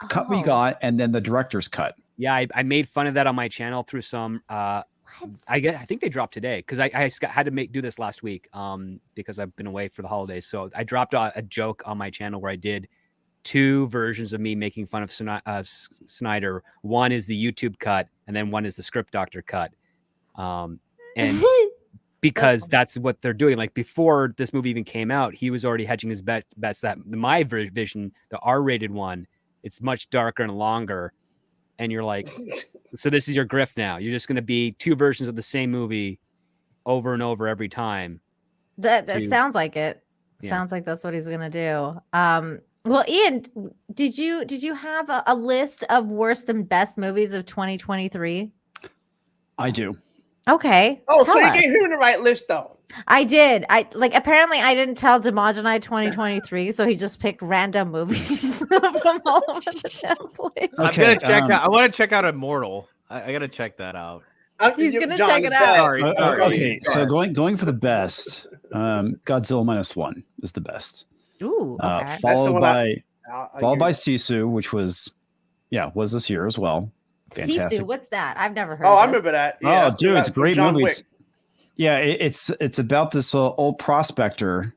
Speaker 7: cut we
Speaker 1: Oh.
Speaker 7: got, and then the director's cut.
Speaker 4: Yeah, I made fun of that on my channel through some I think they dropped today because I had to do this last week because I've been away for the holidays. So I dropped a joke on my channel where I did two versions of me making fun of Snyder. One is the YouTube cut, and then one is the script doctor cut. And because that's what they're doing. Like before this movie even came out, he was already hedging his bets that my vision, the R-rated one, it's much darker and longer. And you're like, so this is your grift now. You're just going to be two versions of the same movie over and over every time.
Speaker 1: That
Speaker 4: to-
Speaker 1: sounds like it.
Speaker 4: Yeah.
Speaker 1: Sounds like that's what he's gonna do. Well, Ian, did you have a list of worst and best movies of 2023?
Speaker 7: I do.
Speaker 1: Okay.
Speaker 2: Oh,
Speaker 1: tell
Speaker 2: so you
Speaker 1: us.
Speaker 2: gave him the right list though.
Speaker 1: I did. Apparently I didn't tell Dmajini 2023, so he just picked random movies from all over the templates.
Speaker 3: I'm
Speaker 7: Okay,
Speaker 3: gonna check out. I want to check out Immortal. I gotta check that out.
Speaker 1: He's gonna
Speaker 2: John
Speaker 1: check
Speaker 2: is
Speaker 1: it out.
Speaker 2: dead.
Speaker 3: Sorry.
Speaker 7: Okay, so going for the best, Godzilla -1 is the best.
Speaker 1: Ooh, okay.
Speaker 2: the
Speaker 7: Followed
Speaker 2: one
Speaker 7: by
Speaker 2: I
Speaker 7: followed by
Speaker 2: agree.
Speaker 7: Sisu, which was this year as well. Fantastic.
Speaker 1: Sisu, what's that? I've never heard
Speaker 2: Oh,
Speaker 1: of
Speaker 2: I
Speaker 1: it.
Speaker 2: remember that.
Speaker 7: Oh,
Speaker 2: Yeah,
Speaker 7: dude, it's a
Speaker 2: from
Speaker 7: great
Speaker 2: John
Speaker 7: movie.
Speaker 2: Wick.
Speaker 7: Yeah, it's about this old prospector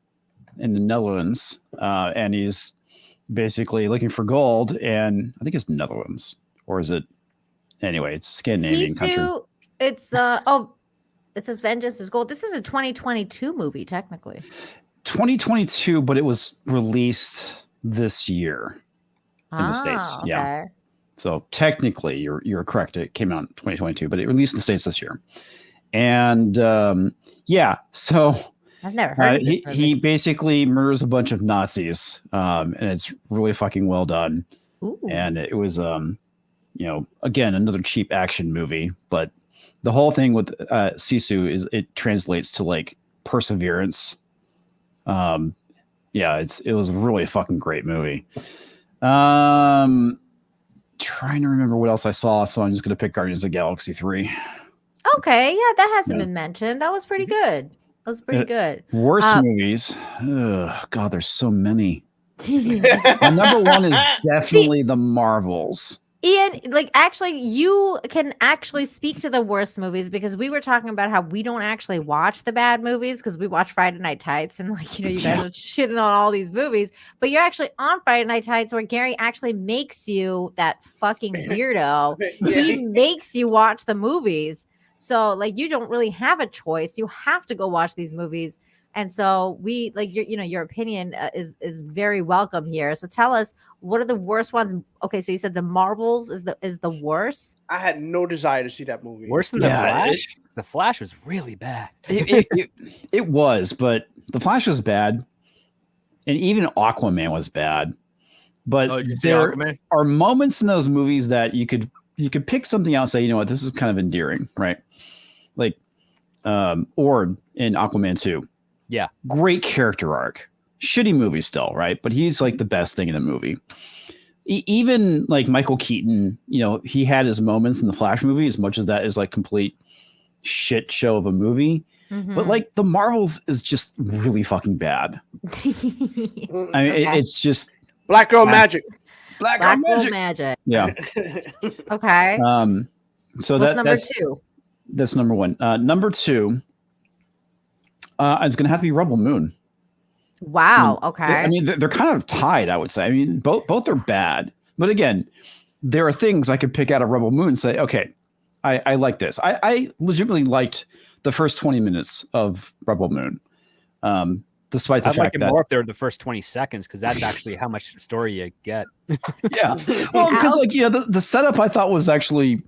Speaker 7: in the Netherlands, and he's basically looking for gold. And I think it's Netherlands, or is it? Anyway, it's a Scandinavian country.
Speaker 1: Sisu, it's it says Vengeance is Gold. This is a 2022 movie, technically.
Speaker 7: 2022, but it was released this year in the States. Yeah.
Speaker 1: Okay.
Speaker 7: So technically, you're correct. It came out in 2022, but it released in the States this year. And so
Speaker 1: I've never heard of this movie.
Speaker 7: he basically murders a bunch of Nazis, and it's really fucking well done.
Speaker 1: Ooh.
Speaker 7: And it was again another cheap action movie, but the whole thing with Sisu is it translates to like perseverance. It was a really fucking great movie. Trying to remember what else I saw, so I'm just gonna pick Guardians of the Galaxy 3.
Speaker 1: Okay, yeah, that hasn't
Speaker 7: Yeah.
Speaker 1: been mentioned. That was pretty good. That was pretty good.
Speaker 7: Worst movies. Ugh, God, there's so many. My number one is definitely the Marvels.
Speaker 1: Ian, actually, you can actually speak to the worst movies because we were talking about how we don't actually watch the bad movies because we watch Friday Night Tights and you guys are shitting on all these movies, but you're actually on Friday Night Tights where Gary actually makes you that fucking weirdo. He makes you watch the movies. So you don't really have a choice. You have to go watch these movies And so we like your opinion is very welcome here. So tell us, what are the worst ones? Okay, so you said the Marvels is the worst.
Speaker 2: I had no desire to see that movie.
Speaker 4: Worse than the Flash. The Flash was really bad.
Speaker 7: It was, but the Flash was bad, and even Aquaman was bad. But there are moments in those movies that you could pick something out and say, you know what, this is kind of endearing, right? Like Ord in Aquaman 2.
Speaker 4: Yeah.
Speaker 7: Great character arc. Shitty movie still, right? But he's like the best thing in the movie. Even like Michael Keaton, you know, he had his moments in the Flash movie, as much as that is like complete shit show of a movie.
Speaker 1: Mm-hmm.
Speaker 7: But like the Marvels is just really fucking bad. I mean, it's just
Speaker 2: Black Girl Magic.
Speaker 7: Black Girl
Speaker 1: Magic.
Speaker 7: Yeah.
Speaker 1: Okay.
Speaker 7: So
Speaker 1: what's number
Speaker 7: that's
Speaker 1: 2?
Speaker 7: That's number 1. Number 2 is going to have to be Rebel Moon.
Speaker 1: Wow. Okay.
Speaker 7: I mean, they're kind of tied, I would say. I mean, both are bad. But again, there are things I could pick out of Rebel Moon and say, okay, I like this. I legitimately liked the first 20 minutes of Rebel Moon. Despite the fact
Speaker 4: that more if they're the first 20 seconds, because that's actually how much story you get.
Speaker 7: Yeah. Well, because like, you know, the setup I thought was actually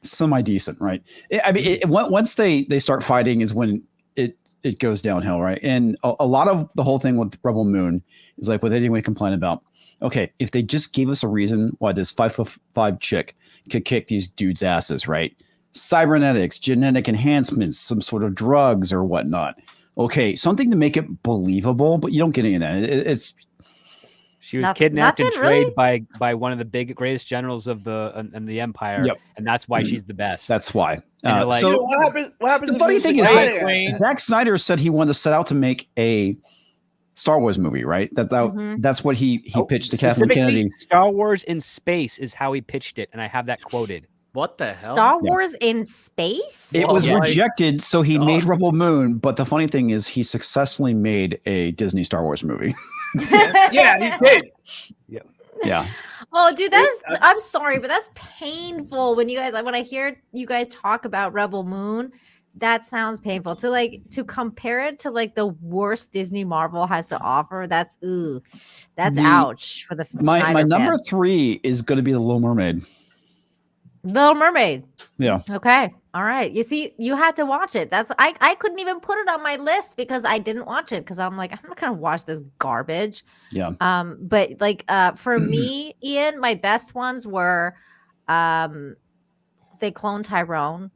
Speaker 7: semi-decent, right? I mean, once they start fighting is when it goes downhill, right? And a lot of the whole thing with Rebel Moon is like what anyone complain about. Okay, if they just gave us a reason why this 5'5" chick could kick these dudes' asses, right? Cybernetics, genetic enhancements, some sort of drugs or whatnot. Okay, something to make it believable, but you don't get any of that.
Speaker 4: She was kidnapped and trained by one of the greatest generals of the Empire, and that's why she's the best.
Speaker 7: That's why.
Speaker 4: Like,
Speaker 2: so what happens?
Speaker 7: The funny thing is, Zack Snyder said he wanted to set out to make a Star Wars movie, right? That's what he pitched to Kathleen Kennedy.
Speaker 4: Star Wars in space is how he pitched it, and I have that quoted.
Speaker 3: What the hell?
Speaker 1: Star Wars in space?
Speaker 7: It was rejected, so he made Rebel Moon. But the funny thing is, he successfully made a Disney Star Wars movie.
Speaker 2: Yeah, he did.
Speaker 7: Yeah.
Speaker 1: Oh, dude, I'm sorry, but that's painful when I hear you guys talk about Rebel Moon. That sounds painful to compare it to like the worst Disney Marvel has to offer. That's ouch for the
Speaker 7: my number 3 is going to be The Little Mermaid.
Speaker 1: Little Mermaid.
Speaker 7: Yeah.
Speaker 1: Okay. All right. You see, you had to watch it. I couldn't even put it on my list because I didn't watch it because I'm like, I'm not gonna watch this garbage.
Speaker 7: Yeah.
Speaker 1: But like for me, Ian, my best ones were They Clone Tyrone.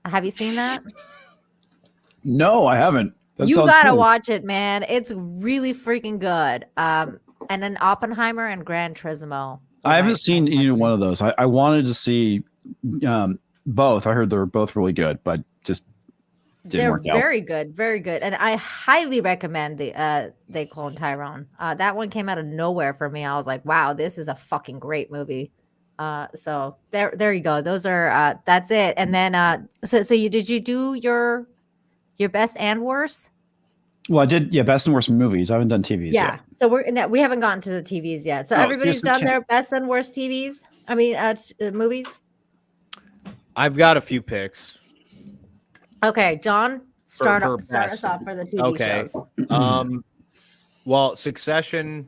Speaker 1: Have you seen that?
Speaker 7: No, I haven't.
Speaker 1: You gotta watch it, man. It's really freaking good. And then Oppenheimer and Gran Turismo.
Speaker 7: I haven't seen either one of those. I wanted to see both. I heard they're both really good, but just didn't work out.
Speaker 1: They're very good, very good. And I highly recommend They Clone Tyrone. That one came out of nowhere for me. I was like, wow, this is a fucking great movie. So there you go. Those are that's it. And then so did you do your best and worst?
Speaker 7: Well, I did, best and worst movies. I haven't done TVs yet.
Speaker 1: So we haven't gotten to the TVs yet. So everybody's done their best and worst TVs. I mean, movies.
Speaker 3: I've got a few picks.
Speaker 1: Okay, John, start us off for the TV shows.
Speaker 3: Well, Succession.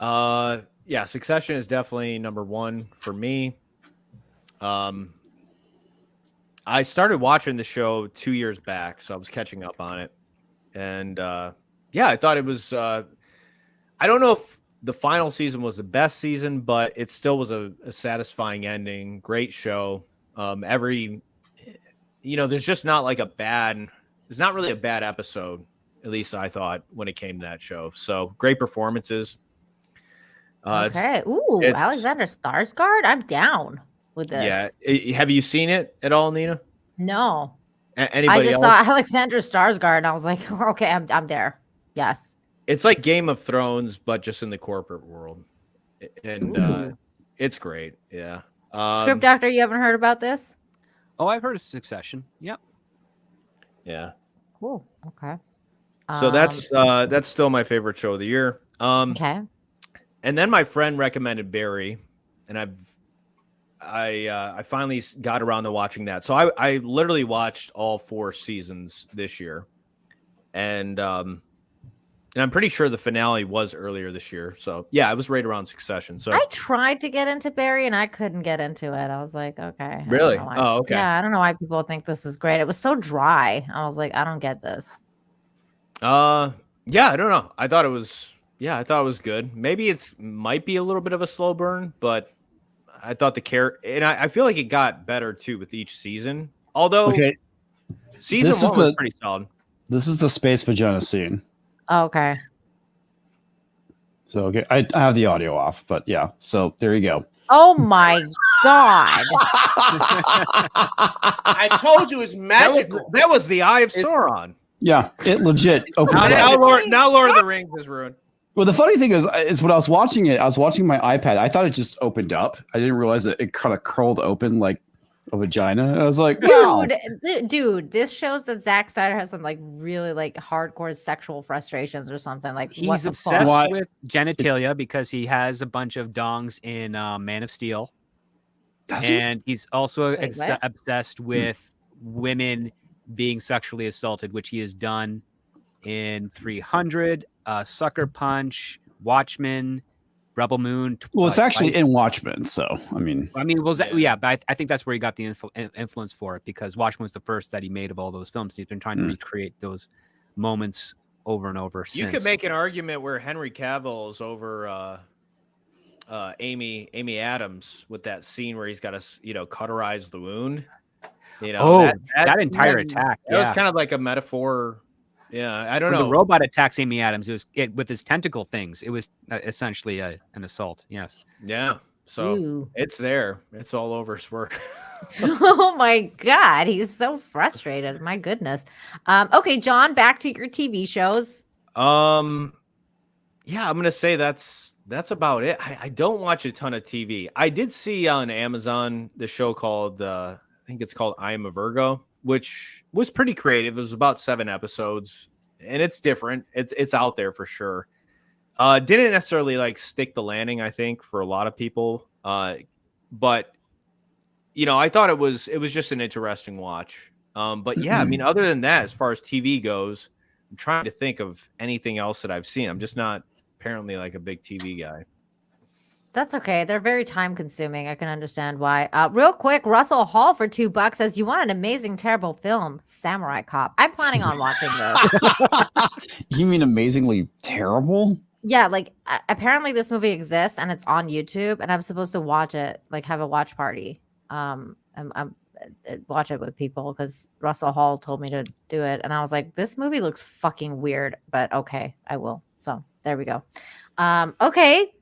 Speaker 3: Succession is definitely number 1 for me. I started watching the show 2 years back, so I was catching up on it. And I thought it was I don't know if the final season was the best season, but it still was a satisfying ending. Great show. There's just not like there's not really a bad episode, at least I thought, when it came to that show. So great performances.
Speaker 1: Okay. Alexander Skarsgård. I'm down with this.
Speaker 3: Yeah. Have you seen it at all, Nina?
Speaker 1: No.
Speaker 3: Anybody else?
Speaker 1: Saw Alexander Skarsgård and I was like, okay, I'm there. Yes.
Speaker 3: It's like Game of Thrones, but just in the corporate world. And it's great. Yeah.
Speaker 1: Script Doctor, you haven't heard about this?
Speaker 4: Oh, I've heard of Succession. Yep.
Speaker 3: Yeah.
Speaker 1: Cool. Okay.
Speaker 3: So that's still my favorite show of the year.
Speaker 1: Okay.
Speaker 3: And then my friend recommended Barry, and I finally got around to watching that. So I literally watched all 4 seasons this year. and I'm pretty sure the finale was earlier this year. So yeah, it was right around Succession. So
Speaker 1: I tried to get into Barry and I couldn't get into it. I was like, okay. I don't
Speaker 3: really?
Speaker 1: know why.
Speaker 3: Oh, okay.
Speaker 1: Yeah, I don't know why people think this is great. It was so dry. I was like, I don't get this.
Speaker 3: Yeah, I don't know. I thought it was good. Maybe might be a little bit of a slow burn, but I thought and I feel like it got better too with each season. Although season one was pretty solid.
Speaker 7: This is the space vagina scene.
Speaker 1: Okay.
Speaker 7: So okay, I have the audio off, but yeah. So there you go.
Speaker 1: Oh my god!
Speaker 2: I told you it's magical.
Speaker 3: That was the Eye of Sauron.
Speaker 7: Yeah, it legit opens up.
Speaker 3: Now Lord of the Rings is ruined.
Speaker 7: Well, the funny thing is when I was watching it, I was watching my iPad. I thought it just opened up. I didn't realize that it kind of curled open like a vagina. And I was like, wow.
Speaker 1: Dude, this shows that Zack Snyder has some like really like hardcore sexual frustrations or something. Like
Speaker 4: he's obsessed with genitalia because he has a bunch of dongs in Man of Steel. And he's also obsessed with women being sexually assaulted, which he has done in 300, Sucker Punch, Watchmen, Rebel Moon.
Speaker 7: Well, it's actually in Watchmen, so I mean,
Speaker 4: but I think that's where he got the influence for it, because Watchmen was the first that he made of all those films. He's been trying to recreate those moments over and over.
Speaker 3: You could make an argument where Henry Cavill is over Amy Adams with that scene where he's got to cauterize the wound.
Speaker 4: That entire attack.
Speaker 3: It was kind of like a metaphor. Yeah, I don't know.
Speaker 4: The robot attacks Amy Adams. With his tentacle things. It was essentially an assault. Yes.
Speaker 3: Yeah. So it's there. It's all over his work.
Speaker 1: Oh my god, he's so frustrated. My goodness. Okay, John, back to your TV shows.
Speaker 3: Yeah, I'm gonna say that's about it. I don't watch a ton of TV. I did see on Amazon the show called I think it's called I Am a Virgo, which was pretty creative. It was about 7 episodes, and it's different. It's out there for sure. Didn't necessarily like stick the landing, I think, for a lot of people. But I thought it was just an interesting watch. But yeah, I mean, other than that, as far as TV goes, I'm trying to think of anything else that I've seen. I'm just not apparently like a big TV guy.
Speaker 1: That's okay. They're very time consuming. I can understand why. Real quick, Russell Hall for $2 says, you want an amazing, terrible film, Samurai Cop. I'm planning on watching this.
Speaker 7: You mean amazingly terrible?
Speaker 1: Yeah, like apparently this movie exists and it's on YouTube, and I'm supposed to watch it, like have a watch party. I'm watch it with people because Russell Hall told me to do it, and I was like, this movie looks fucking weird, but okay, I will. So there we go. Okay.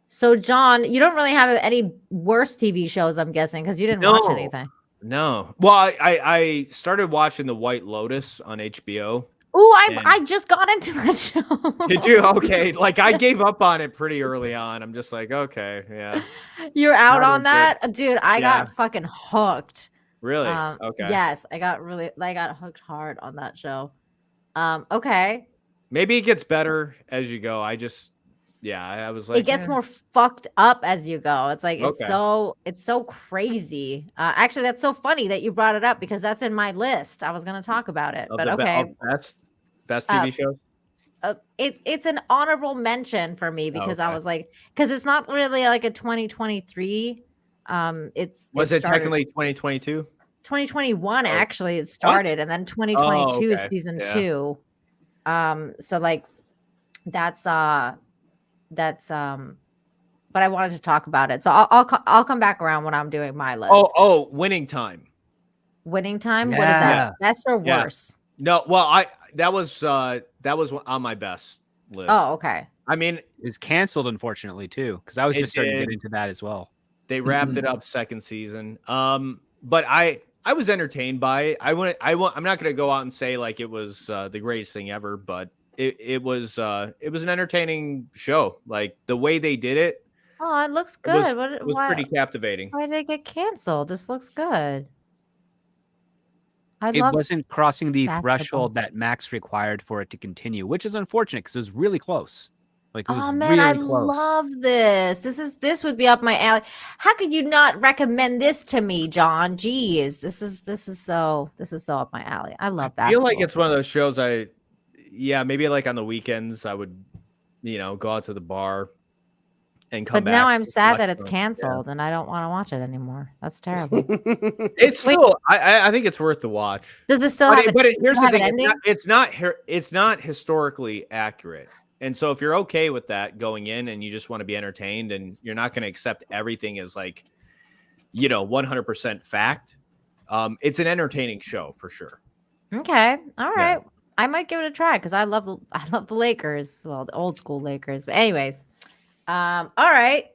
Speaker 1: So, John, you don't really have any worse TV shows, I'm guessing, because you didn't watch anything.
Speaker 3: No. Well, I started watching The White Lotus on HBO.
Speaker 1: Oh, I just got into that show.
Speaker 3: Did you? Okay. Like, I gave up on it pretty early on. I'm just like, okay, yeah.
Speaker 1: You're out on that? Dude, I got fucking hooked.
Speaker 3: Really? Okay.
Speaker 1: Yes, I got hooked hard on that show. Okay.
Speaker 3: Maybe it gets better as you go. I was like,
Speaker 1: it gets more fucked up as you go. It's like it's so crazy. Actually, that's so funny that you brought it up because that's in my list. I was going to talk about it, but okay.
Speaker 3: Best TV shows.
Speaker 1: It's an honorable mention for me because I was like, because it's not really like a 2023.
Speaker 3: Was it technically 2022?
Speaker 1: 2021 actually it started, and then 2022 is season 2. So like that's but I wanted to talk about it, so I'll come back around when I'm doing my list.
Speaker 3: Winning Time.
Speaker 1: What is that? Best or worse?
Speaker 3: No, well, that was on my best list.
Speaker 1: Oh, okay.
Speaker 3: I mean,
Speaker 4: it's canceled unfortunately too, because I was just starting to get into that as well.
Speaker 3: They wrapped it up second season. But I was entertained by it. I'm not going to go out and say like it was the greatest thing ever, but it was an entertaining show. Like the way they did it.
Speaker 1: Oh, it looks good.
Speaker 3: It was pretty captivating.
Speaker 1: Why did it get canceled? This looks good.
Speaker 4: It wasn't crossing the threshold that Max required for it to continue, which is unfortunate because it was really close. Like, it was really close.
Speaker 1: I love this. This would be up my alley. How could you not recommend this to me, John? Jeez, this is so up my alley. I love that.
Speaker 3: I feel like it's one of those shows maybe like on the weekends I would, go out to the bar and come
Speaker 1: But
Speaker 3: back.
Speaker 1: now I'm
Speaker 3: and
Speaker 1: sad
Speaker 3: watch
Speaker 1: that it's
Speaker 3: them.
Speaker 1: canceled and I don't want to watch it anymore. That's terrible.
Speaker 3: It's
Speaker 1: Wait.
Speaker 3: still, I think it's worth the watch.
Speaker 1: Does it still have
Speaker 3: Here's the
Speaker 1: have an
Speaker 3: thing:
Speaker 1: ending?
Speaker 3: it's not historically accurate, and so if you're okay with that going in and you just want to be entertained and you're not going to accept everything as like, 100% fact, it's an entertaining show for sure.
Speaker 1: Okay. All right. I might give it a try because I love the Lakers. Well, the old school Lakers. But anyways, all right.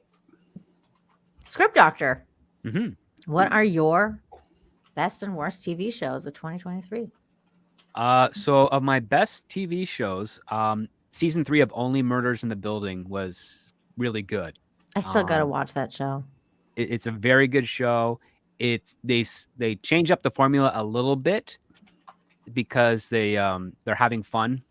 Speaker 1: Script Doctor.
Speaker 4: Mhm.
Speaker 1: What are your best and worst TV shows of 2023?
Speaker 4: So of my best TV shows, season 3 of Only Murders in the Building was really good.
Speaker 1: I still gotta watch that show.
Speaker 4: It's a very good show. They change up the formula a little bit because they're having fun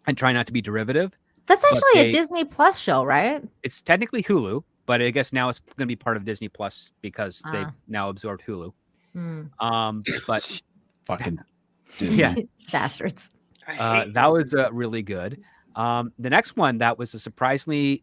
Speaker 4: and try not to be derivative.
Speaker 1: That's actually a Disney Plus show, right?
Speaker 4: It's technically Hulu, but I guess now it's going to be part of Disney Plus because they've now absorbed Hulu. But
Speaker 7: fucking Disney.
Speaker 4: Yeah,
Speaker 1: bastards.
Speaker 4: that was really good. The next one that was a surprisingly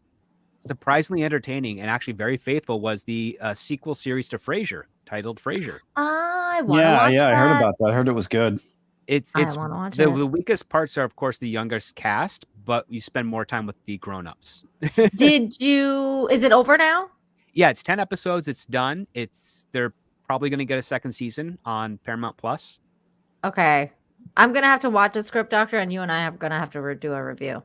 Speaker 4: entertaining and actually very faithful was the sequel series to Frasier, titled Frasier.
Speaker 1: I want to watch that.
Speaker 7: I heard about that. I heard it was good.
Speaker 4: It's
Speaker 1: I wanna watch
Speaker 4: the
Speaker 1: it.
Speaker 4: weakest parts are of course the youngest cast, but you spend more time with the grown-ups.
Speaker 1: Is it over now?
Speaker 4: Yeah, it's 10 episodes. It's done. They're probably going to get a second season on Paramount Plus.
Speaker 1: Okay. I'm going to have to watch it, Script Doctor, and you and I are going to have to do a review.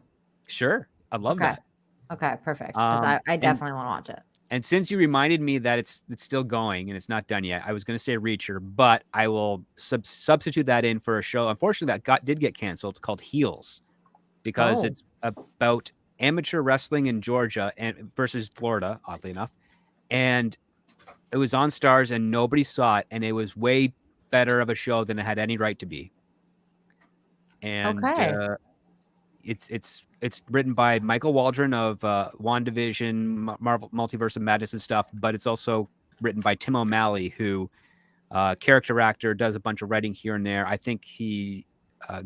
Speaker 4: Sure. I'd love that.
Speaker 1: Okay, perfect. Because I definitely want to watch it.
Speaker 4: And since you reminded me that it's still going and it's not done yet, I was going to say Reacher, but I will substitute that in for a show. Unfortunately, that did get canceled, called Heels, because it's about amateur wrestling in Georgia and versus Florida, oddly enough. And it was on Stars and nobody saw it, and it was way better of a show than it had any right to be. And it's written by Michael Waldron of WandaVision, Marvel Multiverse of Madness and stuff, but it's also written by Tim O'Malley, who character actor, does a bunch of writing here and there. I think he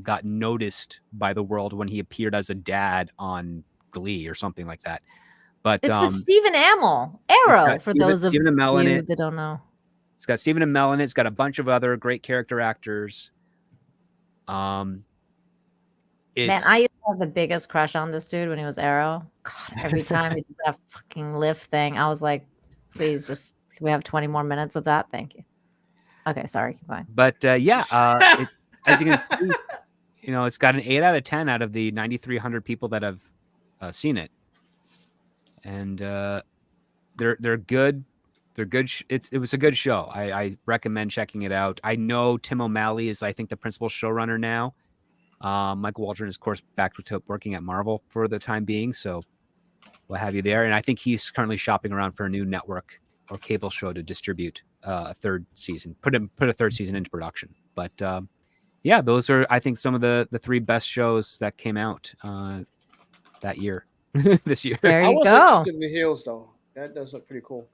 Speaker 4: got noticed by the world when he appeared as a dad on Glee or something like that. But
Speaker 1: it's with Stephen Amell, Arrow, for those of you that don't know.
Speaker 4: It's got Stephen Amell in it. It's got a bunch of other great character actors.
Speaker 1: Man, I used to have the biggest crush on this dude when he was Arrow. God, every time he did that fucking lift thing, I was like, please just, can we have 20 more minutes of that? Thank you. Okay, sorry, keep going.
Speaker 4: But as you can see, it's got an 8 out of 10 out of the 9,300 people that have seen it. And they're good. They're good. It was a good show. I recommend checking it out. I know Tim O'Malley is, I think, the principal showrunner now. Michael Waldron is, of course, back to working at Marvel for the time being. So we'll have you there. And I think he's currently shopping around for a new network or cable show to distribute a third season, put a third season into production. But those are, I think, some of the 3 best shows that came out that year. This year.
Speaker 1: There you go.
Speaker 2: I was interested in the Heels, though. That does look pretty cool.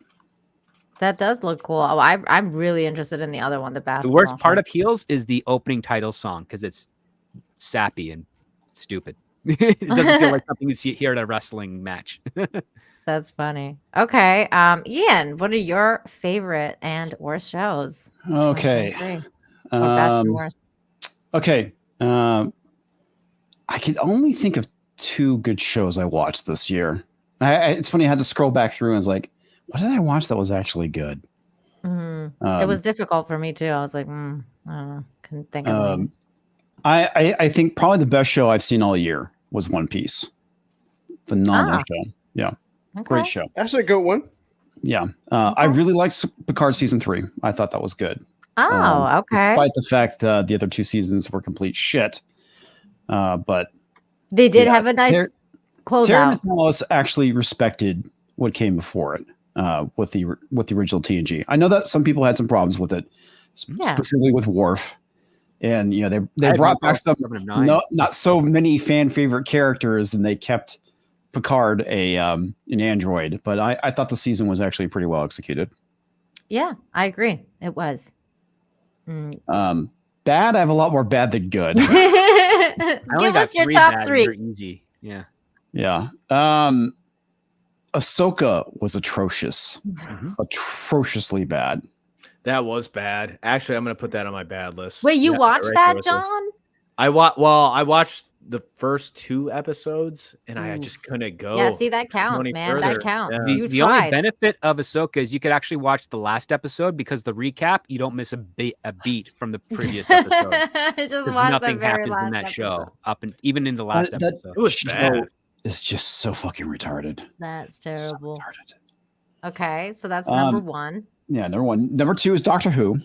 Speaker 1: That does look cool. Oh, I'm really interested in the other one, the basketball.
Speaker 4: The worst part of Heels is the opening title song because it's sappy and stupid. It doesn't feel like something you see here at a wrestling match.
Speaker 1: That's funny. Okay, Ian, what are your favorite and worst shows?
Speaker 7: Okay.
Speaker 1: Or best and worst?
Speaker 7: Okay. I can only think of 2 good shows I watched this year. It's funny, I had to scroll back through and I was like, what did I watch that was actually good?
Speaker 1: It was difficult for me too. I was like, I don't know. Couldn't think of it.
Speaker 7: I think probably the best show I've seen all year was One Piece. Phenomenal show. Yeah.
Speaker 1: Okay.
Speaker 7: Great show.
Speaker 2: That's a good one.
Speaker 7: Yeah. I really liked Picard season 3. I thought that was good.
Speaker 1: Oh, okay.
Speaker 7: Despite the fact the other 2 seasons were complete shit. But
Speaker 1: they did have a nice closeout.
Speaker 7: Terry Matalas actually respected what came before it with the original TNG. I know that some people had some problems with it, specifically with Worf. And they brought back some not so many fan favorite characters, and they kept Picard an android. But I thought the season was actually pretty well executed.
Speaker 1: Yeah, I agree. It was.
Speaker 7: But bad. I have a lot more bad than good.
Speaker 4: I only
Speaker 1: Give
Speaker 4: got
Speaker 1: us your
Speaker 4: 3
Speaker 1: top
Speaker 4: bad, and
Speaker 1: 3.
Speaker 4: they're easy. Yeah.
Speaker 7: Yeah. Ahsoka was atrocious. Atrociously bad.
Speaker 3: That was bad. Actually, I'm going to put that on my bad list.
Speaker 1: Wait, you
Speaker 3: Yeah,
Speaker 1: watched
Speaker 3: right
Speaker 1: that,
Speaker 3: there with this.
Speaker 1: John?
Speaker 3: I watched the first 2 episodes, and I just couldn't go.
Speaker 1: Yeah, see, that counts,
Speaker 3: any
Speaker 1: man.
Speaker 3: further.
Speaker 1: That counts.
Speaker 3: Yeah.
Speaker 1: You
Speaker 4: The only
Speaker 1: tried.
Speaker 4: benefit of Ahsoka is you could actually watch the last episode because the recap, you don't miss a beat from the previous episode.
Speaker 1: Just
Speaker 4: 'Cause
Speaker 1: watch the
Speaker 4: nothing
Speaker 1: very
Speaker 4: happens
Speaker 1: last
Speaker 4: in that show
Speaker 1: episode.
Speaker 4: up and even in the last
Speaker 7: That
Speaker 4: episode.
Speaker 3: It was
Speaker 7: show
Speaker 3: bad.
Speaker 7: is just so fucking retarded.
Speaker 1: That's
Speaker 7: So
Speaker 1: terrible.
Speaker 7: retarded.
Speaker 1: Okay, so that's number 1.
Speaker 7: Yeah, number 1. Number 2 is Doctor Who.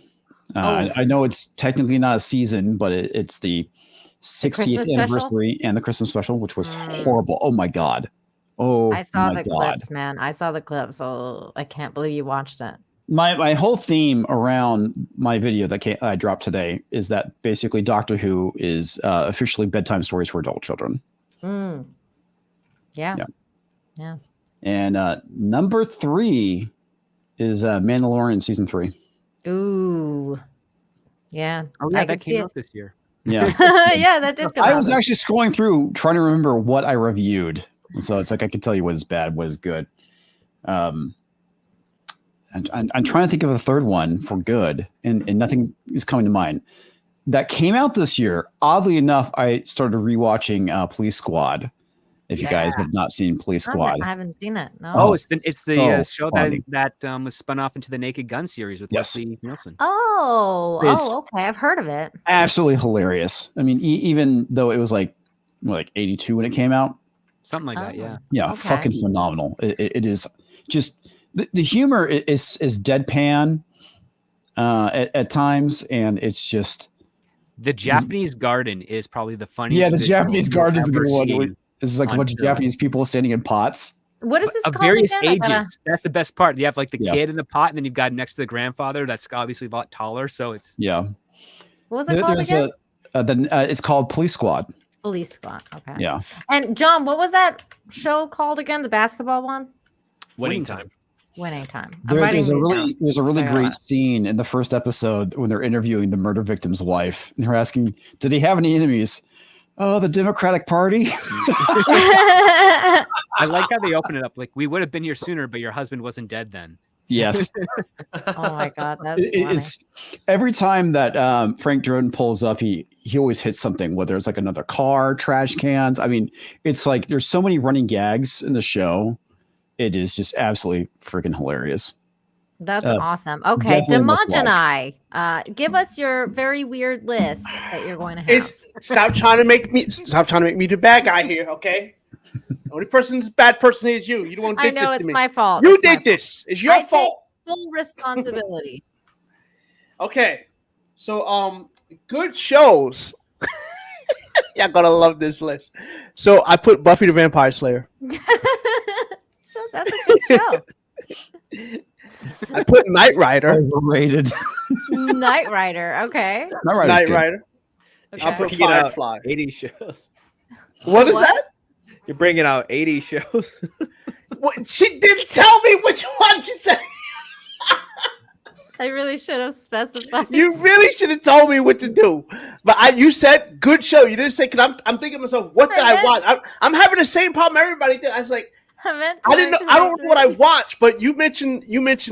Speaker 7: I know it's technically not a season, but it's the 60th
Speaker 1: Christmas special?
Speaker 7: anniversary and the Christmas special, which was horrible. Oh my god. Oh,
Speaker 1: I saw
Speaker 7: my
Speaker 1: the
Speaker 7: god.
Speaker 1: clips, man. I saw the clips. Oh, I can't believe you watched it.
Speaker 7: My whole theme around my video that I dropped today is that basically Doctor Who is officially bedtime stories for adult children.
Speaker 1: Mm. Yeah.
Speaker 7: And number 3 is Mandalorian season 3.
Speaker 1: Ooh. Yeah.
Speaker 4: Oh yeah,
Speaker 1: I
Speaker 4: that
Speaker 1: can see
Speaker 4: came
Speaker 1: it.
Speaker 4: out this year.
Speaker 7: Yeah.
Speaker 1: Yeah, that did come
Speaker 7: I
Speaker 1: out.
Speaker 7: was actually scrolling through trying to remember what I reviewed. And so it's like I can tell you what is bad, what is good. And I'm trying to think of a third one for good, and nothing is coming to mind. That came out this year. Oddly enough, I started rewatching Police Squad. If you guys have not seen Police Squad.
Speaker 1: I haven't seen it. No.
Speaker 4: Oh, it's the
Speaker 7: so
Speaker 4: show
Speaker 7: funny.
Speaker 4: that was spun off into the Naked Gun series with
Speaker 7: Yes.
Speaker 4: Leslie Nielsen.
Speaker 7: It's-
Speaker 1: Okay. I've heard of it.
Speaker 7: Absolutely hilarious. I mean, even though it was like 82 when it came out.
Speaker 4: Something like that,
Speaker 1: Oh.
Speaker 4: yeah.
Speaker 7: Yeah,
Speaker 1: Okay.
Speaker 7: fucking phenomenal. It is just the humor is deadpan at times, and it's just
Speaker 4: The Japanese Garden is probably the funniest.
Speaker 7: yeah. The
Speaker 4: visual
Speaker 7: Japanese
Speaker 4: you've
Speaker 7: garden is a
Speaker 4: ever
Speaker 7: good one.
Speaker 4: seen.
Speaker 7: This is like a
Speaker 4: on
Speaker 7: bunch of
Speaker 4: film.
Speaker 7: Japanese people standing in pots.
Speaker 1: What is this
Speaker 4: Of
Speaker 1: called
Speaker 4: various
Speaker 1: again? I
Speaker 4: ages.
Speaker 1: gotta-
Speaker 4: That's the best part. You have like the
Speaker 7: Yeah.
Speaker 4: kid in the pot, and then you've got next to the grandfather that's obviously a lot taller. So it's
Speaker 7: Yeah,
Speaker 1: What was it called
Speaker 7: there's
Speaker 1: again?
Speaker 7: it's called Police Squad.
Speaker 1: Police Squad. Okay.
Speaker 7: Yeah,
Speaker 1: And John, what was that show called again? The basketball one?
Speaker 3: Winning time.
Speaker 1: Winning Time. I'm writing
Speaker 7: there's a
Speaker 1: these down.
Speaker 7: there's a really
Speaker 1: I got
Speaker 7: great
Speaker 1: it.
Speaker 7: scene in the first episode when they're interviewing the murder victim's wife, and they're asking, "Did he have any enemies?" Oh, the Democratic Party.
Speaker 4: I like how they open it up. Like, we would have been here sooner, but your husband wasn't dead then.
Speaker 7: Yes.
Speaker 1: Oh my god, that's funny.
Speaker 7: It's every time that Frank Jordan pulls up, he always hits something, whether it's like another car, trash cans. I mean, it's like there's so many running gags in the show. It is just absolutely freaking hilarious.
Speaker 1: That's awesome. Okay,
Speaker 7: definitely must watch.
Speaker 1: Dmajini, give us your very weird list that you're going to have.
Speaker 2: Stop trying to make me the bad guy here, okay? The only person that's bad person is you. You don't want to
Speaker 1: I
Speaker 2: do
Speaker 1: know
Speaker 2: this to
Speaker 1: it's
Speaker 2: me.
Speaker 1: my fault.
Speaker 2: You
Speaker 1: It's my
Speaker 2: did this. It's your
Speaker 1: I take
Speaker 2: fault.
Speaker 1: full responsibility.
Speaker 2: Okay. So good shows. Y'all gonna love this list. So I put Buffy the Vampire Slayer.
Speaker 1: So that's a good show.
Speaker 2: I put Knight Rider.
Speaker 7: Overrated.
Speaker 1: Knight Rider. Okay.
Speaker 2: Knight Rider.
Speaker 1: Okay.
Speaker 2: I put
Speaker 8: Bringing out
Speaker 2: Firefly.
Speaker 8: 80 shows.
Speaker 2: What is
Speaker 1: What?
Speaker 2: that?
Speaker 8: You're bringing out 80 shows.
Speaker 2: What? She didn't tell me which one she said.
Speaker 1: I really should have specified.
Speaker 2: You really should have told me what to do. But you said good show. You didn't say, because I'm thinking to myself, what did I watch? I'm having the same problem everybody did. I was like, I didn't know. I don't know what I watched, but you mentioned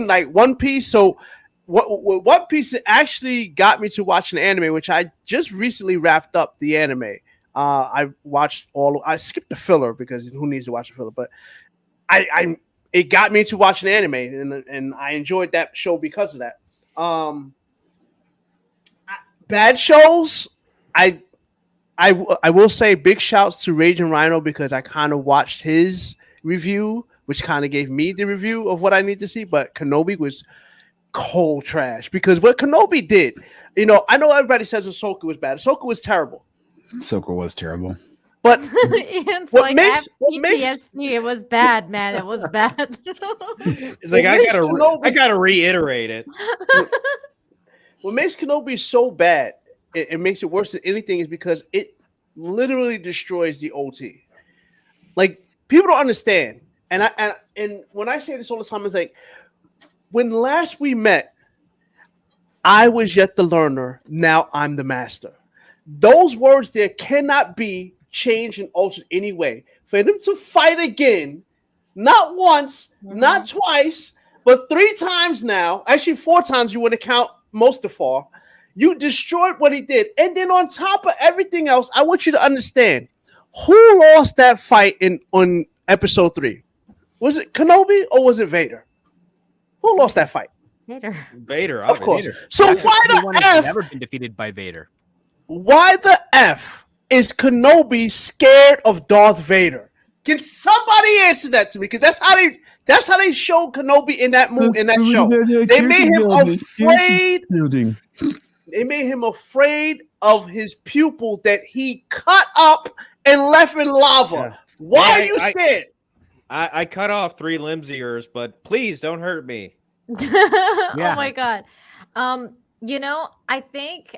Speaker 2: like One Piece. So what One Piece actually got me to watch an anime, which I just recently wrapped up the anime. I watched I skipped the filler because who needs to watch the filler? But it got me to watch an anime, and I enjoyed that show because of that. Bad shows, I will say big shouts to Raging Rhino because I kind of watched his review, which kind of gave me the review of what I need to see. But Kenobi was cold trash because what Kenobi did, I know everybody says Ahsoka was bad. Ahsoka was terrible.
Speaker 7: Ahsoka was terrible.
Speaker 2: But
Speaker 1: It's
Speaker 2: what
Speaker 1: like
Speaker 2: makes-
Speaker 1: PTSD. It was bad, man. It was bad.
Speaker 8: It's like
Speaker 2: What
Speaker 8: I gotta reiterate it.
Speaker 2: What makes Kenobi so bad, it makes it worse than anything, is because it literally destroys the OT. Like, people don't understand. And when I say this all the time, it's like, when last we met, I was yet the learner. Now I'm the master. Those words there cannot be changed and altered anyway. For them to fight again, not once, not twice, but 3 times now. Actually, 4 times. You want to count Mustafar. You destroyed what he did, and then on top of everything else, I want you to understand who lost that fight on episode 3. Was it Kenobi or was it Vader? Who lost that fight?
Speaker 3: Vader,
Speaker 2: Of course.
Speaker 3: Vader.
Speaker 2: So
Speaker 4: Actually,
Speaker 2: why
Speaker 4: everyone
Speaker 2: the
Speaker 4: has
Speaker 2: F?
Speaker 4: never been defeated by Vader.
Speaker 2: Why the F is Kenobi scared of Darth Vader? Can somebody answer that to me? Because that's how they showed Kenobi in that movie, in that show. They made him afraid. They made him afraid of his pupil that he cut up and left in lava.
Speaker 8: Yeah.
Speaker 2: Why are you scared?
Speaker 8: I cut off 3 limbs of yours, but please don't hurt me.
Speaker 1: Oh my god. I think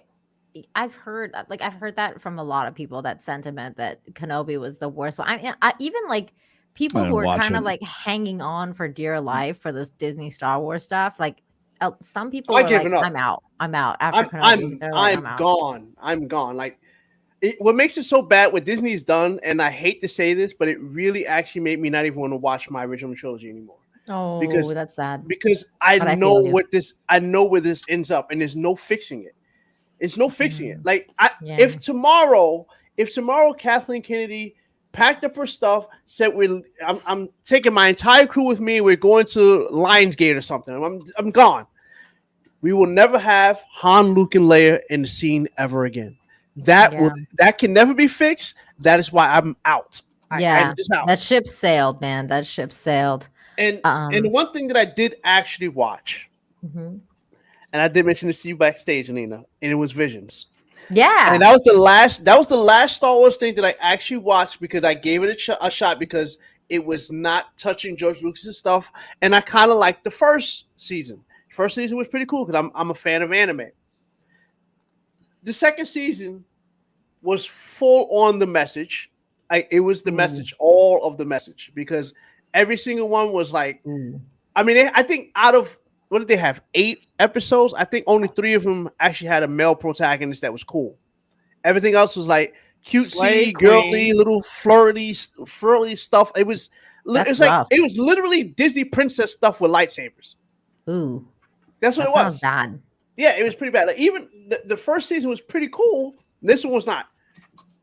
Speaker 1: I've heard that from a lot of people, that sentiment that Kenobi was the worst one. I even like people who are kind of like hanging on for dear life for this Disney Star Wars stuff. Like some people are like, I'm out after Kenobi.
Speaker 2: I'm gone. I'm gone. Like what makes it so bad what Disney's done, and I hate to say this, but it really actually made me not even want to watch my original trilogy anymore.
Speaker 1: Oh,
Speaker 2: because
Speaker 1: that's sad.
Speaker 2: Because I know where this ends up, and there's no fixing it. It's no fixing it. Like if tomorrow Kathleen Kennedy packed up her stuff, said I'm taking my entire crew with me, we're going to Lionsgate or something. I'm gone. We will never have Han, Luke, and Leia in the scene ever again. That can never be fixed. That is why I'm out. I'm just out.
Speaker 1: That ship sailed, man. That ship sailed.
Speaker 2: And the one thing that I did actually watch, and I did mention this to you backstage, Nina, and it was Visions.
Speaker 1: Yeah,
Speaker 2: and that was the last Star Wars thing that I actually watched because I gave it a shot because it was not touching George Lucas's stuff, and I kind of liked the first season. First season was pretty cool because I'm a fan of anime. The second season was full on the message. It was the message, all of the message, because every single one was like, I mean, I think out of, what did they have? 8 episodes? I think only 3 of them actually had a male protagonist that was cool. Everything else was like cutesy, girly, little flirty stuff. It was literally Disney princess stuff with lightsabers.
Speaker 1: Ooh,
Speaker 2: that's what it was.
Speaker 1: Sounds bad.
Speaker 2: Yeah, it was pretty bad. Like even the first season was pretty cool. This one was not.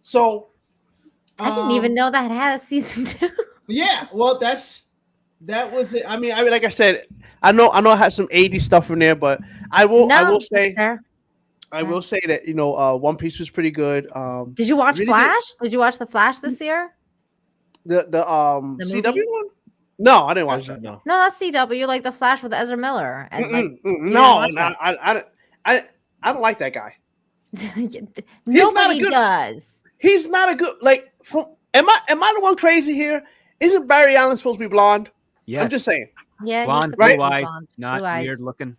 Speaker 2: So
Speaker 1: I didn't even know that had a season 2.
Speaker 2: Yeah, well, that was it. I mean, like I said, I know I had some 80s stuff in there, but I will say that One Piece was pretty good.
Speaker 1: Did you watch Flash? Did you watch the Flash this year?
Speaker 2: The CW one? No, I didn't watch that. No,
Speaker 1: that's CW, like the Flash with Ezra Miller. And
Speaker 2: I don't like that guy.
Speaker 1: Nobody does.
Speaker 2: He's not a good Am I the one crazy here? Isn't Barry Allen supposed to be blonde?
Speaker 4: Yes.
Speaker 2: I'm just saying.
Speaker 1: Yeah,
Speaker 4: blonde, blue-eyed, not weird looking.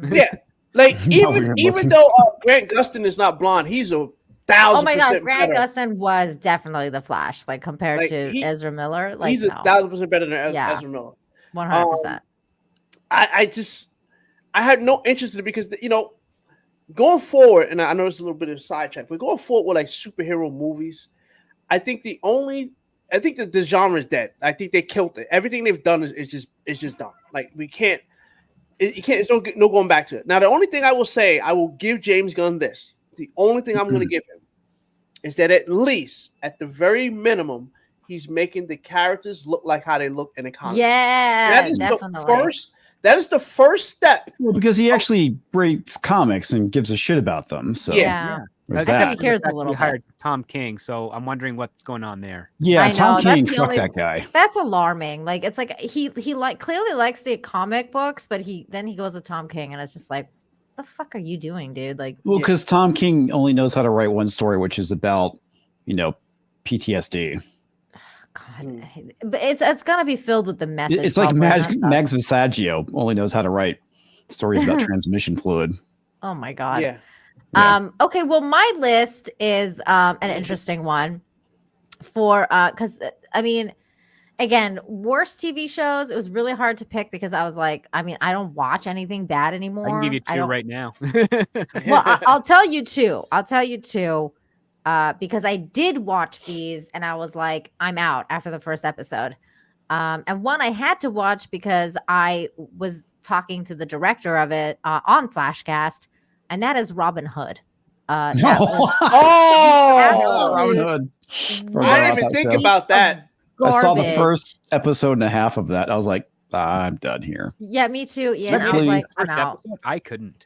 Speaker 2: Yeah, like even though Grant Gustin is not blonde, he's 1,000%.
Speaker 1: Oh my god, Grant Gustin was definitely the Flash, like compared to Ezra Miller. Like
Speaker 2: he's 1,000% better than Ezra Miller.
Speaker 1: 100%.
Speaker 2: I had no interest in it because going forward, and I know it's a little bit of a sidetrack, but going forward with like superhero movies, I think the genre is dead. I think they killed it. Everything they've done is just done. Like you can't. It's no going back to it. Now the only thing I will say, I will give James Gunn this. The only thing I'm going to give him is that at least, at the very minimum, he's making the characters look like how they look in the comics.
Speaker 1: Yeah,
Speaker 2: that is the first step.
Speaker 7: Well, because he actually reads comics and gives a shit about them. So
Speaker 1: yeah. I think he cares a little bit.
Speaker 4: Hired Tom King, so I'm wondering what's going on there.
Speaker 7: Yeah, Tom King, fuck that guy.
Speaker 1: That's alarming. Like it's like he clearly likes the comic books, but then he goes with Tom King, and it's just like, what the fuck are you doing, dude? Like,
Speaker 7: well, because Tom King only knows how to write one story, which is about PTSD.
Speaker 1: God, but it's gonna be filled with the message.
Speaker 7: It's like Max Visaggio only knows how to write stories about transmission fluid.
Speaker 1: Oh my god.
Speaker 2: Yeah.
Speaker 1: Okay, well, my list is an interesting one for because I mean, Again, worst TV shows. It was really hard to pick because I was like, I mean, I don't watch anything bad anymore.
Speaker 4: I can give you
Speaker 1: I
Speaker 4: two
Speaker 1: don't.
Speaker 4: right now.
Speaker 1: Well, I'll tell you two. I'll tell you two. Because I did watch these and I was like, I'm out after the first episode. And one I had to watch because I was talking to the director of it on Flashcast, and that is Robin Hood. That was
Speaker 2: Oh,
Speaker 7: Robin
Speaker 1: absolute
Speaker 7: Hood.
Speaker 2: I
Speaker 7: Forgot
Speaker 2: didn't
Speaker 7: about
Speaker 2: even
Speaker 7: that
Speaker 2: think
Speaker 7: show.
Speaker 2: about that.
Speaker 7: I saw the
Speaker 1: garbage.
Speaker 7: first episode and a half of that. I was like, I'm done here.
Speaker 1: Yeah, me too. Ian.
Speaker 7: Next,
Speaker 1: I was
Speaker 7: please.
Speaker 1: like, I'm
Speaker 4: First
Speaker 1: out.
Speaker 4: episode, I couldn't.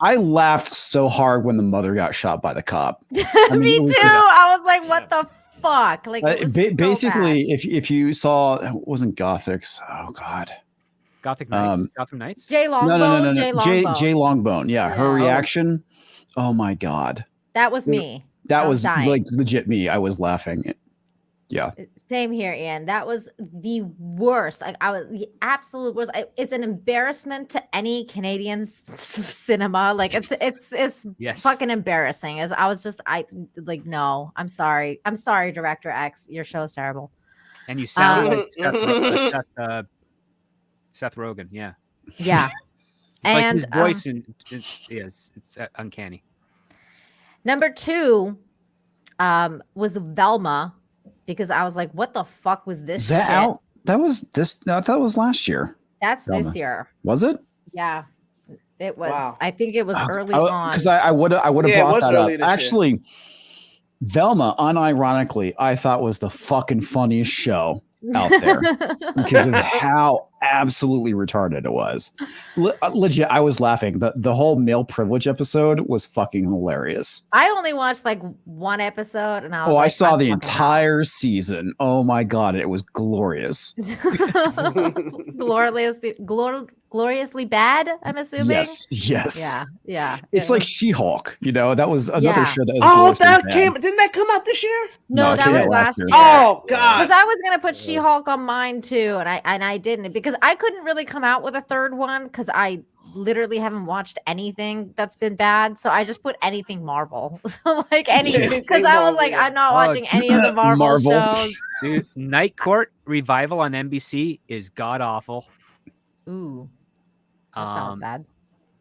Speaker 7: I laughed so hard when the mother got shot by the cop. mean,
Speaker 1: Me
Speaker 7: it
Speaker 1: too.
Speaker 7: was just-
Speaker 1: I was like, what the fuck? Like, it was so
Speaker 7: basically,
Speaker 1: bad.
Speaker 7: if you saw, it wasn't Gothics. Oh God,
Speaker 4: Gothic Knights. Gotham Knights.
Speaker 1: Jay Longbone. Jay Longbone.
Speaker 7: Jay Longbone. Yeah, her
Speaker 1: Yeah.
Speaker 7: reaction. Oh my God,
Speaker 1: That was me.
Speaker 7: that
Speaker 1: I
Speaker 7: was
Speaker 1: dying.
Speaker 7: like legit me. I was laughing. Yeah,
Speaker 1: Same here, Ian. That was the worst. Like, I was the absolute worst. It's an embarrassment to any Canadian cinema. Like, it's
Speaker 4: Yes.
Speaker 1: fucking embarrassing. As I was just, no. I'm sorry. I'm sorry, Director X. Your show's terrible.
Speaker 4: And you sound like Seth Rogen. Yeah.
Speaker 1: Yeah.
Speaker 4: Like
Speaker 1: And
Speaker 4: his voice is uncanny.
Speaker 1: number 2 was Velma, because I was like, what the fuck was this
Speaker 7: is that
Speaker 1: shit?
Speaker 7: out? That was this. No, that was last year.
Speaker 1: That's
Speaker 7: Velma.
Speaker 1: this year.
Speaker 7: Was it?
Speaker 1: Yeah. It was.
Speaker 2: Wow.
Speaker 1: I think it was early on.
Speaker 7: Because I would have
Speaker 2: Yeah, it
Speaker 7: brought
Speaker 2: was
Speaker 7: that
Speaker 2: early
Speaker 7: up.
Speaker 2: this year.
Speaker 7: Actually, Velma, unironically, I thought was the fucking funniest show out there because of how absolutely retarded it was. Legit, I was laughing. The whole male privilege episode was fucking hilarious.
Speaker 1: I only watched like one episode, and I was
Speaker 7: Oh,
Speaker 1: like,
Speaker 7: I saw
Speaker 1: I'm
Speaker 7: the
Speaker 1: fucking
Speaker 7: entire season. Oh my God, it was glorious.
Speaker 1: out. gloriously bad, I'm assuming.
Speaker 7: Yes.
Speaker 1: Yeah.
Speaker 7: It's
Speaker 1: It
Speaker 7: like
Speaker 1: was-
Speaker 7: She-Hulk, that was another
Speaker 1: Yeah.
Speaker 7: show that was
Speaker 2: Oh,
Speaker 7: gloriously
Speaker 2: that
Speaker 7: bad.
Speaker 2: didn't that come out this year?
Speaker 1: no,
Speaker 7: it
Speaker 1: that
Speaker 7: came
Speaker 1: was
Speaker 7: out
Speaker 1: last year.
Speaker 2: Oh
Speaker 1: Because
Speaker 2: God.
Speaker 1: I was gonna put She-Hulk on mine too, and I didn't, because I couldn't really come out with a third one because I literally haven't watched anything that's been bad. So I just put anything Marvel. So like anything, because I was like, I'm not watching any of the Marvel shows.
Speaker 4: Dude, Night Court revival on NBC is god awful.
Speaker 1: Ooh, that sounds bad.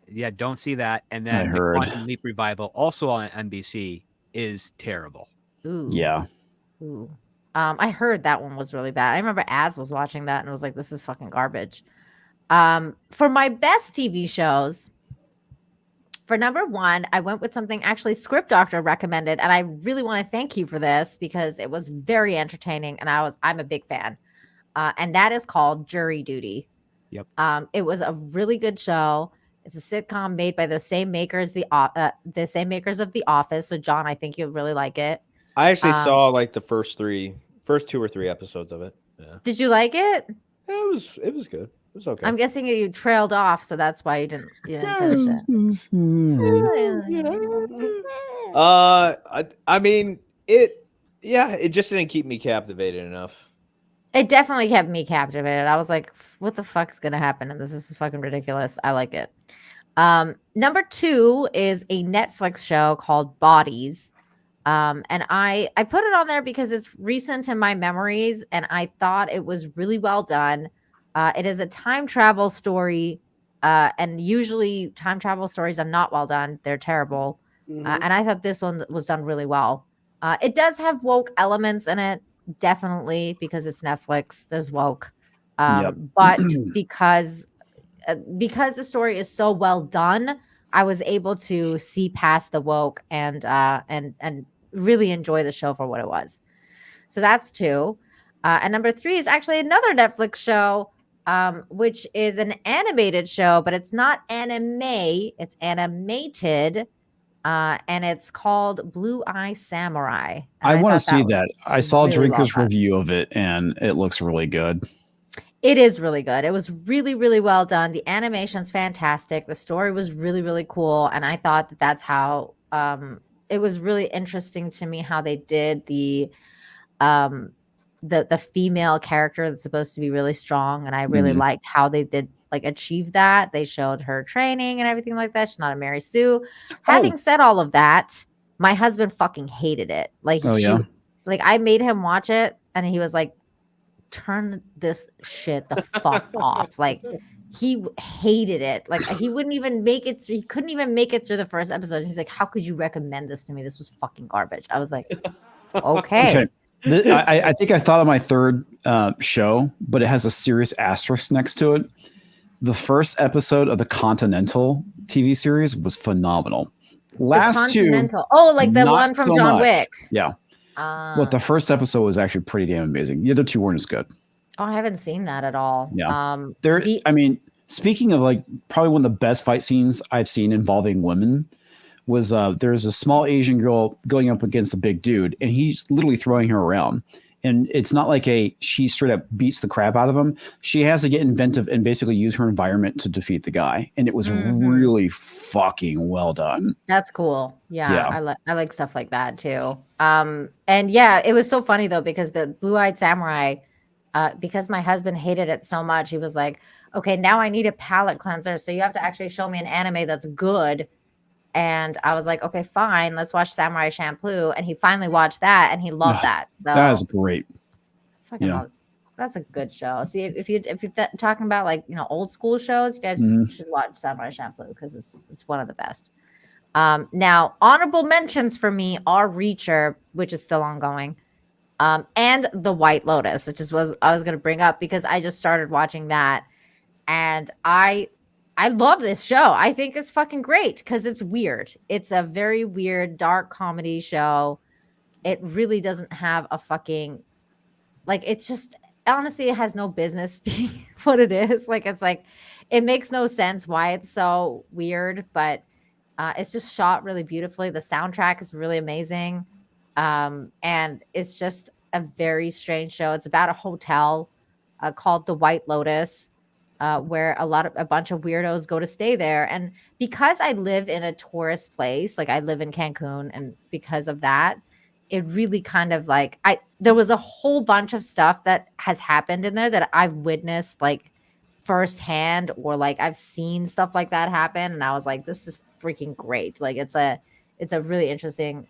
Speaker 4: Yeah, don't see that. And
Speaker 7: I
Speaker 4: then the
Speaker 7: heard.
Speaker 4: Quantum Leap revival, also on NBC, is terrible.
Speaker 1: Ooh.
Speaker 7: Yeah.
Speaker 1: Ooh. I heard that one was really bad. I remember Az was watching that and was like, this is fucking garbage. For my best TV shows, for number 1, I went with something actually Script Doctor recommended, and I really want to thank you for this because it was very entertaining, and I'm a big fan. And that is called Jury Duty.
Speaker 4: Yep.
Speaker 1: It was a really good show. It's a sitcom made by the same makers, the same makers of The Office. So John, I think you'll really like it.
Speaker 8: I actually saw like the first 2 or 3 episodes of it. Yeah.
Speaker 1: Did you like it?
Speaker 8: Yeah, it was good. It was okay.
Speaker 1: I'm guessing you trailed off, so that's why you didn't finish it.
Speaker 8: I mean, it just didn't keep me captivated enough.
Speaker 1: It definitely kept me captivated. I was like, what the fuck's gonna happen? And this is fucking ridiculous. I like it. Number 2 is a Netflix show called Bodies. And I put it on there because it's recent in my memories, and I thought it was really well done. It is a time travel story, and usually time travel stories are not well done. They're terrible. And I thought this one was done really well. It does have woke elements in it, definitely, because it's Netflix. There's woke. But because the story is so well done, I was able to see past the woke and really enjoy the show for what it was. So that's 2. And number 3 is actually another Netflix show, which is an animated show, but it's not anime, it's animated. And it's called Blue Eye Samurai.
Speaker 7: I want to
Speaker 1: thought
Speaker 7: see
Speaker 1: was
Speaker 7: that. I saw
Speaker 1: really
Speaker 7: Drinker's
Speaker 1: well done.
Speaker 7: review of it, and it looks really good.
Speaker 1: It is really good. It was really, really well done. The animation's fantastic. The story was really, really cool. And I thought that's how it was really interesting to me how they did the female character that's supposed to be really strong. And I really liked how they did achieve that. They showed her training and everything like that. She's not a Mary Sue. Having said all of that, my husband fucking hated it. I made him watch it, and he was like, turn this shit the fuck off. Like he hated it. Like he wouldn't even make it. He couldn't even make it through the first episode. He's like, how could you recommend this to me? This was fucking garbage. I was like, okay.
Speaker 7: I think I thought of my third show, but it has a serious asterisk next to it. The first episode of the Continental TV series was phenomenal. Last two,
Speaker 1: like the one from John Wick.
Speaker 7: Yeah. But the first episode was actually pretty damn amazing. The other two weren't as good.
Speaker 1: Oh, I haven't seen that at all.
Speaker 7: Yeah. I mean, speaking of like probably one of the best fight scenes I've seen involving women was there's a small Asian girl going up against a big dude, and he's literally throwing her around. And it's not like she straight up beats the crap out of him. She has to get inventive and basically use her environment to defeat the guy. And it was really fucking well done.
Speaker 1: That's cool. Yeah. I like stuff like that too. And yeah, it was so funny though, because the Blue-Eyed Samurai, because my husband hated it so much, he was like, okay, now I need a palate cleanser. So you have to actually show me an anime that's good. And I was like, okay, fine, let's watch Samurai Champloo. And he finally watched that, and he loved that. So
Speaker 7: that was great.
Speaker 1: That's a good show. See, if you're talking about like old school shows, you guys should watch Samurai Champloo because it's one of the best. Now, honorable mentions for me are Reacher, which is still ongoing, and The White Lotus, which I was going to bring up because I just started watching that, and I love this show. I think it's fucking great because it's weird. It's a very weird, dark comedy show. It really doesn't have a fucking, like, it's just, honestly, it has no business being what it is. Like, it's like, it makes no sense why it's so weird, but it's just shot really beautifully. The soundtrack is really amazing. And it's just a very strange show. It's about a hotel called the White Lotus. Where a bunch of weirdos go to stay there. And because I live in a tourist place, like I live in Cancun, and because of that, it really kind of like there was a whole bunch of stuff that has happened in there that I've witnessed like firsthand, or like I've seen stuff like that happen. And I was like, this is freaking great. Like it's a really interesting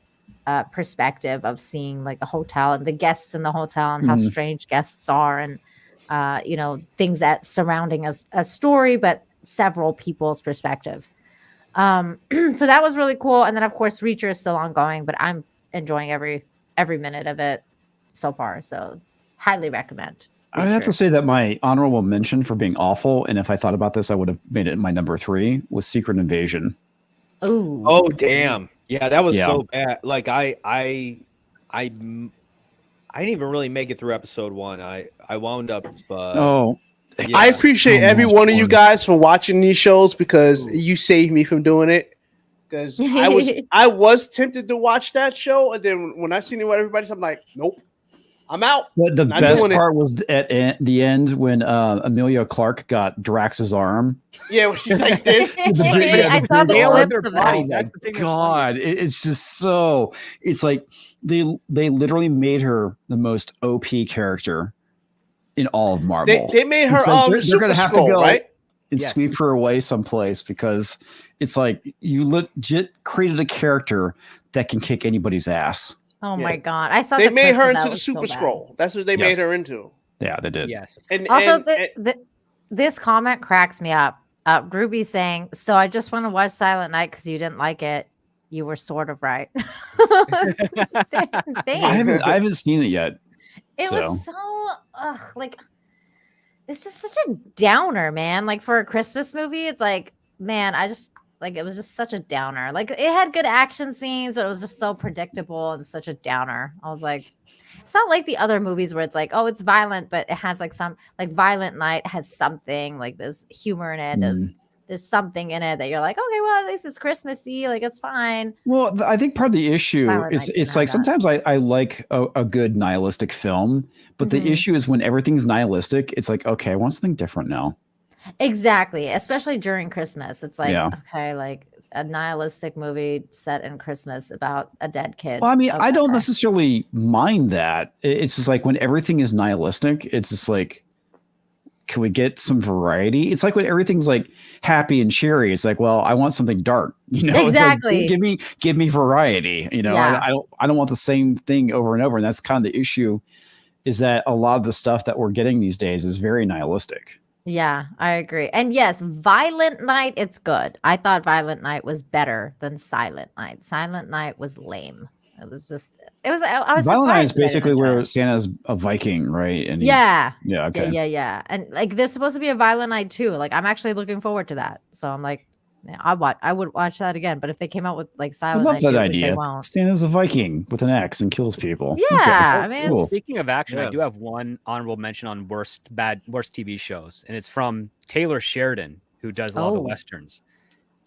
Speaker 1: perspective of seeing like the hotel and the guests in the hotel and how strange guests are, and things that surrounding a story, but several people's perspective. So that was really cool. And then of course Reacher is still ongoing, but I'm enjoying every minute of it so far. So highly recommend.
Speaker 7: I would have to say that my honorable mention for being awful, and if I thought about this, I would have made it my number 3, was Secret Invasion.
Speaker 8: Oh damn. Yeah, that was so bad. Like I didn't even really make it through episode 1. I wound up.
Speaker 2: I appreciate every one of you guys for watching these shows because you saved me from doing it. Because I was tempted to watch that show, and then when I seen it with everybody, I'm like, nope, I'm out.
Speaker 7: But the best part was at the end when Amelia Clark got Drax's arm.
Speaker 2: Yeah, when she's like this.
Speaker 1: I saw the clip of that.
Speaker 7: Oh my god, it's just so. It's like they literally made her the most OP character in all of Marvel.
Speaker 2: They made her
Speaker 7: they're gonna have to go
Speaker 2: right
Speaker 7: and sweep her away someplace, because it's like you legit created a character that can kick anybody's ass.
Speaker 1: Oh my god! I saw
Speaker 2: they made her into the Super Scroll. That's what they made her into.
Speaker 7: Yeah, they did.
Speaker 3: Yes.
Speaker 2: And
Speaker 1: also, this comment cracks me up. Ruby saying, "So I just want to watch Silent Night because you didn't like it. You were sort of right."
Speaker 7: I haven't seen it yet.
Speaker 1: It was so like, it's just such a downer, man. Like for a Christmas movie, it's like, man, I just like, it was just such a downer. Like it had good action scenes, but it was just so predictable and such a downer. I was like, it's not like the other movies where it's like, oh, it's violent, but it has like some, like Violent Night has something, like there's humor in it. There's something in it that you're like, okay, well, at least it's Christmassy, like it's fine.
Speaker 7: Well, I think part of the issue is it's like sometimes I like a good nihilistic film, but the issue is when everything's nihilistic, it's like, okay, I want something different now.
Speaker 1: Exactly, especially during Christmas. It's like, okay, like a nihilistic movie set in Christmas about a dead kid.
Speaker 7: Well, I mean, I don't necessarily mind that. It's just like when everything is nihilistic, it's just like, can we get some variety? It's like when everything's like happy and cheery. It's like, well, I want something dark,
Speaker 1: Exactly.
Speaker 7: It's like, give me variety. I don't want the same thing over and over. And that's kind of the issue is that a lot of the stuff that we're getting these days is very nihilistic.
Speaker 1: Yeah, I agree. And yes, Violent Night, it's good. I thought Violent Night was better than Silent Night. Silent Night was lame. It was just, I was
Speaker 7: Violent Night is
Speaker 1: surprised that I didn't
Speaker 7: basically
Speaker 1: enjoy
Speaker 7: where
Speaker 1: it.
Speaker 7: Santa's a Viking, right? And
Speaker 1: Yeah.
Speaker 7: okay.
Speaker 1: Yeah. And like, there's supposed to be a Violent Night too. Like, I'm actually looking forward to that. So I'm like, yeah, I would watch that again. But if they came out with like
Speaker 7: I
Speaker 1: Silent
Speaker 7: love
Speaker 1: Night
Speaker 7: that
Speaker 1: 2, which they
Speaker 7: idea.
Speaker 1: won't.
Speaker 7: Santa's a Viking with an axe and kills people.
Speaker 1: Yeah,
Speaker 7: Okay,
Speaker 1: I mean,
Speaker 7: cool.
Speaker 4: Speaking of action,
Speaker 3: Yeah.
Speaker 4: I do have one honorable mention on worst TV shows, and it's from Taylor Sheridan, who does a lot of the
Speaker 1: Oh.
Speaker 4: westerns,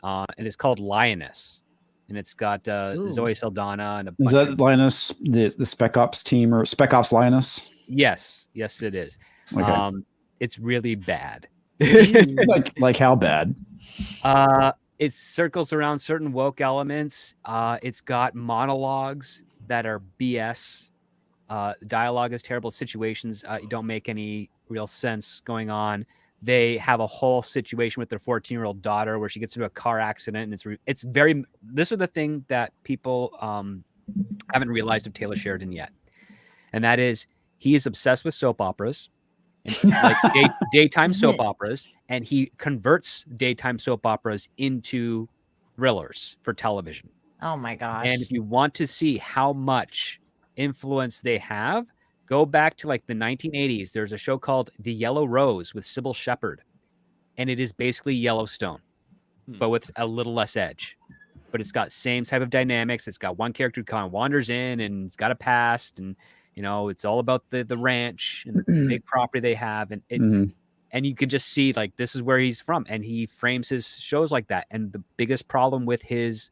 Speaker 4: and it's called Lioness, and it's got
Speaker 1: Ooh.
Speaker 4: Zoe Saldana and a
Speaker 7: Is
Speaker 4: bunch
Speaker 7: that
Speaker 4: of
Speaker 7: Linus, the Spec Ops team, or Spec Ops Linus?
Speaker 4: yes, it is.
Speaker 7: Okay.
Speaker 4: It's really bad.
Speaker 7: like how bad?
Speaker 4: It circles around certain woke elements. It's got monologues that are BS. Dialogue is terrible. Situations don't make any real sense going on. They have a whole situation with their 14-year-old daughter where she gets into a car accident, and it's very. This is the thing that people haven't realized of Taylor Sheridan yet, and that is he is obsessed with soap operas. And like daytime soap operas, and he converts daytime soap operas into thrillers for television.
Speaker 1: Oh my gosh.
Speaker 4: And if you want to see how much influence they have, go back to like the 1980s. There's a show called The Yellow Rose with Sybil Shepherd, and it is basically Yellowstone, but with a little less edge. But it's got same type of dynamics. It's got one character who kind of wanders in, and it's got a past, and it's all about the ranch and the big property they have, and it's and you can just see like this is where he's from, and he frames his shows like that. And the biggest problem with his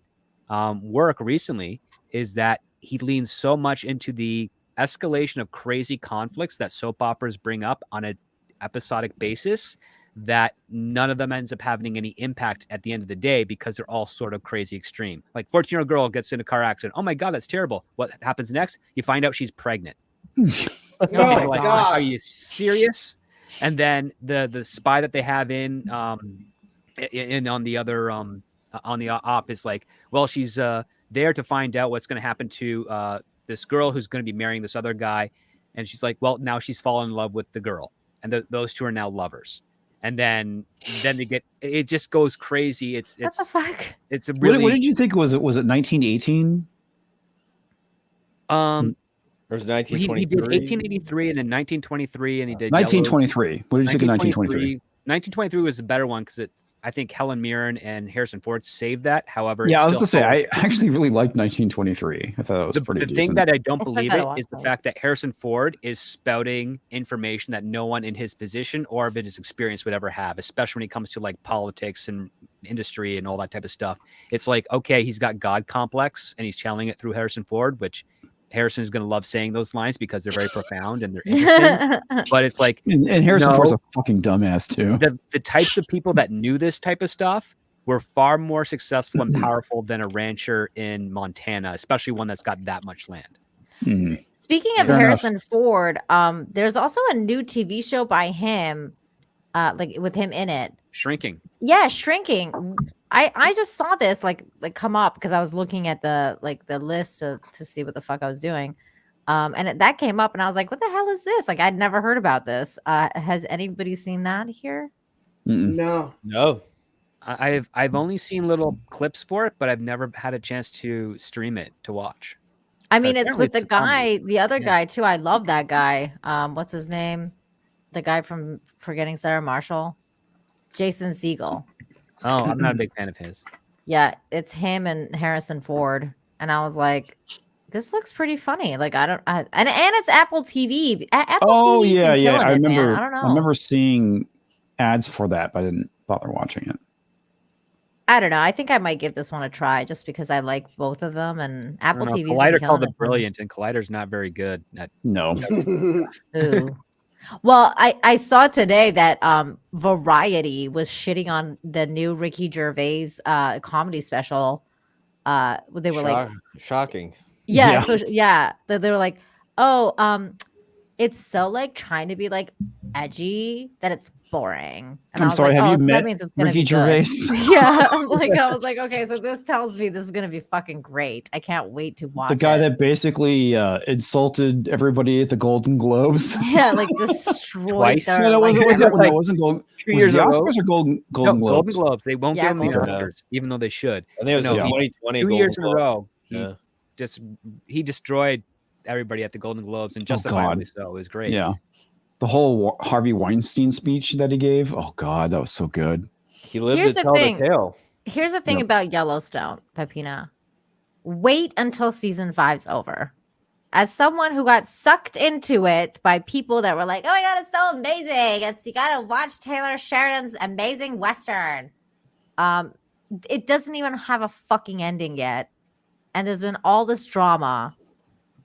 Speaker 4: work recently is that he leans so much into the escalation of crazy conflicts that soap operas bring up on an episodic basis that none of them ends up having any impact at the end of the day because they're all sort of crazy extreme. Like 14-year-old girl gets in a car accident. Oh my God, that's terrible. What happens next? You find out she's pregnant.
Speaker 2: Oh my
Speaker 4: Like,
Speaker 2: God.
Speaker 4: are you serious? And then the spy that they have in on the other on the op is like, well, she's there to find out what's going to happen to this girl who's going to be marrying this other guy, and she's like, well, now she's fallen in love with the girl, and those two are now lovers. And then they get, it just goes crazy. What
Speaker 1: the fuck?
Speaker 4: It's a really.
Speaker 7: What did you think? Was it 1918?
Speaker 8: There's
Speaker 4: He
Speaker 8: 1923.
Speaker 4: did 1883 and then 1923, and he did
Speaker 7: 1923. What did you think of 1923?
Speaker 4: 1923 was the better one because I think Helen Mirren and Harrison Ford saved that. However,
Speaker 7: Yeah,
Speaker 4: it's
Speaker 7: I was
Speaker 4: still
Speaker 7: to say,
Speaker 4: solid.
Speaker 7: I actually really liked 1923. I thought it was pretty
Speaker 4: The
Speaker 7: decent.
Speaker 4: thing that I don't
Speaker 1: I still
Speaker 4: believe
Speaker 1: gotta
Speaker 4: it
Speaker 1: watch
Speaker 4: is the
Speaker 1: those.
Speaker 4: fact that Harrison Ford is spouting information that no one in his position or of his experience would ever have, especially when it comes to like politics and industry and all that type of stuff. It's like, okay, he's got God complex and he's channeling it through Harrison Ford, which Harrison is going to love saying those lines because they're very profound and they're interesting. But it's like,
Speaker 7: and Harrison
Speaker 4: no.
Speaker 7: Ford's a fucking dumbass too.
Speaker 4: the types of people that knew this type of stuff were far more successful and powerful than a rancher in Montana, especially one that's got that much land.
Speaker 7: Mhm.
Speaker 1: Speaking of
Speaker 7: Fair enough.
Speaker 1: Harrison Ford, there's also a new TV show by him, like with him in it.
Speaker 4: Shrinking.
Speaker 1: Yeah, Shrinking. I just saw this like come up because I was looking at the list to see what the fuck I was doing. And that came up and I was like, what the hell is this? Like, I'd never heard about this. Has anybody seen that here?
Speaker 7: Mm-mm.
Speaker 2: No.
Speaker 4: I've only seen little clips for it, but I've never had a chance to stream it to watch.
Speaker 1: I mean, it's
Speaker 4: Apparently
Speaker 1: with the
Speaker 4: it's a comedy.
Speaker 1: guy, the other
Speaker 4: Yeah.
Speaker 1: guy too. I love that guy. What's his name? The guy from Forgetting Sarah Marshall, Jason Segel.
Speaker 4: Oh, I'm not a big fan of his.
Speaker 1: Yeah, it's him and Harrison Ford. And I was like, this looks pretty funny. Like, and it's Apple TV. Apple
Speaker 7: Oh
Speaker 1: TV's been
Speaker 7: yeah.
Speaker 1: killing
Speaker 7: I
Speaker 1: it, man.
Speaker 7: remember.
Speaker 1: I don't know.
Speaker 7: I remember seeing ads for that, but I didn't bother watching it.
Speaker 1: I don't know. I think I might give this one a try just because I like both of them. And Apple TV's been
Speaker 4: Collider
Speaker 1: killing
Speaker 4: called
Speaker 1: it
Speaker 4: it
Speaker 1: for me.
Speaker 4: brilliant, and Collider's not very good.
Speaker 7: No.
Speaker 1: Ooh. Well, I saw today that Variety was shitting on the new Ricky Gervais comedy special. They were like,
Speaker 8: Shocking.
Speaker 1: yeah,
Speaker 7: Yeah.
Speaker 1: so yeah, they were like, oh, it's so like trying to be like edgy that it's boring. And I
Speaker 7: I'm
Speaker 1: was
Speaker 7: sorry,
Speaker 1: like,
Speaker 7: have
Speaker 1: oh,
Speaker 7: you
Speaker 1: so
Speaker 7: met
Speaker 1: that means it's gonna
Speaker 7: Ricky
Speaker 1: be
Speaker 7: Gervais?
Speaker 1: good. Yeah, I was like, okay, so this tells me this is gonna be fucking great. I can't wait to watch
Speaker 7: The guy
Speaker 1: it.
Speaker 7: that basically insulted everybody at the Golden Globes.
Speaker 1: Yeah, like destroyed
Speaker 4: Twice?
Speaker 1: their
Speaker 7: No,
Speaker 1: like,
Speaker 7: it wasn't Golden.
Speaker 8: 2
Speaker 7: Was
Speaker 8: years
Speaker 7: it
Speaker 8: in
Speaker 7: the
Speaker 8: a row.
Speaker 7: Oscars or Golden
Speaker 4: No,
Speaker 7: Globes?
Speaker 4: Golden Globes. They won't
Speaker 1: Yeah,
Speaker 4: give him the
Speaker 1: Golden
Speaker 4: Oscars, even though they should.
Speaker 8: I think it was
Speaker 4: No,
Speaker 8: the 2020
Speaker 4: 2 years in a
Speaker 8: Golden
Speaker 4: row.
Speaker 8: Globe.
Speaker 4: He destroyed everybody at the Golden Globes, and
Speaker 7: God.
Speaker 4: justifiably so. It was great.
Speaker 7: Yeah, the whole Harvey Weinstein speech that he gave. Oh God, that was so good.
Speaker 8: He lived
Speaker 1: Here's
Speaker 8: to
Speaker 1: the
Speaker 8: tell
Speaker 1: thing.
Speaker 8: the tale.
Speaker 1: Here's the thing
Speaker 7: Yep.
Speaker 1: about Yellowstone, Pepina. Wait until season 5's over. As someone who got sucked into it by people that were like, oh my God, it's so amazing. You gotta watch Taylor Sheridan's amazing Western. It doesn't even have a fucking ending yet. And there's been all this drama.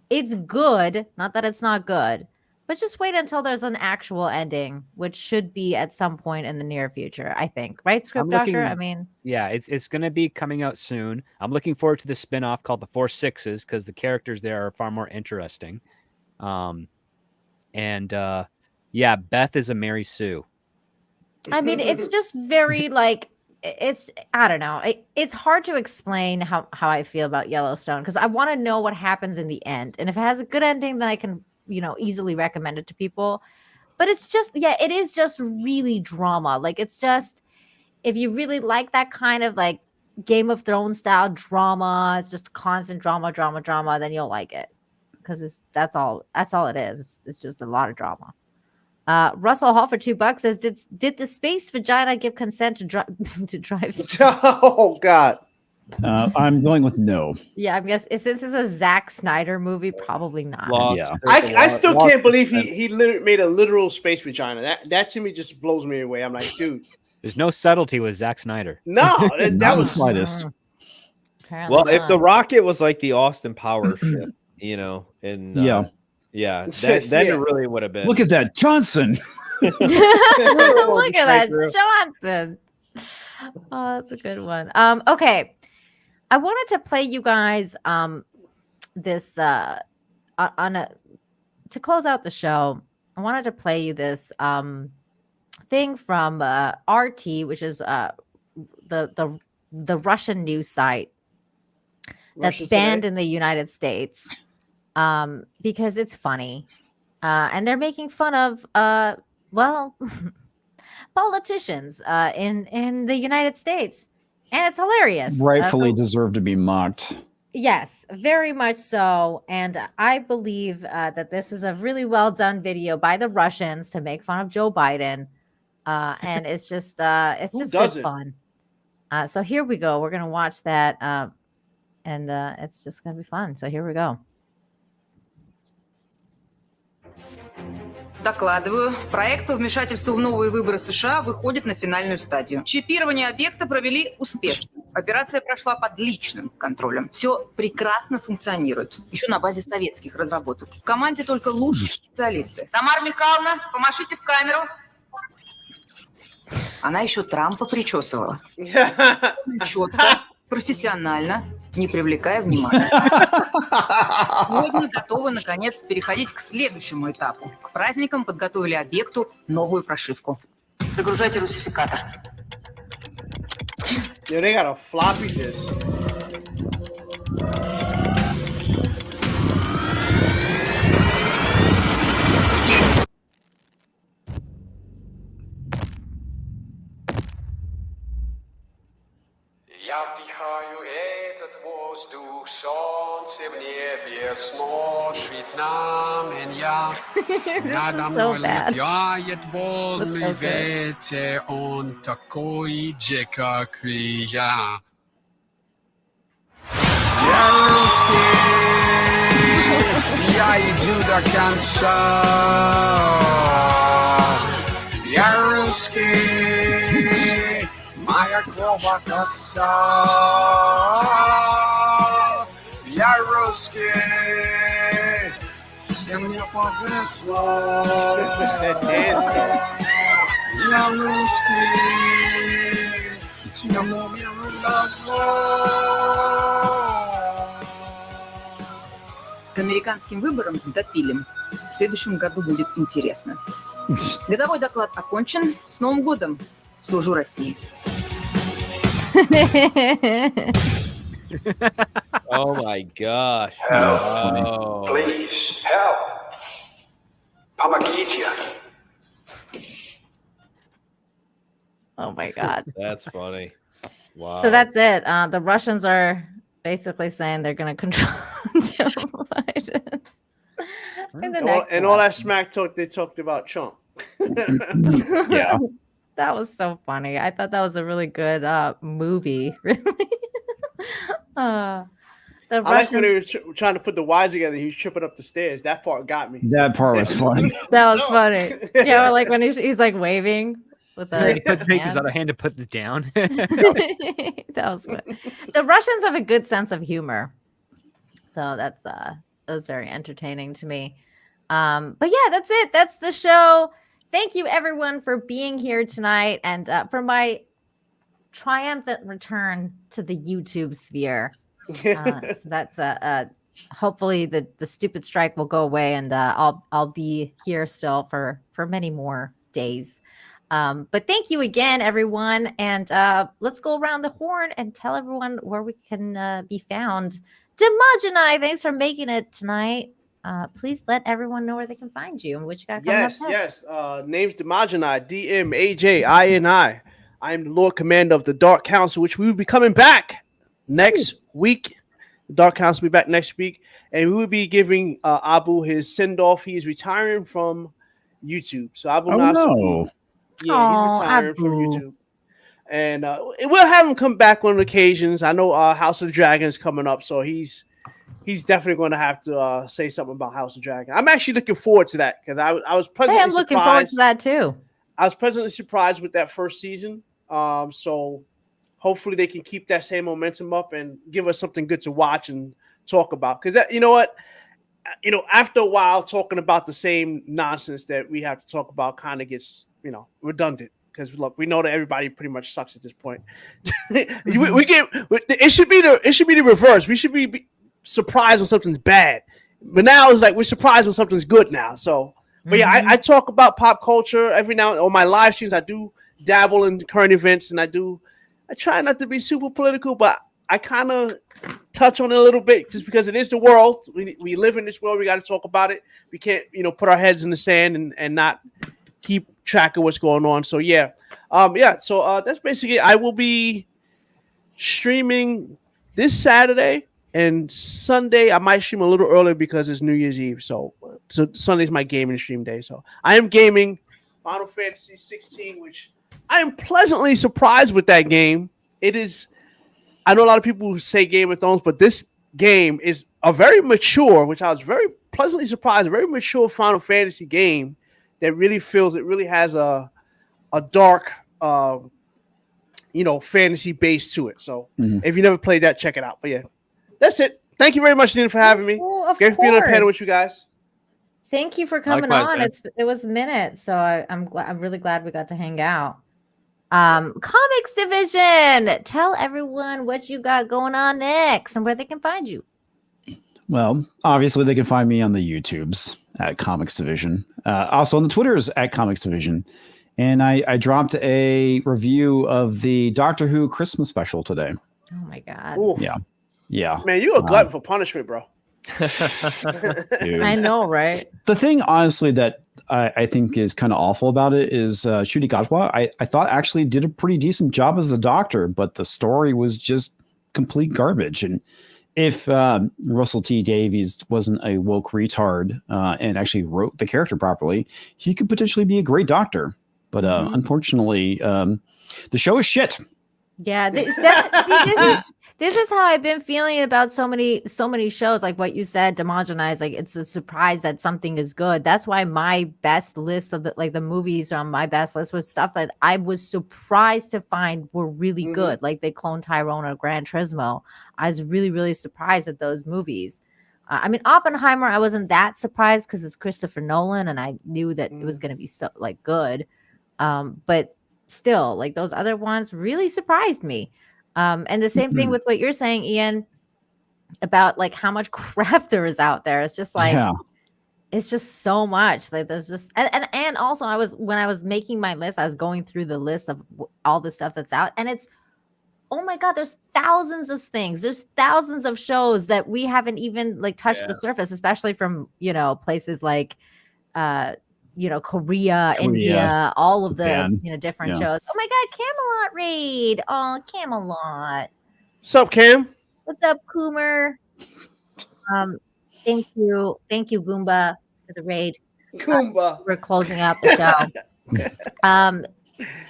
Speaker 1: It's good. Not that it's not good. But just wait until there's an actual ending, which should be at some point in the near future, I think. Right, Script Doctor? I mean,
Speaker 4: yeah, it's going to be coming out soon. I'm looking forward to the spin-off called The Four Sixes because the characters there are far more interesting. Yeah, Beth is a Mary Sue.
Speaker 1: I mean, it's just very like I don't know. It's hard to explain how I feel about Yellowstone because I want to know what happens in the end. And if it has a good ending, then I can, easily recommend it to people. But it's just, it is just really drama. Like, it's just, if you really like that kind of like Game of Thrones style drama, it's just constant drama, then you'll like it. Because that's all it is. It's just a lot of drama. Russell Hall for $2 says, did the space vagina give consent to drive?
Speaker 2: Oh God.
Speaker 7: I'm going with no.
Speaker 1: Yeah, I guess since it's a Zack Snyder movie, probably not.
Speaker 7: Yeah.
Speaker 2: I still can't believe he made a literal space vagina. That to me just blows me away. I'm like, dude,
Speaker 4: there's no subtlety with Zack Snyder.
Speaker 2: No, that was
Speaker 7: the slightest.
Speaker 8: Well, if the rocket was like the Austin Powers ship, and
Speaker 7: yeah,
Speaker 8: then it really would have been.
Speaker 7: Look at that Johnson.
Speaker 1: Look at that Johnson. Oh, that's a good one. Okay. I wanted to play you guys this to close out the show. I wanted to play you this thing from RT, which is the Russian news site that's banned in the United States because it's funny. And they're making fun of politicians in the United States. And it's hilarious.
Speaker 7: Rightfully deserve to be mocked.
Speaker 1: Yes, very much so. And I believe that this is a really well done video by the Russians to make fun of Joe Biden. And it's just good fun. So here we go. We're going to watch that. And it's just going to be fun. So here we go.
Speaker 9: Докладываю, проект по вмешательству в новые выборы США выходит на финальную стадию. Чипирование объекта провели успешно. Операция прошла под личным контролем. Все прекрасно функционирует. Еще на базе советских разработок. В команде только лучшие специалисты. Тамара Михайловна, помашите в камеру. Она еще Трампа причесывала. Четко, профессионально, не привлекая внимания. Сегодня готовы, наконец, переходить к следующему этапу. К праздникам подготовили объекту новую прошивку. Загружайте русификатор.
Speaker 2: Yeah, they got a floppy disk.
Speaker 10: Я вдыхаю этот воздух, солнце в небе смотрит на меня. Надо мной летает волны ветер, он такой же, как и я. Я русский, я иду до конца. Я русский, моя кровь от отца. Я русский, и мне повезло. Я русский, всему миру назло.
Speaker 9: К американским выборам допилим. В следующем году будет интересно. Годовой доклад окончен. С Новым годом! Служу России.
Speaker 8: Oh my gosh.
Speaker 10: Help.
Speaker 8: Oh.
Speaker 10: Please, help. Помогите.
Speaker 1: Oh my God.
Speaker 8: That's funny. Wow.
Speaker 1: So that's it. The Russians are basically saying they're going to control Joe Biden. In the next
Speaker 2: And all that smack talk they talked about Trump.
Speaker 7: Yeah.
Speaker 1: That was so funny. I thought that was a really good movie. Really. The
Speaker 2: I like
Speaker 1: Russians.
Speaker 2: when they were trying to put the wires together. He was tripping up the stairs. That part got me.
Speaker 7: That part was funny.
Speaker 1: That was funny. Yeah, or like when he's like waving with
Speaker 4: He
Speaker 1: the
Speaker 4: takes his
Speaker 1: hand.
Speaker 4: other hand to put it down.
Speaker 1: That was funny. The Russians have a good sense of humor, so that was very entertaining to me. But yeah, that's it. That's the show. Thank you everyone for being here tonight and for my triumphant return to the YouTube sphere. So that's hopefully the stupid strike will go away and I'll be here still for many more days. But thank you again, everyone. And let's go around the horn and tell everyone where we can be found. Dmajini, thanks for making it tonight. Please let everyone know where they can find you and what you got coming up next.
Speaker 2: Yes. Name's Dmajini, Dmajini. I am the Lord Commander of the Dark Council, which we will be coming back next week. The Dark Council will be back next week, and we will be giving Abu his send-off. He is retiring from YouTube. So Abu Nasser, he's retiring from YouTube. And we'll have him come back on occasions. I know House of the Dragon is coming up, so he's definitely going to have to say something about House of Dragon. I'm actually looking forward to that because I was pleasantly
Speaker 1: I'm looking forward to that too.
Speaker 2: I was pleasantly surprised with that first season. So hopefully they can keep that same momentum up and give us something good to watch and talk about. Because you know what? After a while, talking about the same nonsense that we have to talk about kind of gets, redundant. Because look, we know that everybody pretty much sucks at this point. It should be the reverse. We should be surprised when something's bad, but now it's like we're surprised when something's good now. So, but yeah, I talk about pop culture every now and on my live streams. I do dabble in current events, and I try not to be super political, but I kind of touch on it a little bit just because it is the world. We live in this world. We got to talk about it. We can't, put our heads in the sand and not keep track of what's going on. So yeah. So that's basically it. I will be streaming this Saturday and Sunday. I might stream a little earlier because it's New Year's Eve. So Sunday's my gaming stream day. So I am gaming Final Fantasy 16, which I am pleasantly surprised with that game. It is, I know a lot of people who say Game of Thrones, but this game is a very mature, which I was very pleasantly surprised, a very mature Final Fantasy game that really feels it really has a dark, fantasy base to it. So if you never played that, check it out. But yeah, that's it. Thank you very much, Nina, for having me. Great being on the panel with you guys.
Speaker 1: Thank you for coming
Speaker 3: Likewise,
Speaker 1: on.
Speaker 3: man.
Speaker 1: It was a minute, so I'm really glad we got to hang out. Comics Division, tell everyone what you got going on next and where they can find you.
Speaker 7: Well, obviously they can find me on the YouTubes at Comics Division. Also on the Twitters at Comics Division. And I dropped a review of the Doctor Who Christmas special today.
Speaker 1: Oh my God.
Speaker 2: Oof.
Speaker 7: Yeah.
Speaker 2: Man, you're a glutton for punishment, bro.
Speaker 7: Dude.
Speaker 1: I know, right?
Speaker 7: The thing, honestly, that I think is kind of awful about it is Ncuti Gatwa. I thought actually did a pretty decent job as the Doctor, but the story was just complete garbage. And if Russell T Davies wasn't a woke retard and actually wrote the character properly, he could potentially be a great Doctor. But unfortunately, the show is shit.
Speaker 1: Yeah, this is how I've been feeling about so many shows. Like what you said, Dmajini, like it's a surprise that something is good. That's why my best list of the movies on my best list was stuff that I was surprised to find were really good. Like they cloned Tyrone or Gran Turismo. I was really, really surprised at those movies. I mean, Oppenheimer, I wasn't that surprised because it's Christopher Nolan, and I knew that it was going to be so good. But still, like those other ones really surprised me. And the same thing with what you're saying, Ian, about like how much crap there is out there. It's just like it's just so much. Like there's just and also when I was making my list, I was going through the list of all the stuff that's out, and it's, oh my God, there's thousands of things. There's thousands of shows that we haven't even like touched the surface, especially from, places like Korea, India, all of the different shows. Oh my God, Camelot raid. Oh, Camelot.
Speaker 2: What's up, Cam?
Speaker 1: What's up, Coomer? Thank you, Goomba, for the raid.
Speaker 2: Goomba.
Speaker 1: We're closing out the show.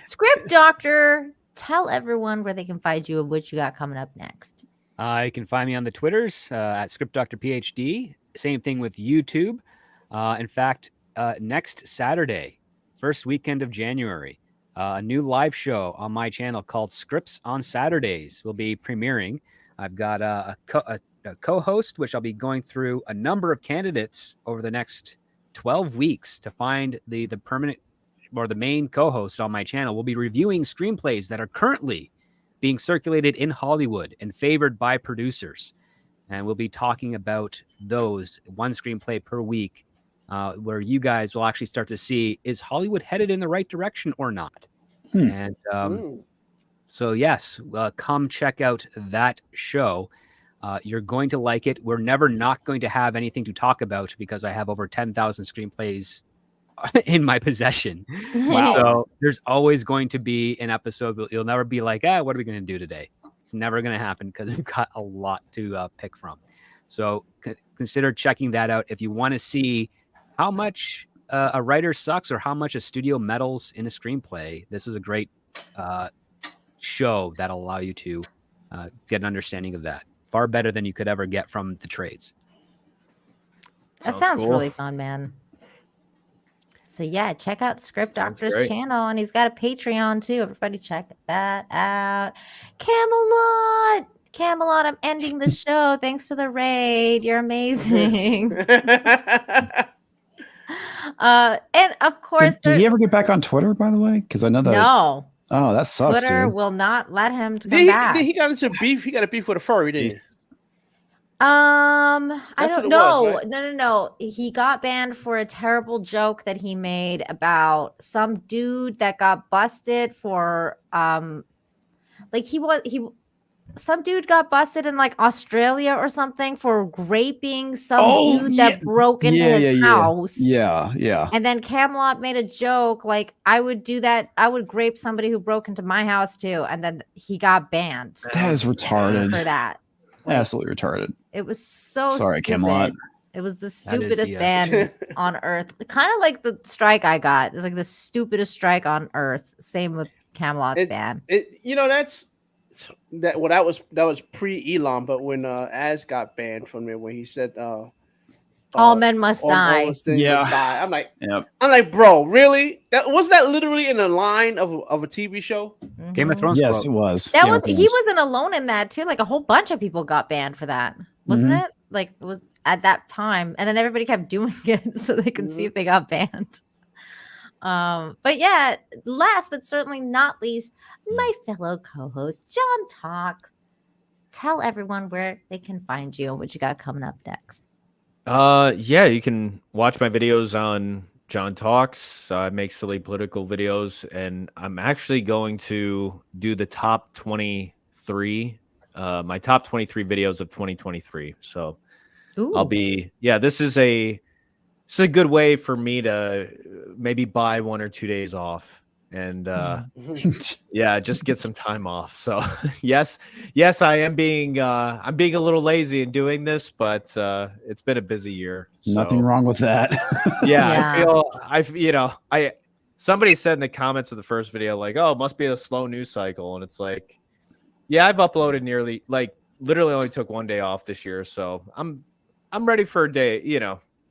Speaker 1: Script Doctor, tell everyone where they can find you and what you got coming up next.
Speaker 4: You can find me on the Twitters at ScriptDoctorPhD. Same thing with YouTube. In fact, next Saturday, first weekend of January, a new live show on my channel called Scripts on Saturdays will be premiering. I've got a co-host, which I'll be going through a number of candidates over the next 12 weeks to find the permanent or the main co-host on my channel. We'll be reviewing screenplays that are currently being circulated in Hollywood and favored by producers. And we'll be talking about those, one screenplay per week, where you guys will actually start to see, is Hollywood headed in the right direction or not? And so, yes, come check out that show. You're going to like it. We're never not going to have anything to talk about because I have over 10,000 screenplays in my possession. Wow. So there's always going to be an episode, but you'll never be like, what are we going to do today? It's never going to happen because we've got a lot to pick from. So consider checking that out. If you want to see how much a writer sucks or how much a studio meddles in a screenplay, this is a great show that'll allow you to get an understanding of that. Far better than you could ever get from the trades.
Speaker 1: That sounds cool. Really fun, man. So yeah, check out Script Doctor's channel, and he's got a Patreon too. Everybody check that out. Camelot, I'm ending the show. Thanks for the raid. You're amazing. And of course,
Speaker 7: did he ever get back on Twitter, by the way? Because I know that.
Speaker 1: No.
Speaker 7: Oh, that sucks.
Speaker 1: Twitter will not let him come back.
Speaker 2: He got into beef. He got a beef with a furry, didn't he?
Speaker 1: I don't know. Right? No. He got banned for a terrible joke that he made about some dude that got busted for some dude got busted in like Australia or something for raping some dude that broke into his house.
Speaker 7: Yeah.
Speaker 1: And then Camelot made a joke like, I would do that. I would grape somebody who broke into my house too. And then he got banned.
Speaker 7: That is retarded.
Speaker 1: For that.
Speaker 7: Absolutely retarded.
Speaker 1: It was so
Speaker 7: sorry,
Speaker 1: stupid.
Speaker 7: Camelot.
Speaker 1: It was the stupidest ban on earth. Kind of like the strike I got. It's like the stupidest strike on earth. Same with Camelot's ban.
Speaker 2: That was pre-Elon, but when Az got banned from it, when he said
Speaker 1: all men must die.
Speaker 2: Must die. I'm like, bro, really? Was that literally in a line of a TV show?
Speaker 1: Mm-hmm.
Speaker 4: Game of Thrones.
Speaker 7: Yes, it was.
Speaker 1: He wasn't alone in that too. Like a whole bunch of people got banned for that, wasn't it? Like it was at that time, and then everybody kept doing it so they could see if they got banned. But yeah, last but certainly not least, my fellow co-host John Talk. Tell everyone where they can find you and what you got coming up next.
Speaker 3: Yeah, you can watch my videos on John Talks. I make silly political videos, and I'm actually going to do the top 23, my top 23 videos of 2023. So I'll be, this is a good way for me to maybe buy 1 or 2 days off and just get some time off. So yes, I am being I'm being a little lazy in doing this, but it's been a busy year. So.
Speaker 7: Nothing wrong with that.
Speaker 3: Somebody said in the comments of the first video, like, oh, it must be a slow news cycle. And it's like, yeah, I've uploaded literally only took 1 day off this year. So I'm ready for a day,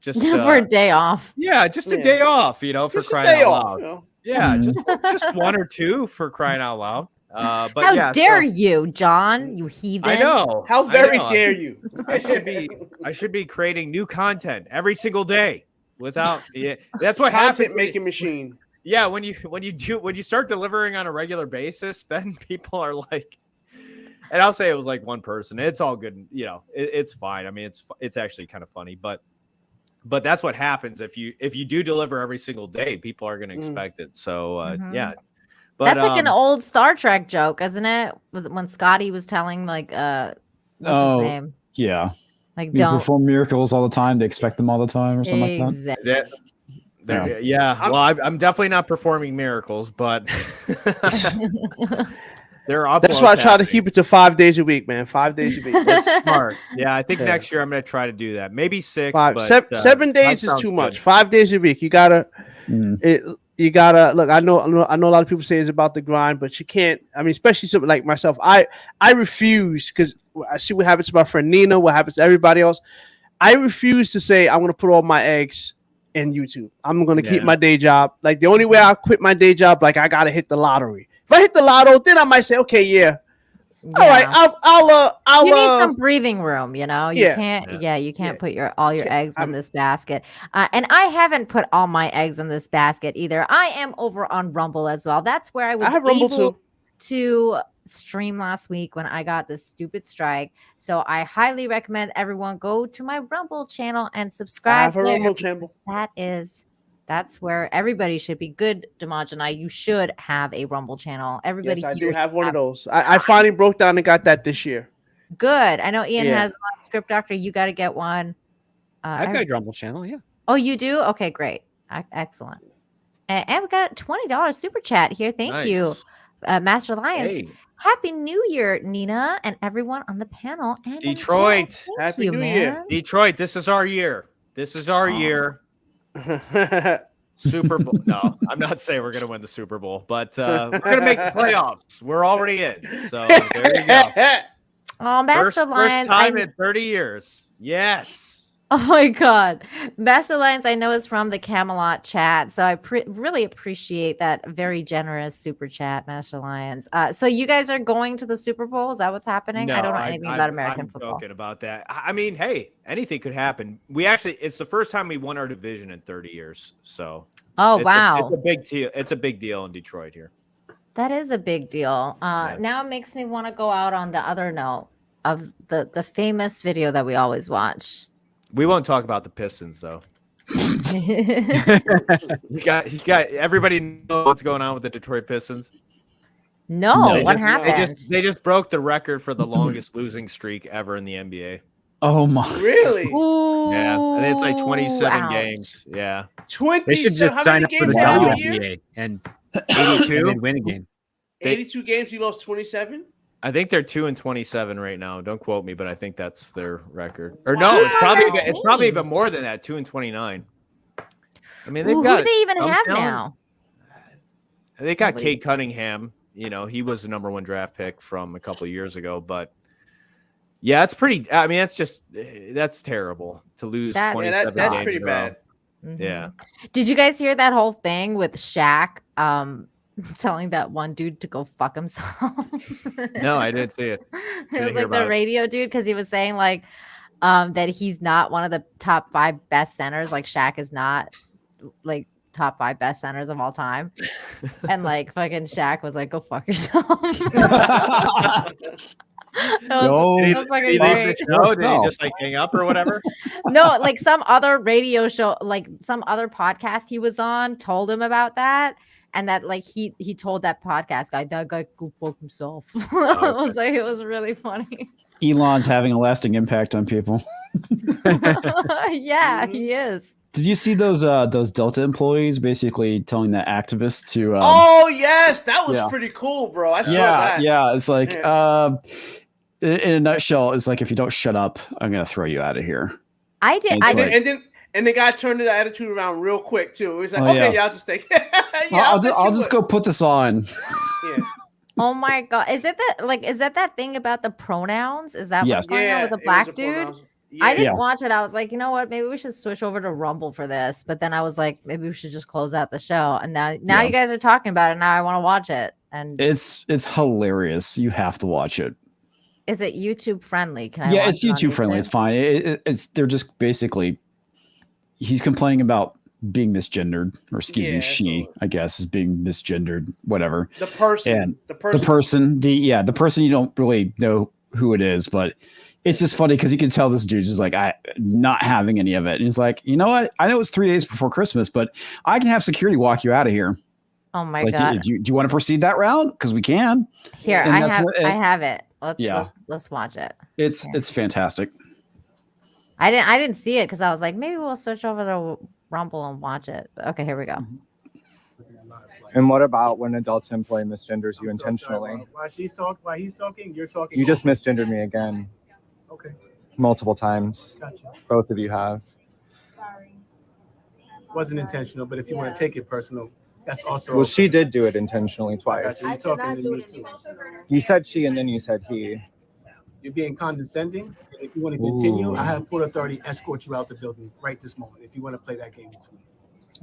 Speaker 3: just
Speaker 1: for a day off.
Speaker 3: Yeah, just a day off, for just crying out loud. Yeah, just 1 or 2 for crying out loud. But
Speaker 1: how dare you, John? You heathen!
Speaker 3: I know.
Speaker 2: How very dare you?
Speaker 3: I should be creating new content every single day without. Yeah, that's what
Speaker 2: content
Speaker 3: happens.
Speaker 2: Making machine.
Speaker 3: Yeah, when you start delivering on a regular basis, then people are like, and I'll say it was like one person. It's all good. It's fine. I mean, it's actually kind of funny, but. but that's what happens if you do deliver every single day. People are going to expect it. So yeah, but
Speaker 1: that's like an old Star Trek joke, isn't it? When Scotty was telling like what's his name?
Speaker 7: Yeah,
Speaker 1: like
Speaker 7: they
Speaker 1: don't
Speaker 7: perform miracles all the time. They expect them all the time, or something like that.
Speaker 3: Yeah. Well, I'm definitely not performing miracles, but
Speaker 2: that's why I try to keep it to 5 days a week, man. 5 days a week.
Speaker 3: That's smart. Yeah, I think next year I'm going to try to do that. Maybe 6.
Speaker 2: 7 days is too much. 5 days a week. You gotta. You gotta look. I know a lot of people say it's about the grind, but you can't. I mean, especially something like myself. I refuse, because I see what happens to my friend Nina, what happens to everybody else. I refuse to say I'm going to put all my eggs in YouTube. I'm going to keep my day job. Like, the only way I'll quit my day job, like, I got to hit the lottery. If I hit the lotto, then I might say, okay, all right, I'll
Speaker 1: you need some breathing room, you know. You
Speaker 2: you
Speaker 1: can't put all your eggs in this basket. And I haven't put all my eggs in this basket either. I am over on Rumble as well. That's where I was able to stream last week when I got this stupid strike. So I highly recommend everyone go to my Rumble channel and subscribe.
Speaker 2: I have a Rumble channel.
Speaker 1: That's where everybody should be. Good, Dmajini, you should have a Rumble channel. Everybody,
Speaker 2: yes, I do have one of those. I finally broke down and got that this year.
Speaker 1: Good. I know Ian has one. Script Doctor, you got to get one.
Speaker 4: I've got a Rumble channel, yeah.
Speaker 1: Oh, you do? Okay, great. Excellent. And we got a $20 super chat here. Thank you, Master Lions.
Speaker 3: Hey.
Speaker 1: Happy New Year, Nina, and everyone on the panel. And
Speaker 3: Detroit.
Speaker 2: Happy New Year.
Speaker 3: Detroit, this is our year. This is our year. Super Bowl. No, I'm not saying we're going to win the Super Bowl, but we're going to make the playoffs. We're already in. So there you go.
Speaker 1: Oh, Master Lions.
Speaker 3: First time in 30 years. Yes.
Speaker 1: Oh my God. Master Lions, I know, is from the Camelot chat. So I really appreciate that very generous super chat, Master Lions. So you guys are going to the Super Bowl? Is that what's happening?
Speaker 3: No,
Speaker 1: I don't know anything about American football.
Speaker 3: I'm joking about that. I mean, hey, anything could happen. It's the first time we won our division in 30 years. So
Speaker 1: wow.
Speaker 3: It's a big deal. It's a big deal in Detroit here.
Speaker 1: That is a big deal. Now it makes me want to go out on the other note of the famous video that we always watch.
Speaker 3: We won't talk about the Pistons, though. you got everybody know what's going on with the Detroit Pistons.
Speaker 1: No, what happened?
Speaker 3: They just broke the record for the longest losing streak ever in the NBA.
Speaker 7: Oh my!
Speaker 2: Really?
Speaker 1: Ooh,
Speaker 3: yeah, and it's like 27 games. Yeah,
Speaker 2: 20.
Speaker 4: They should just sign up for the WNBA and 82 and win a game.
Speaker 2: 82 games. You lost 27.
Speaker 3: I think they're 2-27 right now. Don't quote me, but I think that's their record. Or no, it's probably even more than that. 2-29. I mean, they've got.
Speaker 1: Who do they even have now?
Speaker 3: They got Cade Cunningham. You know, he was the #1 draft pick from a couple of years ago. But yeah, it's pretty. I mean, that's terrible to lose 27
Speaker 2: that's
Speaker 3: games
Speaker 2: pretty bad.
Speaker 1: Mm-hmm.
Speaker 3: Yeah.
Speaker 1: Did you guys hear that whole thing with Shaq? Telling that one dude to go fuck himself.
Speaker 3: No, I didn't see it.
Speaker 1: It was like the radio dude, because he was saying like that he's not one of the top 5 best centers. Like Shaq is not like top 5 best centers of all time. And like fucking Shaq was like, go fuck yourself. It was fucking great.
Speaker 3: Did he just like hang up or whatever?
Speaker 1: No, like some other radio show, like some other podcast he was on told him about that. And that like he told that podcast guy, that guy go fuck himself. It was really funny.
Speaker 7: Elon's having a lasting impact on people.
Speaker 1: Yeah, he is.
Speaker 7: Did you see those Delta employees basically telling the activists to?
Speaker 2: Oh yes, that was pretty cool, bro. I saw that.
Speaker 7: Yeah, it's like in a nutshell, it's like, if you don't shut up, I'm gonna throw you out of here.
Speaker 1: I did.
Speaker 2: And the guy turned the attitude around real quick too. It was like, okay, y'all just take.
Speaker 7: I'll just go put this on.
Speaker 2: Yeah.
Speaker 1: Oh my God! Is that that thing about the pronouns? Is that what's going on with the black dude? Yeah. I didn't watch it. I was like, you know what? Maybe we should switch over to Rumble for this. But then I was like, maybe we should just close out the show. And now you guys are talking about it. Now I want to watch it. And
Speaker 7: it's hilarious. You have to watch it.
Speaker 1: Is it YouTube friendly? Can I?
Speaker 7: Yeah, it's YouTube friendly. It's fine. It's they're just basically. He's complaining about being misgendered, or excuse me, she, I guess, is being misgendered, whatever. The person you don't really know who it is, but It's just funny because you can tell this dude's just like not having any of it. And he's like, you know what? I know it's 3 days before Christmas, but I can have security walk you out of here.
Speaker 1: Oh my
Speaker 7: like,
Speaker 1: God.
Speaker 7: Do you want to proceed that route? Because we can.
Speaker 1: Here, I have it. Let's watch it.
Speaker 7: It's fantastic.
Speaker 1: I didn't see it because I was like, maybe we'll switch over to Rumble and watch it. Okay, here we go.
Speaker 11: And what about when adults employ misgenders you intentionally?
Speaker 12: While he's talking, you're talking.
Speaker 11: You just misgendered me again.
Speaker 12: Okay.
Speaker 11: Multiple times.
Speaker 12: Gotcha.
Speaker 11: Both of you have.
Speaker 6: Sorry.
Speaker 12: Wasn't intentional, but if you want to take it personal, that's also.
Speaker 11: Well, she did do it intentionally twice.
Speaker 12: You're talking to me too.
Speaker 11: You said she and then you said he.
Speaker 12: You're being condescending. And if you want to continue, I have full authority escort you out the building right this moment. If you want to play that game with me.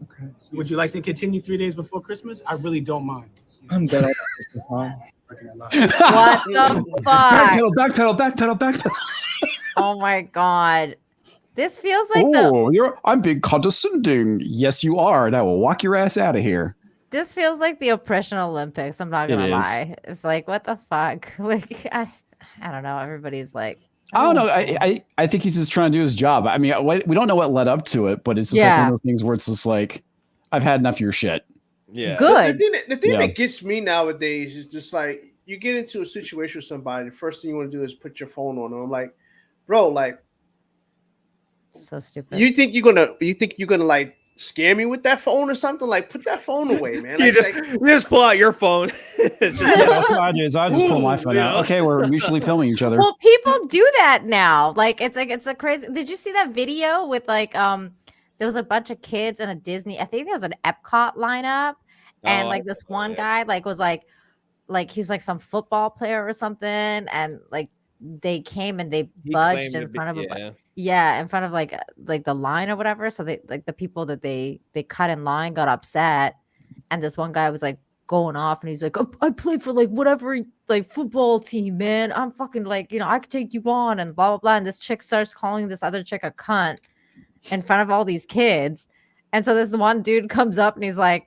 Speaker 11: Okay.
Speaker 12: Would you like to continue 3 days before Christmas? I really don't mind.
Speaker 11: I'm good.
Speaker 1: What the fuck?
Speaker 7: Backpedal.
Speaker 1: Oh my God. This feels like
Speaker 7: I'm being condescending. Yes, you are. And I will walk your ass out of here.
Speaker 1: this feels like the oppression Olympics. I'm not gonna lie. It's like, what the fuck? Like, I don't know. Everybody's like,
Speaker 7: I don't know. I think he's just trying to do his job. I mean, we don't know what led up to it, but it's just like one of those things where it's just like, I've had enough of your shit.
Speaker 8: Yeah.
Speaker 1: Good.
Speaker 2: The thing that gets me nowadays is just like, you get into a situation with somebody, the first thing you want to do is put your phone on. And I'm like, bro, like,
Speaker 1: so stupid.
Speaker 2: You think you're gonna like scare me with that phone or something? Like, put that phone away, man.
Speaker 8: You just pull out your phone.
Speaker 7: That's what I do. Is I just pull my phone out. Okay, we're mutually filming each other.
Speaker 1: Well, people do that now. Like, it's a crazy. Did you see that video with like there was a bunch of kids in a Disney, I think there was an Epcot lineup, and like this one guy was like he was like some football player or something, and like they came and they budged in front of in front of like the line or whatever. So they like the people that they cut in line got upset, and this one guy was like going off, and he's like, I play for like whatever like football team, man. I'm fucking like, you know, I could take you on, and blah blah blah. And this chick starts calling this other chick a cunt in front of all these kids. And so this one dude comes up and he's like,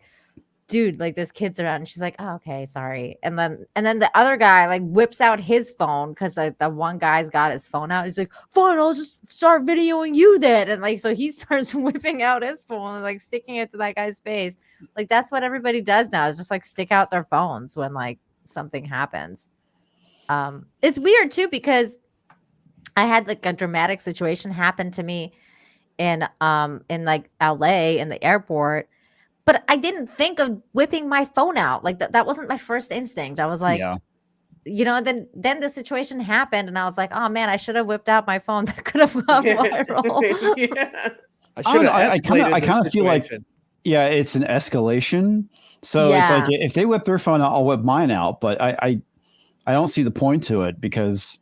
Speaker 1: dude, like there's kids around. And she's like, oh, okay, sorry. And then the other guy like whips out his phone because like the one guy's got his phone out. He's like, fine, I'll just start videoing you then. And like, so he starts whipping out his phone and like sticking it to that guy's face. Like that's what everybody does now, is just like stick out their phones when like something happens. It's weird too, because I had like a dramatic situation happen to me in like LA in the airport, but I didn't think of whipping my phone out. Like that wasn't my first instinct. I was like, you know, then the situation happened and I was like, oh man, I should have whipped out my phone. That could have gone viral.
Speaker 7: I kind of feel like, it's an escalation. So it's like, if they whip their phone out, I'll whip mine out. But I don't see the point to it because,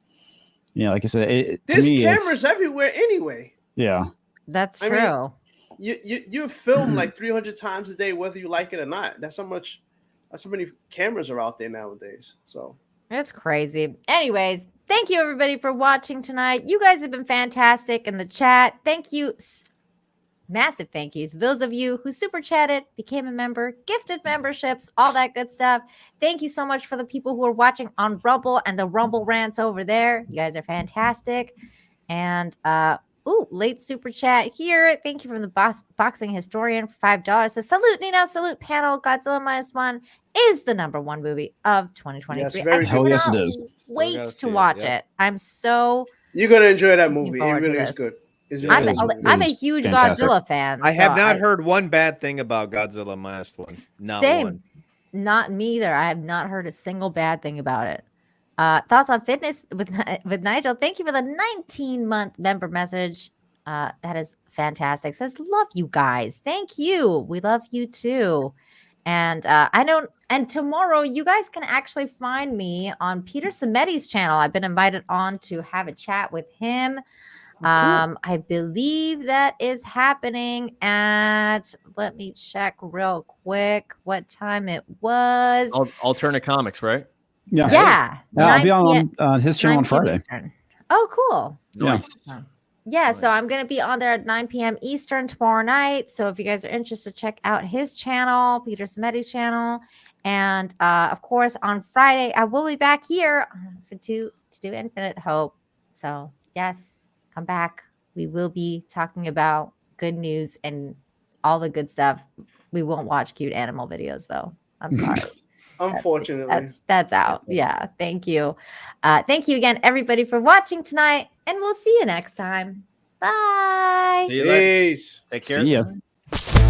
Speaker 7: you know, like I said,
Speaker 2: there's cameras everywhere anyway.
Speaker 7: Yeah.
Speaker 1: That's true.
Speaker 2: I mean, you film like 300 times a day, whether you like it or not. That's how many cameras are out there nowadays. So
Speaker 1: it's crazy. Anyways, thank you everybody for watching tonight. You guys have been fantastic in the chat. Thank you. Massive thank yous to those of you who super chatted, became a member, gifted memberships, all that good stuff. Thank you so much for the people who are watching on Rumble and the Rumble rants over there. You guys are fantastic. And late super chat here. Thank you from the boxing historian for $5. Says, salute Nino, salute panel. Godzilla -1 is the #1 movie of 2023.
Speaker 2: Yes, very good.
Speaker 7: Yes, it is.
Speaker 1: Wait to watch it. I'm so
Speaker 2: you're gonna enjoy that movie. It really is good.
Speaker 1: I'm a huge Godzilla fan.
Speaker 8: I have not heard one bad thing about Godzilla -1. Not
Speaker 1: same.
Speaker 8: one.
Speaker 1: Not me either. I have not heard a single bad thing about it. Thoughts on fitness with Nigel. Thank you for the 19-month member message. That is fantastic. Says, love you guys. Thank you. We love you too. And and tomorrow you guys can actually find me on Peter Sameti's channel. I've been invited on to have a chat with him. I believe that is happening at, let me check real quick what time it was.
Speaker 3: Alternate Comics, right?
Speaker 7: Yeah. I'll be on his channel on Friday.
Speaker 1: Eastern. Oh, cool.
Speaker 3: Nice.
Speaker 1: Yeah, so I'm going to be on there at 9 p.m. Eastern tomorrow night. So if you guys are interested, check out his channel, Peter Sameti's channel. And of course, on Friday, I will be back here to do Infinite Hope. So Yes, come back. We will be talking about good news and all the good stuff. We won't watch cute animal videos though. I'm sorry.
Speaker 2: Unfortunately.
Speaker 1: That's out. Yeah. Thank you. Thank you again, everybody, for watching tonight. And we'll see you next time. Bye.
Speaker 3: See you later. Take care.
Speaker 7: See ya.